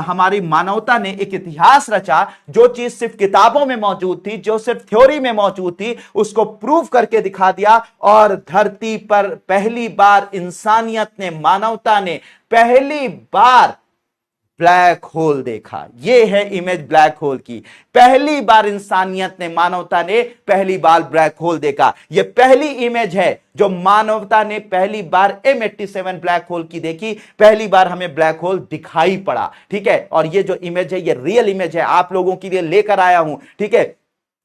हमारी मानवता ने एक इतिहास रचा। जो चीज सिर्फ किताबों में मौजूद थी, जो सिर्फ थ्योरी में मौजूद थी, उसको प्रूव करके दिखा दिया। और धरती पर पहली बार इंसानियत ने, मानवता ने पहली बार ब्लैक होल देखा। यह है इमेज ब्लैक होल की। पहली बार इंसानियत ने, मानवता ने पहली बार ब्लैक होल देखा। यह पहली इमेज है जो मानवता ने पहली बार M87 ब्लैक होल की देखी, पहली बार हमें ब्लैक होल दिखाई पड़ा। ठीक है, और ये जो इमेज है, ये रियल इमेज है, आप लोगों के लिए लेकर आया हूं। ठीक है,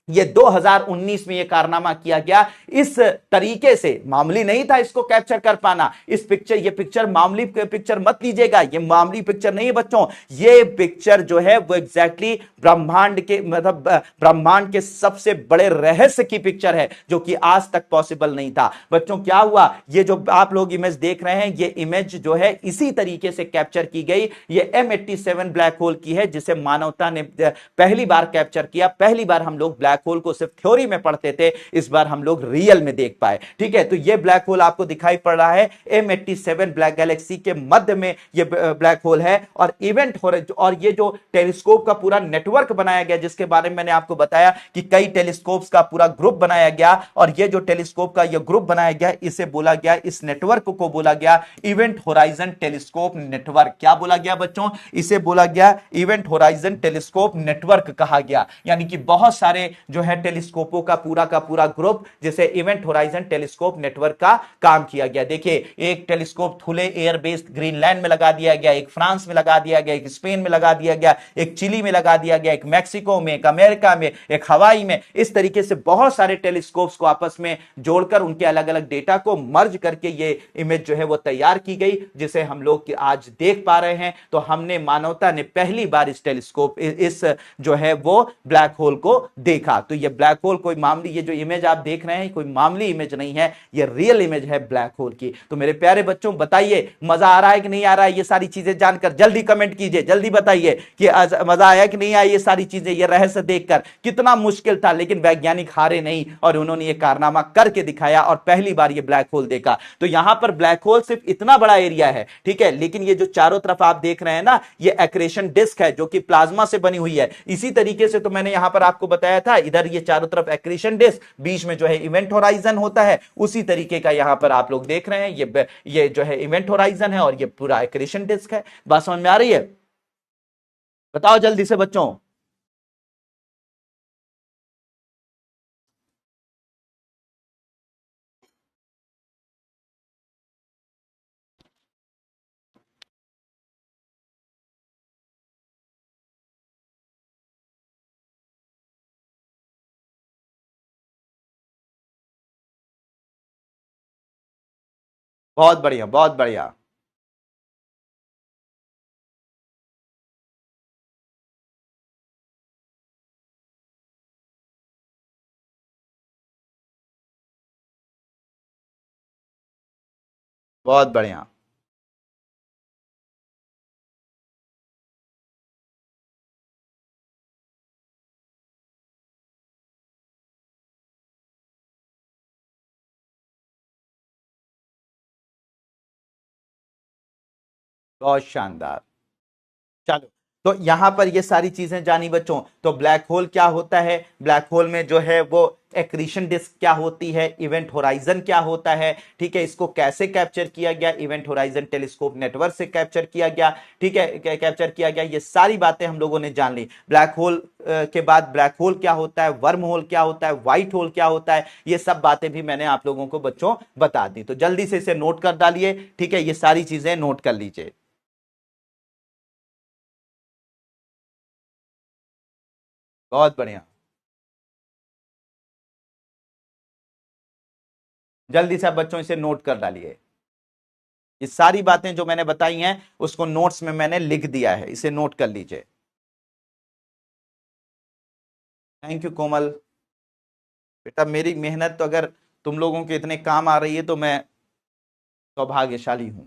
ये 2019 में ये कारनामा किया गया। इस तरीके से मामूली नहीं था इसको कैप्चर कर पाना। ये पिक्चर मामूली पिक्चर मत लीजिएगा, ये मामूली पिक्चर नहीं है बच्चों। ये पिक्चर जो है वो एग्जैक्टली ब्रह्मांड के, मतलब ब्रह्मांड के सबसे बड़े रहस्य की पिक्चर है, जो कि आज तक पॉसिबल नहीं था। बच्चों क्या हुआ, ये जो आप लोग इमेज देख रहे हैं, ये इमेज जो है इसी तरीके से कैप्चर की गई। ये M87 ब्लैक होल की है, जिसे मानवता ने पहली बार कैप्चर किया। पहली बार हम लोग ब्लैक होल को सिर्फ थ्योरी में पढ़ते थे, इस बार हम लोग रियल में देख पाए। ठीक है, तो ये ब्लैक होल आपको दिखाई पड़ रहा है, M87 ब्लैक गैलेक्सी के मध्य में ये ब्लैक होल है। और इवेंट हो रहे, और ये जो टेलीस्कोप का पूरा नेटवर्क बनाया गया, जिसके बारे में मैंने आपको बताया कि कई टेलीस्कोप्स का पूरा ग्रुप बनाया गया, और ये जो टेलीस्कोप का ये ग्रुप बनाया गया, इसे बोला गया, इस नेटवर्क को बोला गया इवेंट होराइजन टेलीस्कोप नेटवर्क। क्या बोला गया बच्चों, इसे बोला गया इवेंट होराइजन टेलीस्कोप नेटवर्क कहा गया। यानी कि बहुत सारे जो है टेलीस्कोपों का पूरा ग्रुप, जिसे इवेंट होराइजन टेलीस्कोप नेटवर्क का काम किया गया। देखिए, एक telescope Thule air based Greenland में लगा दिया गया, एक फ्रांस में लगा दिया गया, एक स्पेन में लगा दिया गया, एक चिली में लगा दिया गया, एक मैक्सिको में, एक अमेरिका में, एक हवाई में। इस तरीके से बहुत सारे टेलीस्कोप्स को आपस में जोड़कर उनके अलग अलग डेटा को मर्ज करके ये इमेज जो है वो तैयार की गई, जिसे हम लोग आज देख पा रहे हैं। तो हमने, मानवता ने पहली बार इस टेलीस्कोप, इस जो है वो ब्लैक होल को देखा। तो ये ब्लैक होल कोई मामूली, ये जो इमेज आप देख रहे हैं कोई मामूली इमेज नहीं है, ये रियल इमेज है ब्लैक होल की। तो मेरे प्यारे बच्चों, बताइए मजा आ रहा है कि नहीं आ रहा है ये सारी चीजें जानकर? जल्दी कमेंट कीजिए, जल्दी बताइए कि मजा आया कि नहीं आया ये सारी चीजें, ये रहस्य देखकर। कितना मुश्किल था, लेकिन वैज्ञानिक हारे नहीं और उन्होंने ये कारनामा करके दिखाया और पहली बार ये ब्लैक होल देखा। तो यहां पर ब्लैक होल सिर्फ इतना बड़ा एरिया है, ठीक है, लेकिन ये जो चारों तरफ आप देख रहे हैं ना, ये एक्रेशन डिस्क है जो कि प्लाज्मा से बनी हुई है। इसी तरीके से तो मैंने यहां पर आपको बताया था, इधर ये चारों तरफ एक्रेशन डिस्क, बीच में जो है इवेंट होराइजन होता है। उसी तरीके का यहां पर आप लोग देख रहे हैं, ये जो है इवेंट होराइजन है और ये पूरा एक्रेशन डिस्क है। बात समझ में आ रही है? बताओ जल्दी से बच्चों। बहुत बढ़िया, बहुत बढ़िया। बहुत बढ़िया। बहुत शानदार। चलो, तो यहां पर ये सारी चीजें जानी बच्चों। तो ब्लैक होल क्या होता है, ब्लैक होल में जो है वो एक्रीशन डिस्क क्या होती है, इवेंट होराइजन क्या होता है, ठीक है, इसको कैसे कैप्चर किया गया, इवेंट होराइजन टेलीस्कोप नेटवर्क से कैप्चर किया गया, ठीक है, कैप्चर किया गया, ये सारी बातें हम लोगों ने जान ली। ब्लैक होल के बाद ब्लैक होल क्या होता है, वर्म होल क्या होता है, व्हाइट होल क्या होता है, ये सब बातें भी मैंने आप लोगों को बच्चों बता दी। तो जल्दी से इसे नोट कर डालिए, ठीक है, ये सारी चीजें नोट कर लीजिए। बहुत बढ़िया। जल्दी से आप बच्चों इसे नोट कर डालिए। ये सारी बातें जो मैंने बताई हैं उसको नोट्स में मैंने लिख दिया है, इसे नोट कर लीजिए। थैंक यू कोमल। बेटा, मेरी मेहनत तो अगर तुम लोगों के इतने काम आ रही है तो मैं सौभाग्यशाली हूं।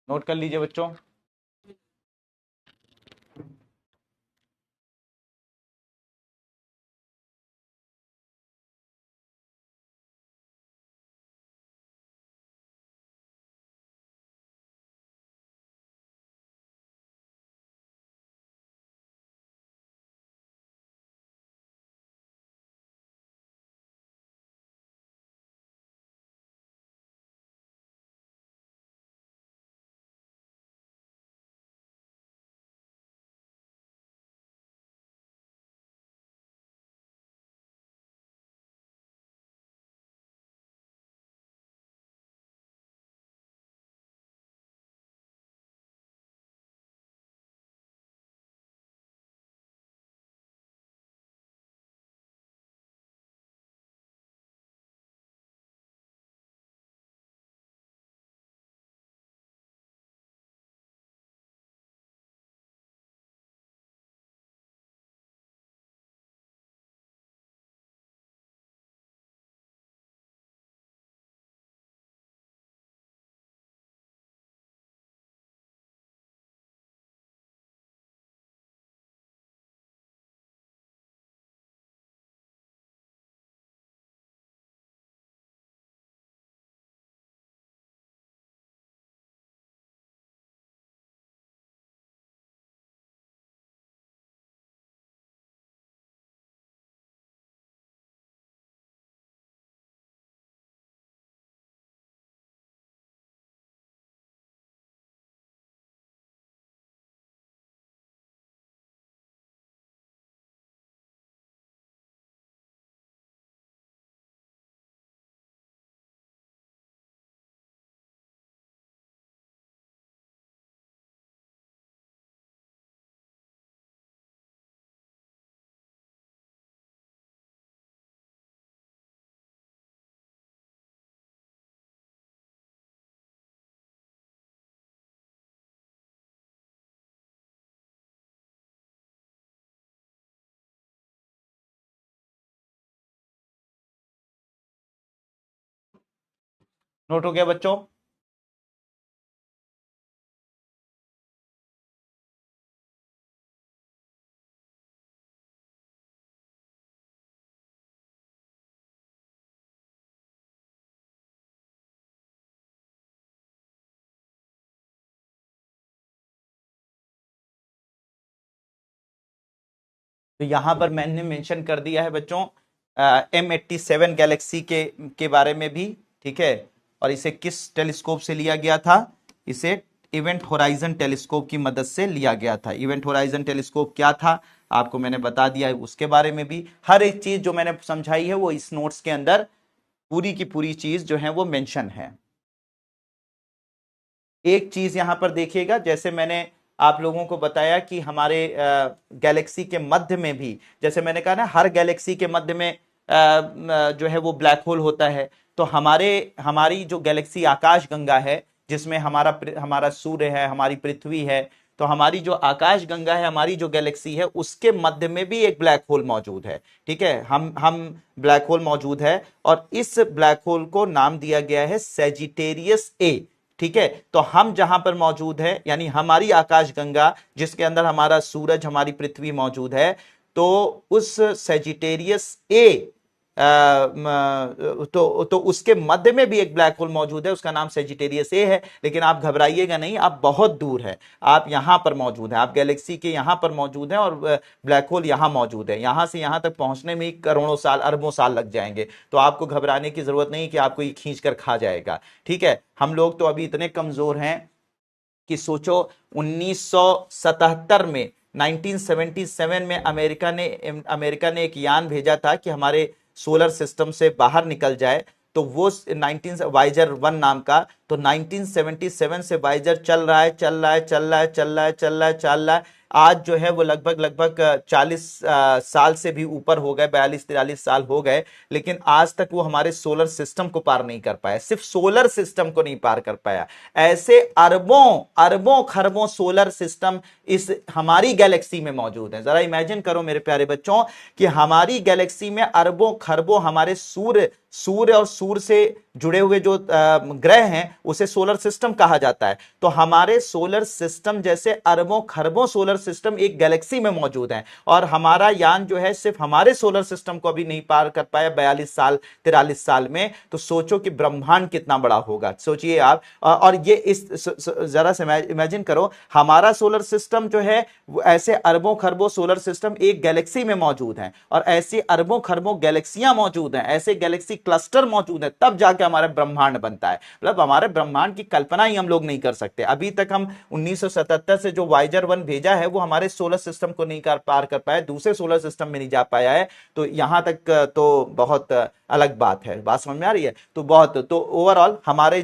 नोट कर लीजिए बच्चों। नोट हो गया बच्चों? तो यहां पर मैंने मेंशन कर दिया है बच्चों M87 गैलेक्सी के बारे में भी, ठीक है। और इसे किस टेलीस्कोप से लिया गया था? इसे इवेंट होराइजन टेलीस्कोप की मदद से लिया गया था। इवेंट होराइजन टेलीस्कोप क्या था आपको मैंने बता दिया है, उसके बारे में भी हर एक चीज जो मैंने समझाई है वो इस नोट्स के अंदर पूरी की पूरी चीज जो है वो मेंशन है। एक चीज यहां पर देखिएगा, जैसे मैंने आप लोगों को बताया कि हमारे गैलेक्सी के मध्य में भी, जैसे मैंने कहा ना हर गैलेक्सी के मध्य में जो है वो ब्लैक होल होता है। तो हमारी जो गैलेक्सी आकाश गंगा है, जिसमें हमारा सूर्य है, हमारी पृथ्वी है, तो हमारी जो आकाश गंगा है, हमारी जो गैलेक्सी है, उसके मध्य में भी एक ब्लैक होल मौजूद है। ठीक है, हम ब्लैक होल मौजूद है, और इस ब्लैक होल को नाम दिया गया है सेजिटेरियस ए। ठीक है, तो हम जहां पर मौजूद है, यानी हमारी आकाश गंगा जिसके अंदर हमारा सूरज, हमारी पृथ्वी मौजूद है, तो उस सेजिटेरियस ए तो उसके मध्य में भी एक ब्लैक होल मौजूद है, उसका नाम सेजिटेरियस ए है। लेकिन आप घबराइएगा नहीं, आप बहुत दूर है, आप यहां पर मौजूद है, आप गैलेक्सी के यहां पर मौजूद है, और ब्लैक होल यहां मौजूद है। यहां से यहां तक पहुंचने में ही करोड़ों साल, अरबों साल लग जाएंगे। तो आपको घबराने की जरूरत नहीं कि आपको ये खींच कर खा जाएगा। ठीक है, हम लोग तो अभी इतने कमजोर हैं कि सोचो 1977 में, 1977 में अमेरिका ने एक यान भेजा था कि हमारे सोलर सिस्टम से बाहर निकल जाए। तो वो 19 वाइजर 1 नाम का, तो 1977 से वाइजर चल रहा है, चल रहा है, चल रहा है, चल रहा है, चल रहा है, चल रहा है। आज जो है वो लगभग लगभग 40 साल से भी ऊपर हो गए, 42-43 साल हो गए, लेकिन आज तक वो हमारे सोलर सिस्टम को पार नहीं कर पाया। सिर्फ सोलर सिस्टम को नहीं पार कर पाया, ऐसे अरबों अरबों खरबों सोलर सिस्टम इस हमारी गैलेक्सी में मौजूद हैं। जरा इमेजिन करो मेरे प्यारे बच्चों कि हमारी गैलेक्सी में अरबों खरबों हमारे सूर्य सूर्य और सूर्य से जुड़े हुए जो ग्रह हैं उसे सोलर सिस्टम कहा जाता है। तो हमारे सोलर सिस्टम जैसे अरबों खरबों सोलर सिस्टम एक गैलेक्सी में मौजूद हैं, और हमारा यान जो है सिर्फ हमारे सोलर सिस्टम को अभी नहीं पार कर पाया 42 साल 43 साल में। तो सोचो कि ब्रह्मांड कितना बड़ा होगा, सोचिए आप। और ये जरा से इमेजिन करो, हमारा सोलर सिस्टम जो है ऐसे अरबों खरबों सोलर सिस्टम एक गैलेक्सी में मौजूद हैं, और ऐसी अरबों खरबों गैलेक्सियां मौजूद हैं, ऐसे गैलेक्सी क्लस्टर मौजूद है, तब जाके हमारा ब्रह्मांड बनता है। मतलब हमारे ब्रह्मांड की कल्पना ही हम लोग नहीं कर सकते। अभी तक हम 1977 से जो वाइजर 1 भेजा है वो हमारे सोलर सिस्टम को नहीं पार कर पाया, दूसरे सोलर सिस्टम में नहीं जा पाया है। तो यहां तक तो बहुत अलग बात है। बात समझ में आ रही है? तो बहुत, तो ओवरऑल हमारे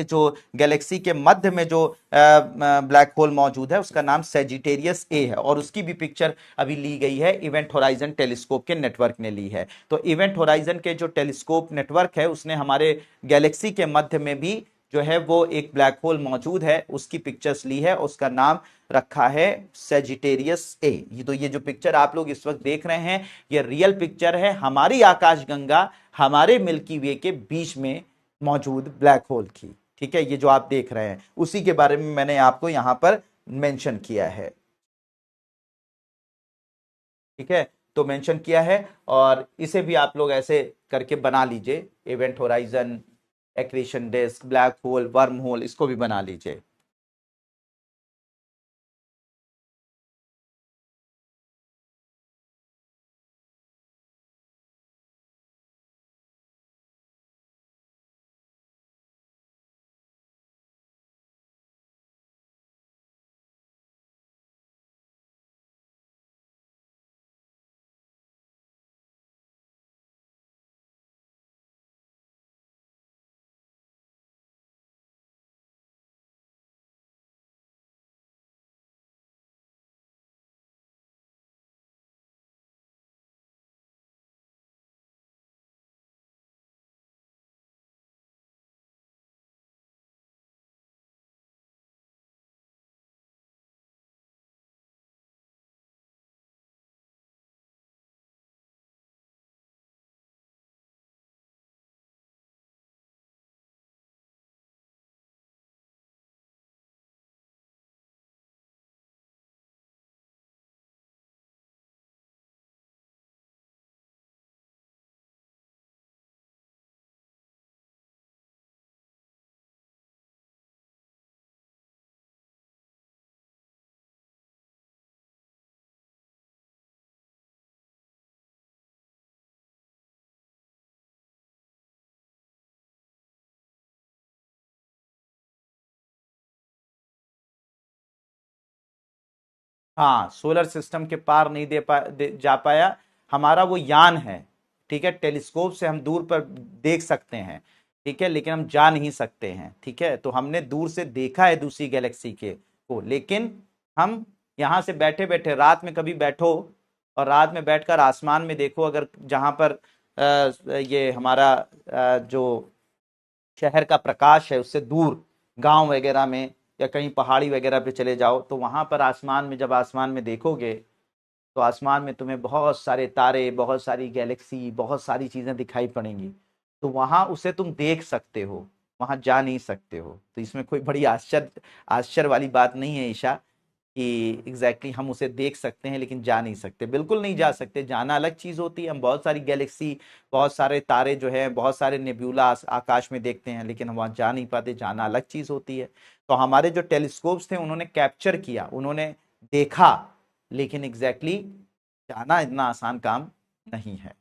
जो गैलेक्सी के मध्य में जो ब्लैक होल मौजूद है उसका नाम सेजिटेरियस ए है, और उसकी भी पिक्चर अभी ली गई है, इवेंट होराइजन टेलीस्कोप के नेटवर्क ने ली है। तो इवेंट होराइजन के जो टेलीस्कोप नेटवर्क है उसने हमारे गैलेक्सी के मध्य में भी जो है वो एक ब्लैक होल मौजूद है, उसकी पिक्चर्स ली है, उसका नाम रखा है सेजिटेरियस ए। ये जो पिक्चर आप लोग इस वक्त देख रहे हैं ये रियल पिक्चर है हमारी आकाशगंगा, हमारे मिल्की वे के बीच में मौजूद ब्लैक होल की। ठीक है, ये जो आप देख रहे हैं उसी के बारे में मैंने आपको यहां पर मेंशन किया है। ठीक है, तो मेंशन किया है, और इसे भी आप लोग ऐसे करके बना लीजिए, event horizon, accretion disc, black hole, worm hole, इसको भी बना लीजिए। हाँ, सोलर सिस्टम के पार नहीं जा पाया। हमारा वो यान है, ठीक है, टेलीस्कोप से हम दूर पर देख सकते हैं, ठीक है, लेकिन हम जा नहीं सकते हैं, ठीक है। तो हमने दूर से देखा है दूसरी गैलेक्सी के को, लेकिन हम यहाँ से बैठे बैठे रात में कभी बैठो और रात में बैठकर आसमान में देखो, अगर जहां पर ये हमारा जो शहर का प्रकाश है उससे दूर गांव वगैरह में या कहीं पहाड़ी वगैरह पे चले जाओ, तो वहां पर आसमान में जब आसमान में देखोगे तो आसमान में तुम्हें बहुत सारे तारे, बहुत सारी गैलेक्सी, बहुत सारी चीजें दिखाई पड़ेंगी। तो वहां उसे तुम देख सकते हो, वहां जा नहीं सकते हो। तो इसमें कोई बड़ी आश्चर्य वाली बात नहीं है ईशा, कि एग्जैक्टली हम उसे देख सकते हैं लेकिन जा नहीं सकते। बिल्कुल नहीं जा सकते, जाना अलग चीज होती है। हम बहुत सारी गैलेक्सी, बहुत सारे तारे जो है, बहुत सारे नेब्यूला आकाश में देखते हैं, लेकिन हम वहां जा नहीं पाते, जाना अलग चीज होती है। तो हमारे जो टेलीस्कोप्स थे उन्होंने कैप्चर किया, उन्होंने देखा, लेकिन एग्जैक्टली जाना इतना आसान काम नहीं है।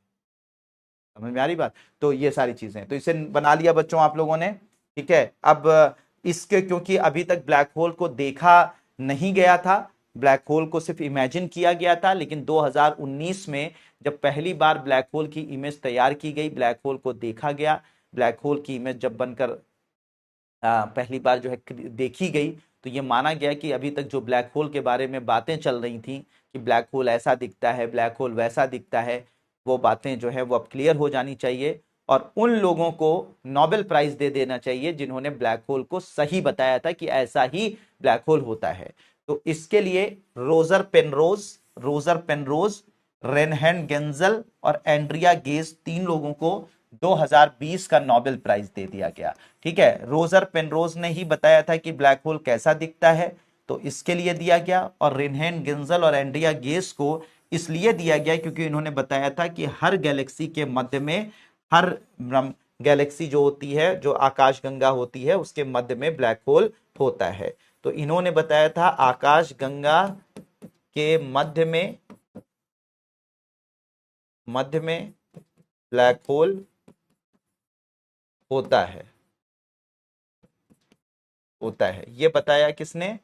समझ में आ रही बात? तो ये सारी चीजें, तो इसे बना लिया बच्चों आप लोगों ने, ठीक है। अब इसके, क्योंकि अभी तक ब्लैक होल को देखा नहीं गया था, ब्लैक होल को सिर्फ इमेजिन किया गया था, लेकिन 2019 में जब पहली बार ब्लैक होल की इमेज तैयार की गई, ब्लैक होल को देखा गया, ब्लैक होल की इमेज जब बनकर पहली बार जो है देखी गई, तो ये माना गया कि अभी तक जो ब्लैक होल के बारे में बातें चल रही थी कि ब्लैक होल ऐसा दिखता है, ब्लैक होल वैसा दिखता है, वो बातें जो है वो अब क्लियर हो जानी चाहिए। और उन लोगों को नोबेल प्राइज दे देना चाहिए जिन्होंने ब्लैक होल को सही बताया था कि ऐसा ही ब्लैक होल होता है। तो इसके लिए रोजर पेनरोज, रेनहेंड गेंजल और एंड्रिया गेज, तीन लोगों को 2020 का नोबेल प्राइज दे दिया गया। ठीक है, रोजर पेनरोज ने ही बताया था कि ब्लैक होल कैसा दिखता है, तो इसके लिए दिया गया। और रेनहेंड गेंजल और एंड्रिया गेज को इसलिए दिया गया क्योंकि इन्होंने बताया था कि हर गैलेक्सी के मध्य में, हर गैलेक्सी जो होती है, जो आकाशगंगा होती है, उसके मध्य में ब्लैक होल होता है। तो इन्होंने बताया था आकाशगंगा के मध्य में ब्लैक होल होता है, ये बताया किसने?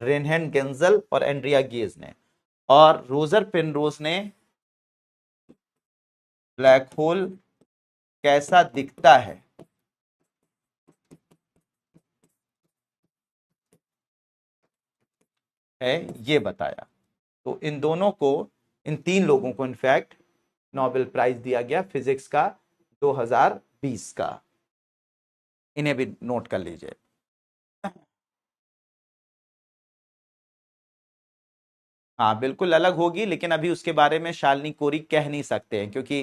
रेनहेंड गेंजल और एंड्रिया गेज ने। और रोजर पेनरोज ने ब्लैक होल कैसा दिखता है ये बताया। तो इन दोनों को, इन तीन लोगों को इनफैक्ट नोबेल प्राइज दिया गया फिजिक्स का 2020 का। इन्हें भी नोट कर लीजिए। हाँ, बिल्कुल अलग होगी, लेकिन अभी उसके बारे में शालिनी कोरी कह नहीं सकते हैं, क्योंकि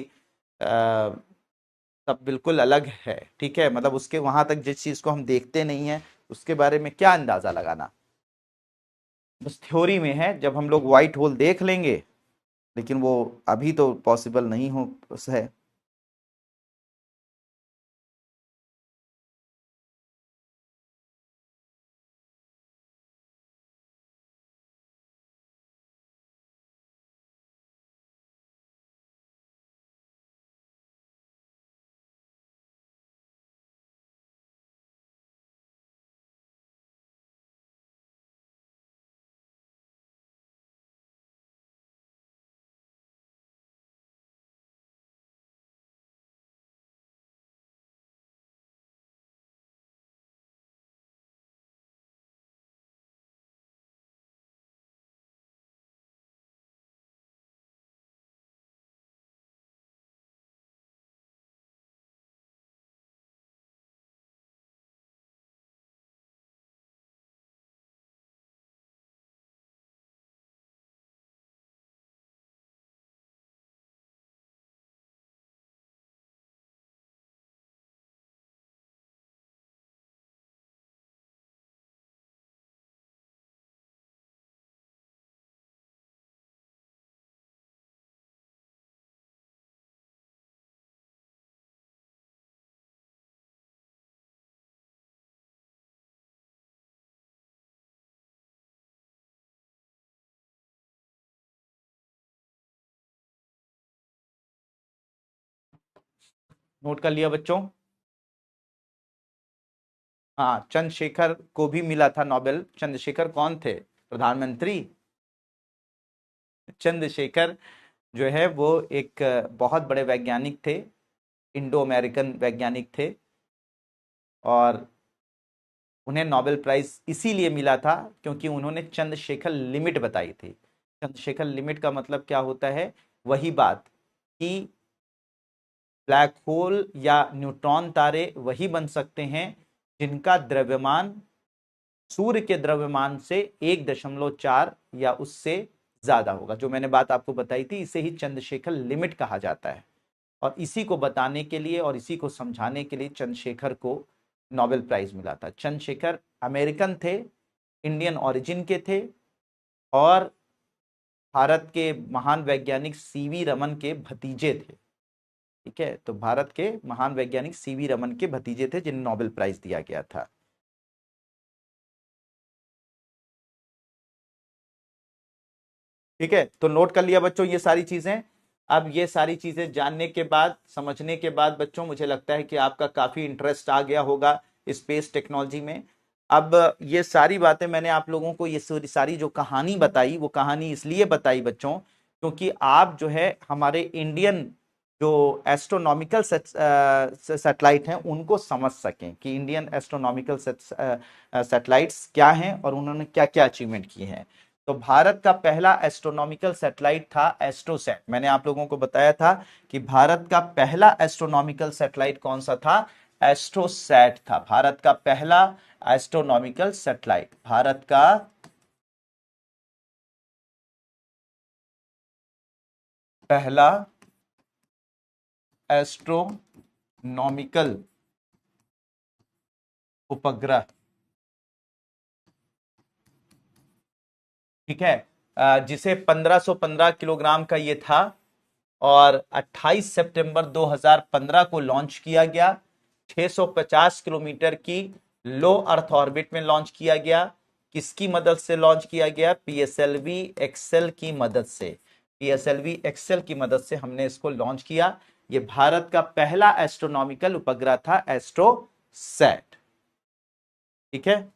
सब बिल्कुल अलग है, ठीक है। मतलब उसके वहां तक जिस चीज को हम देखते नहीं है, उसके बारे में क्या अंदाजा लगाना, बस थ्योरी में है। जब हम लोग व्हाइट होल देख लेंगे, लेकिन वो अभी तो पॉसिबल नहीं हो है। नोट कर लिया बच्चों? हाँ, चंद्रशेखर को भी मिला था नोबेल। चंद्रशेखर कौन थे? प्रधानमंत्री। चंद्रशेखर जो है वो एक बहुत बड़े वैज्ञानिक थे, इंडो अमेरिकन वैज्ञानिक थे, और उन्हें नोबेल प्राइज इसीलिए मिला था क्योंकि उन्होंने चंद्रशेखर लिमिट बताई थी। चंद्रशेखर लिमिट का मतलब क्या होता है? वही बात कि ब्लैक होल या न्यूट्रॉन तारे वही बन सकते हैं जिनका द्रव्यमान सूर्य के द्रव्यमान से 1.4 या उससे ज्यादा होगा। जो मैंने बात आपको बताई थी, इसे ही चंद्रशेखर लिमिट कहा जाता है। और इसी को बताने के लिए और इसी को समझाने के लिए चंद्रशेखर को नोबेल प्राइज मिला था। चंद्रशेखर अमेरिकन थे, इंडियन ओरिजिन के थे, और भारत के महान वैज्ञानिक सीवी रमन के भतीजे थे। ठीक है, तो भारत के महान वैज्ञानिक सीवी रमन के भतीजे थे जिन्हें नोबेल प्राइज दिया गया था। ठीक है, तो नोट कर लिया बच्चों ये सारी चीजें। अब ये सारी चीजें जानने के बाद, समझने के बाद बच्चों, मुझे लगता है कि आपका काफी इंटरेस्ट आ गया होगा स्पेस टेक्नोलॉजी में। अब ये सारी बातें मैंने आप लोगों को, ये सारी जो कहानी बताई, वो कहानी इसलिए बताई बच्चों क्योंकि आप जो है हमारे इंडियन जो एस्ट्रोनॉमिकल सैटेलाइट हैं उनको समझ सकें कि इंडियन एस्ट्रोनॉमिकल सैटेलाइट्स क्या हैं और उन्होंने क्या क्या अचीवमेंट किए हैं। तो भारत का पहला एस्ट्रोनॉमिकल सैटेलाइट था एस्ट्रोसैट। मैंने आप लोगों को बताया था कि भारत का पहला एस्ट्रोनॉमिकल सैटेलाइट कौन सा था? एस्ट्रोसैट था। भारत का पहला एस्ट्रोनॉमिकल सैटेलाइट, भारत का पहला एस्ट्रोनॉमिकल उपग्रह। ठीक है, जिसे 1515 किलोग्राम का ये था और 28 सितंबर 2015 को लॉन्च किया गया। 650 किलोमीटर की लो अर्थ ऑर्बिट में लॉन्च किया गया। किसकी मदद से लॉन्च किया गया? पीएसएलवी एक्सेल की मदद से। पीएसएलवी एक्सेल की मदद से हमने इसको लॉन्च किया। ये भारत का पहला एस्ट्रोनॉमिकल उपग्रह था, एस्ट्रोसैट। ठीक है,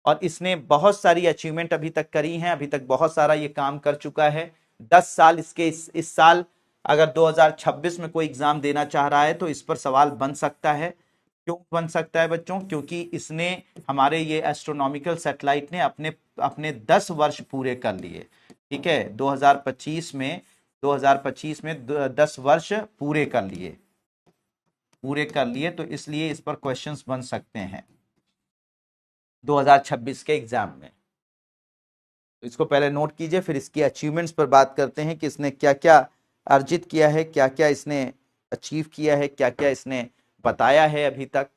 और इसने बहुत सारी अचीवमेंट अभी तक करी हैं, अभी तक बहुत सारा ये काम कर चुका है। 10 साल इसके, इस साल अगर 2026 में कोई एग्जाम देना चाह रहा है तो इस पर सवाल बन सकता है। क्यों बन सकता है बच्चों? क्योंकि इसने, हमारे ये एस्ट्रोनॉमिकल सैटेलाइट ने अपने अपने 10 वर्ष पूरे कर लिए। ठीक है, 2025 में 10 वर्ष पूरे कर लिए, तो इसलिए इस पर क्वेश्चंस बन सकते हैं 2026 के एग्जाम में। तो इसको पहले नोट कीजिए, फिर इसकी अचीवमेंट्स पर बात करते हैं कि इसने क्या क्या अर्जित किया है, क्या क्या इसने अचीव किया है, क्या क्या इसने बताया है अभी तक।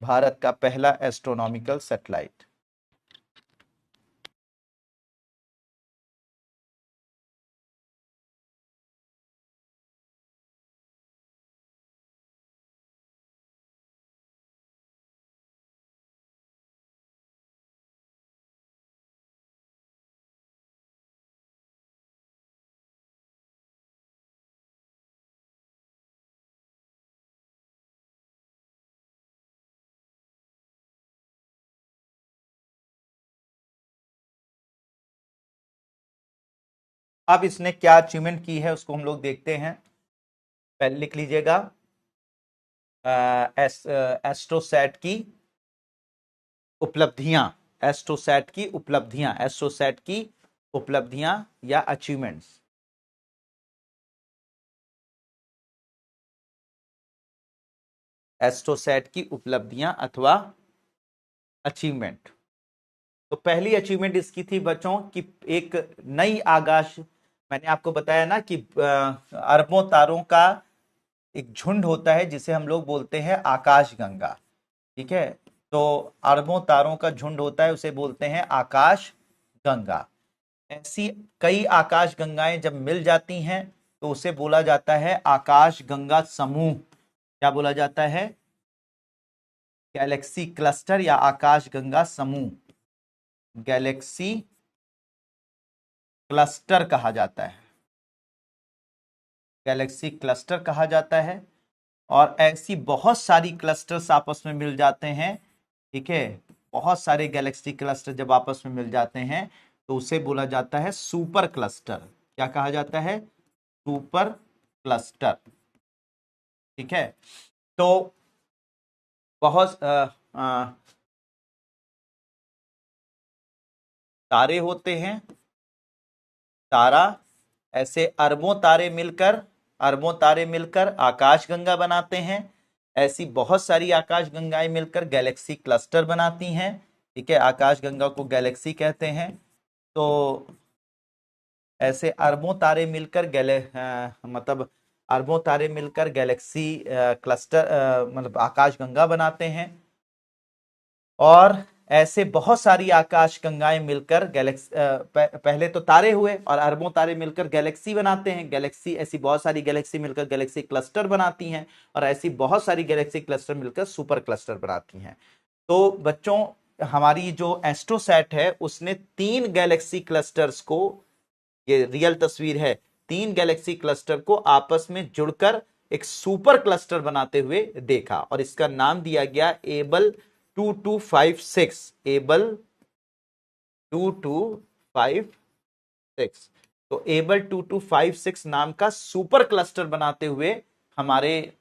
भारत का पहला एस्ट्रोनॉमिकल सैटेलाइट। अब इसने क्या अचीवमेंट की है उसको हम लोग देखते हैं। पहले लिख लीजिएगा एस्ट्रोसैट की उपलब्धियां, एस्ट्रोसैट की उपलब्धियां या अचीवमेंट्स। एस्ट्रोसैट की उपलब्धियां अथवा अचीवमेंट। तो पहली अचीवमेंट इसकी थी बच्चों कि एक नई आकाश, मैंने आपको बताया ना कि अरबों तारों का एक झुंड होता है जिसे हम लोग बोलते हैं आकाशगंगा। ठीक है, तो अरबों तारों का झुंड होता है, उसे बोलते हैं आकाश गंगा। ऐसी कई आकाश गंगाएं जब मिल जाती हैं तो उसे बोला जाता है आकाश गंगा समूह। क्या बोला जाता है? गैलेक्सी क्लस्टर या आकाश गंगा समूह। गैलेक्सी क्लस्टर कहा जाता है, गैलेक्सी क्लस्टर कहा जाता है। और ऐसी बहुत सारी क्लस्टर्स आपस में मिल जाते हैं, ठीक है, बहुत सारे गैलेक्सी क्लस्टर जब आपस में मिल जाते हैं तो उसे बोला जाता है सुपर क्लस्टर। क्या कहा जाता है? Super cluster. ठीक है, तो बहुत तारे होते हैं, तारा, ऐसे अरबों तारे मिलकर आकाशगंगा बनाते हैं। ऐसी बहुत सारी आकाश गंगाएं मिलकर गैलेक्सी क्लस्टर बनाती हैं। ठीक है, आकाशगंगा को गैलेक्सी कहते हैं। तो ऐसे अरबों तारे मिलकर मतलब अरबों तारे मिलकर गैलेक्सी क्लस्टर मतलब आकाशगंगा बनाते हैं। और ऐसे बहुत सारी आकाश गंगाएं मिलकर पहले तो तारे हुए और अरबों तारे मिलकर गैलेक्सी बनाते हैं। गैलेक्सी, ऐसी बहुत सारी गैलेक्सी मिलकर गैलेक्सी क्लस्टर बनाती हैं और ऐसी बहुत सारी गैलेक्सी क्लस्टर मिलकर सुपर क्लस्टर बनाती हैं। तो बच्चों, हमारी जो एस्ट्रोसैट है उसने 3 गैलेक्सी क्लस्टर्स को, ये रियल तस्वीर है, 3 गैलेक्सी क्लस्टर को आपस में जुड़कर एक सुपर क्लस्टर बनाते हुए देखा और इसका नाम दिया गया एबल 2256। एबल 2256। तो एबल 2256 नाम का सुपर क्लस्टर बनाते हुए हमारे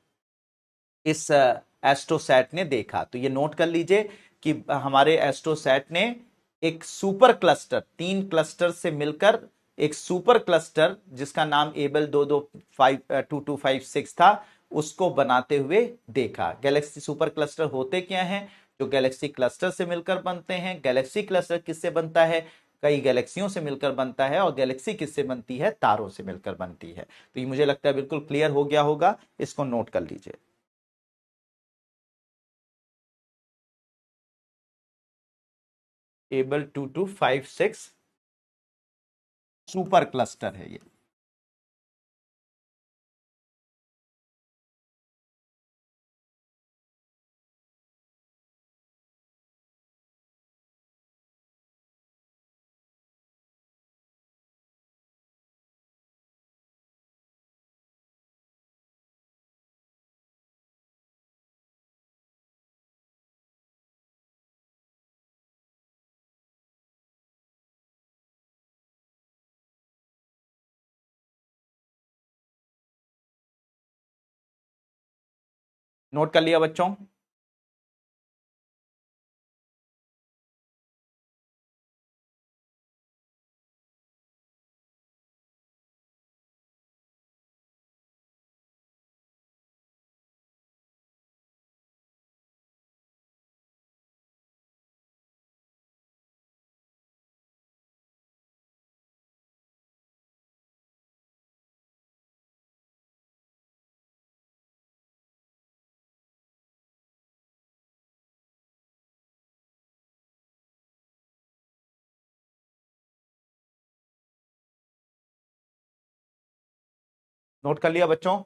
इस एस्ट्रोसैट ने देखा। तो ये नोट कर लीजिए कि हमारे एस्ट्रोसैट ने एक सुपर क्लस्टर, 3 क्लस्टर से मिलकर एक सुपर क्लस्टर जिसका नाम एबल 2256 था, उसको बनाते हुए देखा। गैलेक्सी सुपर क्लस्टर होते क्या हैं? जो गैलेक्सी क्लस्टर से मिलकर बनते हैं। गैलेक्सी क्लस्टर किससे बनता है? कई गैलेक्सियों से मिलकर बनता है। और गैलेक्सी किससे बनती है? तारों से मिलकर बनती है। तो ये मुझे लगता है बिल्कुल क्लियर हो गया होगा, इसको नोट कर लीजिए। एबल 2256 सुपर क्लस्टर है ये। नोट कर लिया बच्चों? नोट कर लिया बच्चों?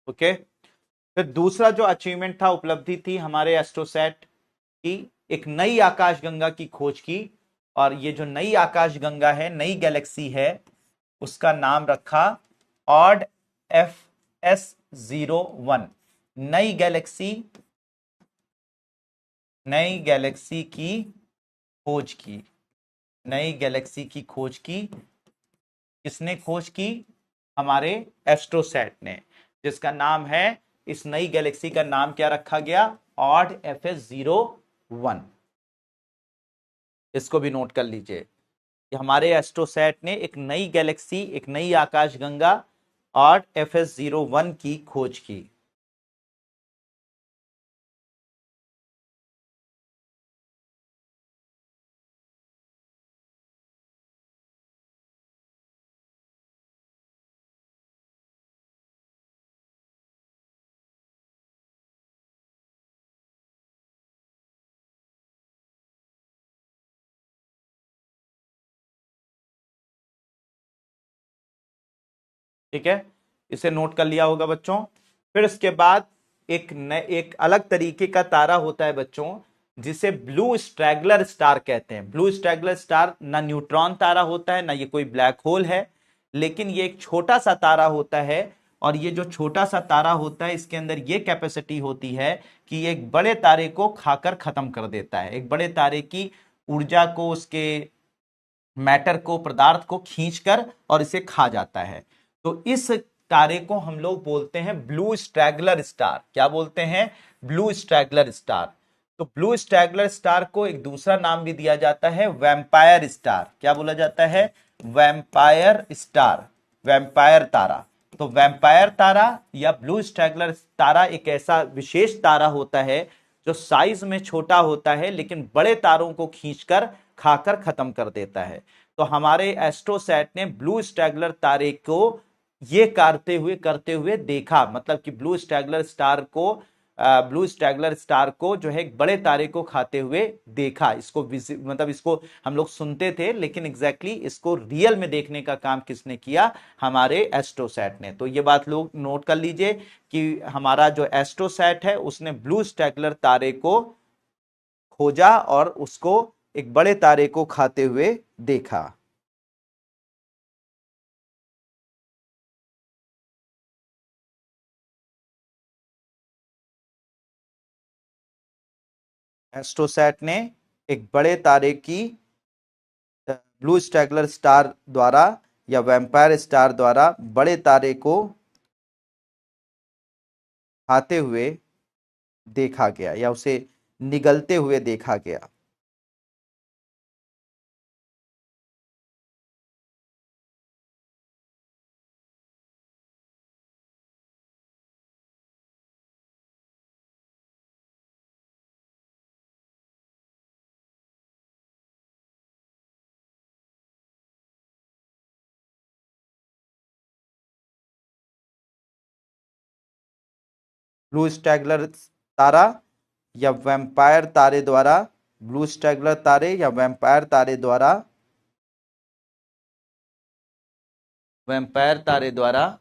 ओके। फिर दूसरा जो अचीवमेंट था, उपलब्धि थी हमारे एस्ट्रोसैट की, एक नई आकाशगंगा की खोज की। और ये जो नई आकाशगंगा है, नई गैलेक्सी है, उसका नाम रखा ऑड FS01। नई गैलेक्सी, नई गैलेक्सी की खोज की, नई गैलेक्सी की खोज की। किसने खोज की? हमारे एस्ट्रोसैट ने, जिसका नाम है, इस नई गैलेक्सी का नाम क्या रखा गया? Odd FS01। इसको भी नोट कर लीजिए कि हमारे एस्ट्रोसैट ने एक नई गैलेक्सी, एक नई आकाशगंगा ऑड FS01 की खोज की। ठीक है, इसे नोट कर लिया होगा बच्चों। फिर इसके बाद एक अलग तरीके का तारा होता है बच्चों, जिसे ब्लू स्ट्रैगलर स्टार कहते हैं। ब्लू स्ट्रैगलर स्टार ना न्यूट्रॉन तारा होता है, ना ये कोई ब्लैक होल है, लेकिन ये एक छोटा सा तारा होता है। और ये जो छोटा सा तारा होता है, इसके अंदर ये कैपेसिटी होती है कि ये एक बड़े तारे को खाकर खत्म कर देता है, एक बड़े तारे की ऊर्जा को, उसके मैटर को, पदार्थ को खींचकर और इसे खा जाता है। तो इस तारे को हम लोग बोलते हैं ब्लू स्ट्रैगलर स्टार। क्या बोलते हैं? Blue straggler star. तो ब्लू स्ट्रैगलर स्टार को एक दूसरा नाम भी दिया जाता है, वैम्पायर स्टार। क्या बोला जाता है? वैम्पायर स्टार, वैम्पायर तारा। तो वैम्पायर तारा या ब्लू स्ट्रैगलर तारा एक ऐसा विशेष तारा होता है जो साइज में छोटा होता है, लेकिन बड़े तारों को खींचकर खाकर खत्म कर देता है। तो हमारे एस्ट्रोसैट ने ब्लू स्ट्रैगलर तारे को ये करते हुए देखा, मतलब कि ब्लू स्ट्रैगलर स्टार को जो है एक बड़े तारे को खाते हुए देखा। इसको मतलब इसको हम लोग सुनते थे, लेकिन एग्जैक्टली इसको रियल में देखने का काम किसने किया? हमारे एस्ट्रोसैट ने। तो ये बात लोग नोट कर लीजिए कि हमारा जो एस्ट्रोसैट है उसने ब्लू स्ट्रैगलर तारे को खोजा और उसको एक बड़े तारे को खाते हुए देखा। एस्ट्रोसैट ने एक बड़े तारे की ब्लू स्ट्रैगलर स्टार द्वारा या वैम्पायर स्टार द्वारा बड़े तारे को खाते हुए देखा गया या उसे निगलते हुए देखा गया। ब्लू स्ट्रैगलर तारा या वैम्पायर तारे द्वारा, ब्लू स्ट्रैगलर तारे या वैम्पायर तारे द्वारा, वैम्पायर तारे द्वारा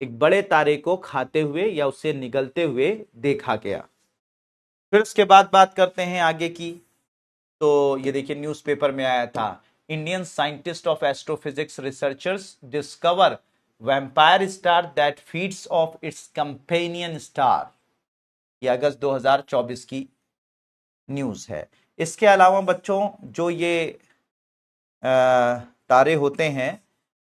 एक बड़े तारे को खाते हुए या उसे निगलते हुए देखा गया। फिर उसके बाद बात करते हैं आगे की। तो ये देखिए न्यूज़पेपर में आया था, Indian scientist of astrophysics researchers discover vampire star that feeds of its companion star. ये अगस्त 2024 की न्यूज है। इसके अलावा बच्चों जो ये तारे होते हैं,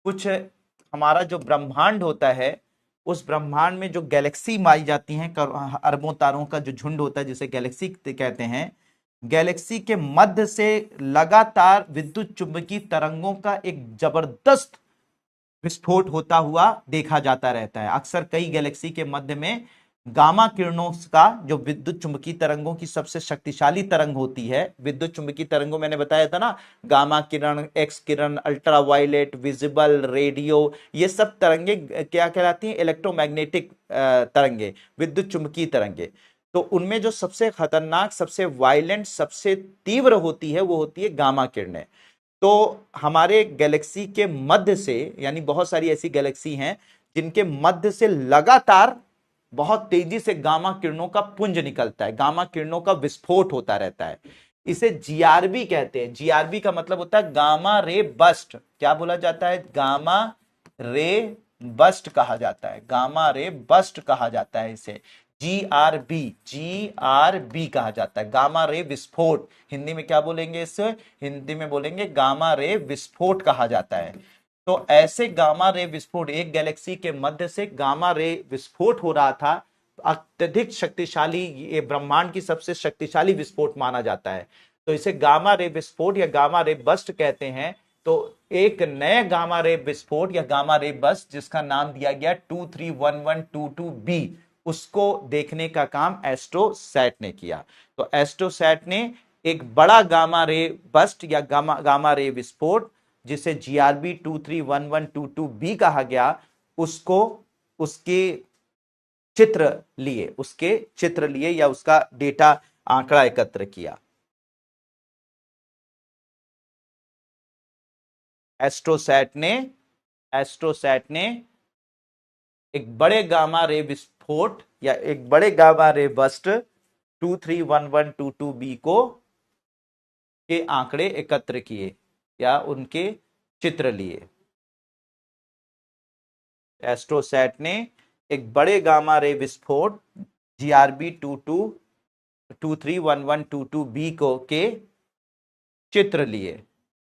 कुछ हमारा जो ब्रह्मांड होता है, उस ब्रह्मांड में जो गैलेक्सी पाई जाती हैं, अरबों तारों का जो झुंड होता है जिसे गैलेक्सी कहते हैं, गैलेक्सी के मध्य से लगातार विद्युत चुंबकीय तरंगों का एक जबरदस्त विस्फोट होता हुआ देखा जाता रहता है। अक्सर कई गैलेक्सी के मध्य में गामा किरणों का, जो विद्युत चुंबकीय तरंगों की सबसे शक्तिशाली तरंग होती है, विद्युत चुंबकीय तरंगों मैंने बताया था ना, गामा किरण, एक्स किरण, अल्ट्रा वायलेट, विजिबल, रेडियो, ये सब तरंगे क्या कहलाती हैं? इलेक्ट्रोमैग्नेटिक तरंगे, विद्युत चुंबकीय तरंगे। तो उनमें जो सबसे खतरनाक, सबसे वायलेंट, सबसे तीव्र होती है वो होती है गामा किरणें। तो हमारे गैलेक्सी के मध्य से, यानी बहुत सारी ऐसी गैलेक्सी हैं जिनके मध्य से लगातार बहुत तेजी से गामा किरणों का पुंज निकलता है, गामा किरणों का विस्फोट होता रहता है। इसे जीआरबी कहते हैं। जीआरबी का मतलब होता है गामा रे बस्ट। क्या बोला जाता है? गामा रे बस्ट कहा जाता है, गामा रे बस्ट कहा जाता है इसे। जीआरबी, जीआरबी कहा जाता है, गामा रे विस्फोट। हिंदी में क्या बोलेंगे इसे? हिंदी में बोलेंगे गामा रे विस्फोट कहा जाता है। तो ऐसे गामा रे विस्फोट, एक गैलेक्सी के मध्य से गामा रे विस्फोट हो रहा था, अत्यधिक शक्तिशाली, ये ब्रह्मांड की सबसे शक्तिशाली विस्फोट माना जाता है। तो इसे गामा रे विस्फोट या गामा रे बस्ट कहते हैं। तो एक नए गामा रे विस्फोट या गामा रे बस्ट, जिसका नाम दिया गया 231122b, उसको देखने का काम एस्ट्रोसैट ने किया। तो एस्ट्रोसैट ने एक बड़ा गामा रे बस्ट या गामा रे विस्फोट, जिसे जीआरबी 231122b कहा गया, उसको उसके चित्र लिए या उसका डेटा, आंकड़ा एकत्र किया। एस्ट्रोसैट ने एस्ट्रोसैट ने एक बड़े गामा रे विस्फोट या एक बड़े गामा रे बस्ट 231122b को के आंकड़े एकत्र किए या उनके चित्र लिए। एस्ट्रोसैट ने एक बड़े गामा रे विस्फोट GRB 231122b को के चित्र लिए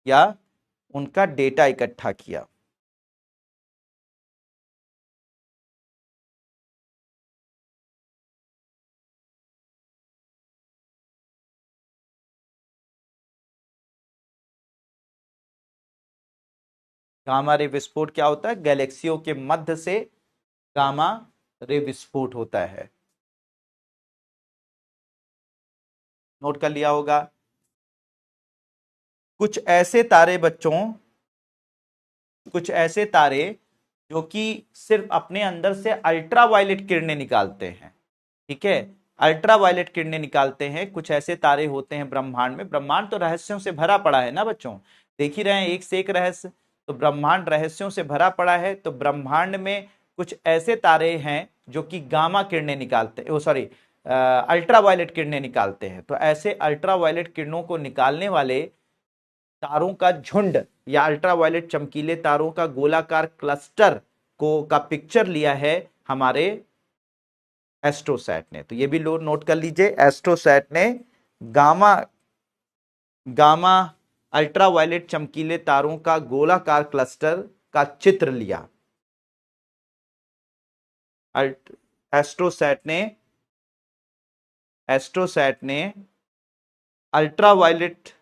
या उनका डेटा इकट्ठा किया। गामा रे विस्फोट क्या होता है? गैलेक्सियों के मध्य से गामा रे विस्फोट होता है। नोट कर लिया होगा। कुछ ऐसे तारे बच्चों, कुछ ऐसे तारे जो कि सिर्फ अपने अंदर से अल्ट्रावायलेट किरणें निकालते हैं, ठीक है, अल्ट्रावायलेट किरणें निकालते हैं। कुछ ऐसे तारे होते हैं ब्रह्मांड में। ब्रह्मांड तो रहस्यों से भरा पड़ा है ना बच्चों, देख ही रहे हैं एक से एक रहस्य। तो ब्रह्मांड रहस्यों से भरा पड़ा है। तो ब्रह्मांड में कुछ ऐसे तारे हैं जो कि गामा किरणें निकालते हैं, सॉरी अल्ट्रावायलेट किरणें निकालते हैं। तो ऐसे अल्ट्रावायलेट किरणों को निकालने वाले तारों का झुंड या अल्ट्रावायलेट चमकीले तारों का गोलाकार क्लस्टर को का पिक्चर लिया है हमारे एस्ट्रोसैट ने। तो ये भी लोग नोट कर लीजिए, एस्ट्रोसैट ने गामा गामा अल्ट्रावायलेट चमकीले तारों का गोलाकार क्लस्टर का चित्र लिया। एस्ट्रोसैट ने अल्ट्रावायलेट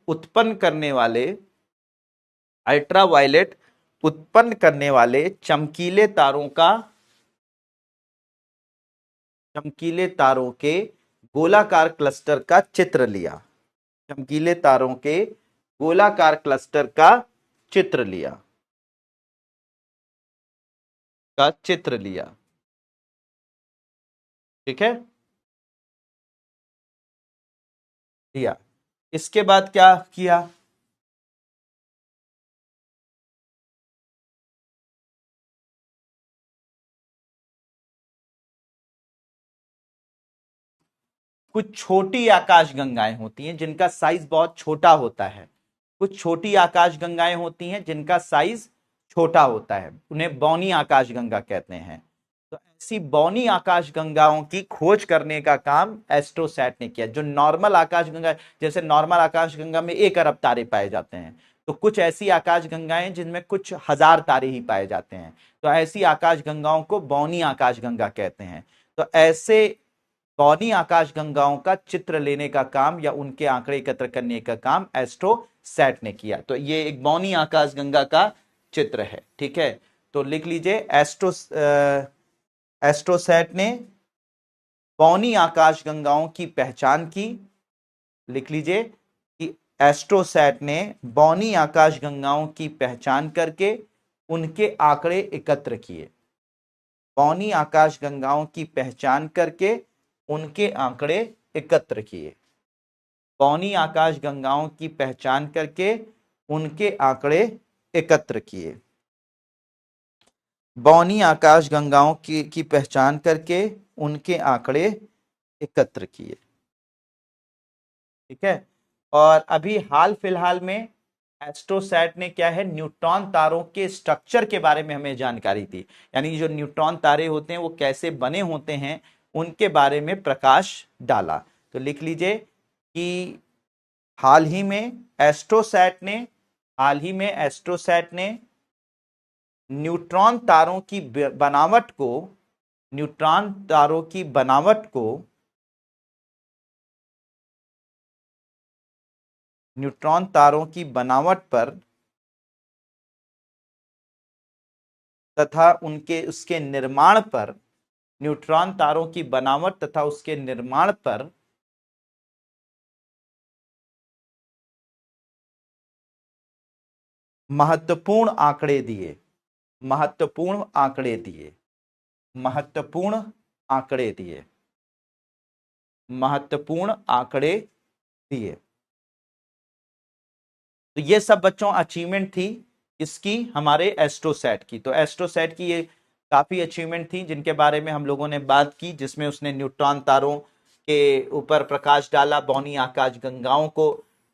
उत्पन्न करने वाले चमकीले तारों के गोलाकार क्लस्टर का चित्र लिया। चमकीले तारों के गोलाकार क्लस्टर का चित्र लिया, ठीक है, लिया। इसके बाद क्या किया? कुछ छोटी आकाश गंगाएं होती हैं जिनका साइज बहुत छोटा होता है। कुछ छोटी आकाश गंगाएं होती हैं जिनका साइज छोटा होता है, उन्हें बौनी आकाश गंगा कहते हैं। तो ऐसी बौनी आकाश गंगाओं की खोज करने का काम एस्ट्रोसैट ने किया। जो नॉर्मल आकाश गंगा, जैसे नॉर्मल आकाश गंगा में 1 अरब तारे पाए जाते हैं, तो कुछ ऐसी आकाश गंगाएं जिनमें कुछ हजार तारे ही पाए जाते हैं, तो ऐसी आकाश गंगाओं को बौनी आकाश गंगा कहते हैं। तो ऐसे बौनी आकाश गंगाओं का चित्र लेने का काम या उनके आंकड़े एकत्र करने का काम एस्ट्रोसैट ने किया। तो ये एक बौनी आकाश गंगा का चित्र है, ठीक है। तो लिख लीजिए, एस्ट्रोसैट ने बौनी आकाश गंगाओं की पहचान की। लिख लीजिए कि एस्ट्रोसैट ने बौनी आकाश गंगाओं की पहचान करके उनके आंकड़े एकत्र किए। बौनी आकाश गंगाओं की पहचान करके उनके आंकड़े एकत्र किए। बौनी आकाश गंगाओं की पहचान करके उनके आंकड़े एकत्र किए। बौनी आकाश गंगाओं की पहचान करके उनके आंकड़े एकत्र किए, ठीक है। और अभी हाल फिलहाल में एस्ट्रोसैट ने क्या है, न्यूट्रॉन तारों के स्ट्रक्चर के बारे में हमें जानकारी दी। यानी जो न्यूट्रॉन तारे होते हैं वो कैसे बने होते हैं उनके बारे में प्रकाश डाला। तो लिख लीजिए कि हाल ही में एस्ट्रोसैट ने न्यूट्रॉन तारों की बनावट को न्यूट्रॉन तारों की बनावट पर तथा उसके निर्माण पर, न्यूट्रॉन तारों की बनावट तथा उसके निर्माण पर महत्वपूर्ण आंकड़े दिए। महत्वपूर्ण आंकड़े दिए। महत्वपूर्ण आंकड़े दिए। महत्वपूर्ण आंकड़े दिए। तो ये सब बच्चों अचीवमेंट थी इसकी, हमारे एस्ट्रोसैट की। तो एस्ट्रोसैट की ये काफी अचीवमेंट थी जिनके बारे में हम लोगों ने बात की, जिसमें उसने न्यूट्रॉन तारों के ऊपर प्रकाश डाला, बौनी आकाश गंगाओं को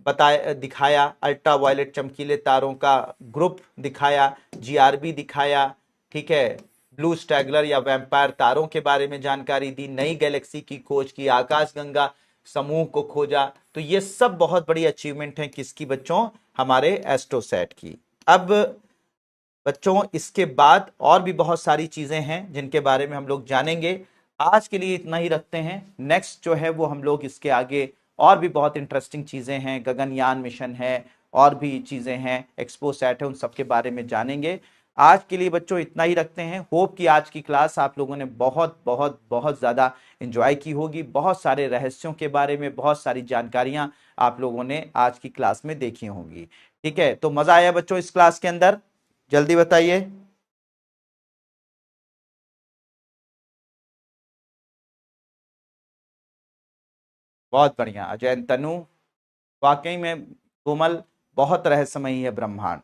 बताया, दिखाया, अल्ट्रा वायलेट चमकीले तारों का ग्रुप दिखाया, जीआरबी दिखाया, ठीक है, ब्लू स्टैगलर या वैम्पायर तारों के बारे में जानकारी दी, नई गैलेक्सी की खोज की, आकाशगंगा समूह को खोजा। तो ये सब बहुत बड़ी अचीवमेंट है किसकी बच्चों, हमारे एस्ट्रोसैट की। अब बच्चों इसके बाद और भी बहुत सारी चीजें हैं जिनके बारे में हम लोग जानेंगे। आज के लिए इतना ही रखते हैं। नेक्स्ट जो है वो हम लोग इसके आगे और भी बहुत इंटरेस्टिंग चीजें हैं, गगनयान मिशन है और भी चीजें हैं, एक्सपोसैट है, उन सब के बारे में जानेंगे। आज के लिए बच्चों इतना ही रखते हैं। होप कि आज की क्लास आप लोगों ने बहुत बहुत बहुत ज्यादा एंजॉय की होगी। बहुत सारे रहस्यों के बारे में बहुत सारी जानकारियां आप लोगों ने आज की क्लास में देखी होंगी। ठीक है, तो मजा आया बच्चों इस क्लास के अंदर? जल्दी बताइए। बहुत बढ़िया अजय तनु, वाकई में कोमल, बहुत रहस्यमयी है ब्रह्मांड।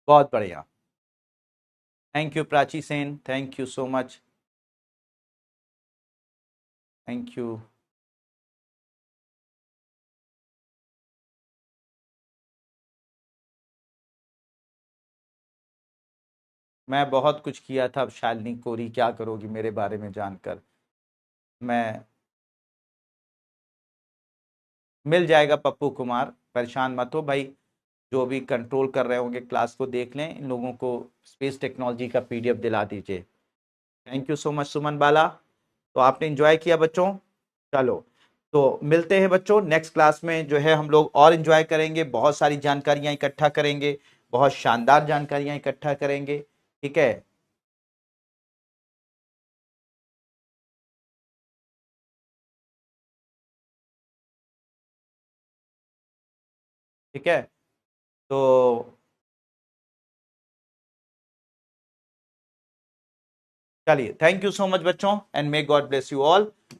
बहुत बढ़िया। Thank you Prachi Sen, thank you so much. Thank you. मैं बहुत कुछ किया था, अब शालिनी कोरी क्या करोगी मेरे बारे में जानकर? मैं, मिल जाएगा पप्पू कुमार, परेशान मत हो भाई। जो भी कंट्रोल कर रहे होंगे क्लास को देख लें, इन लोगों को स्पेस टेक्नोलॉजी का पीडीएफ दिला दीजिए। थैंक यू सो मच सुमन बाला। तो आपने एंजॉय किया बच्चों? चलो, तो मिलते हैं बच्चों नेक्स्ट क्लास में, जो है हम लोग और एंजॉय करेंगे, बहुत सारी जानकारियां इकट्ठा करेंगे, बहुत शानदार जानकारियां इकट्ठा करेंगे। ठीक है। ठीक है, तो चलिए, थैंक यू सो मच बच्चों, and may God bless you all.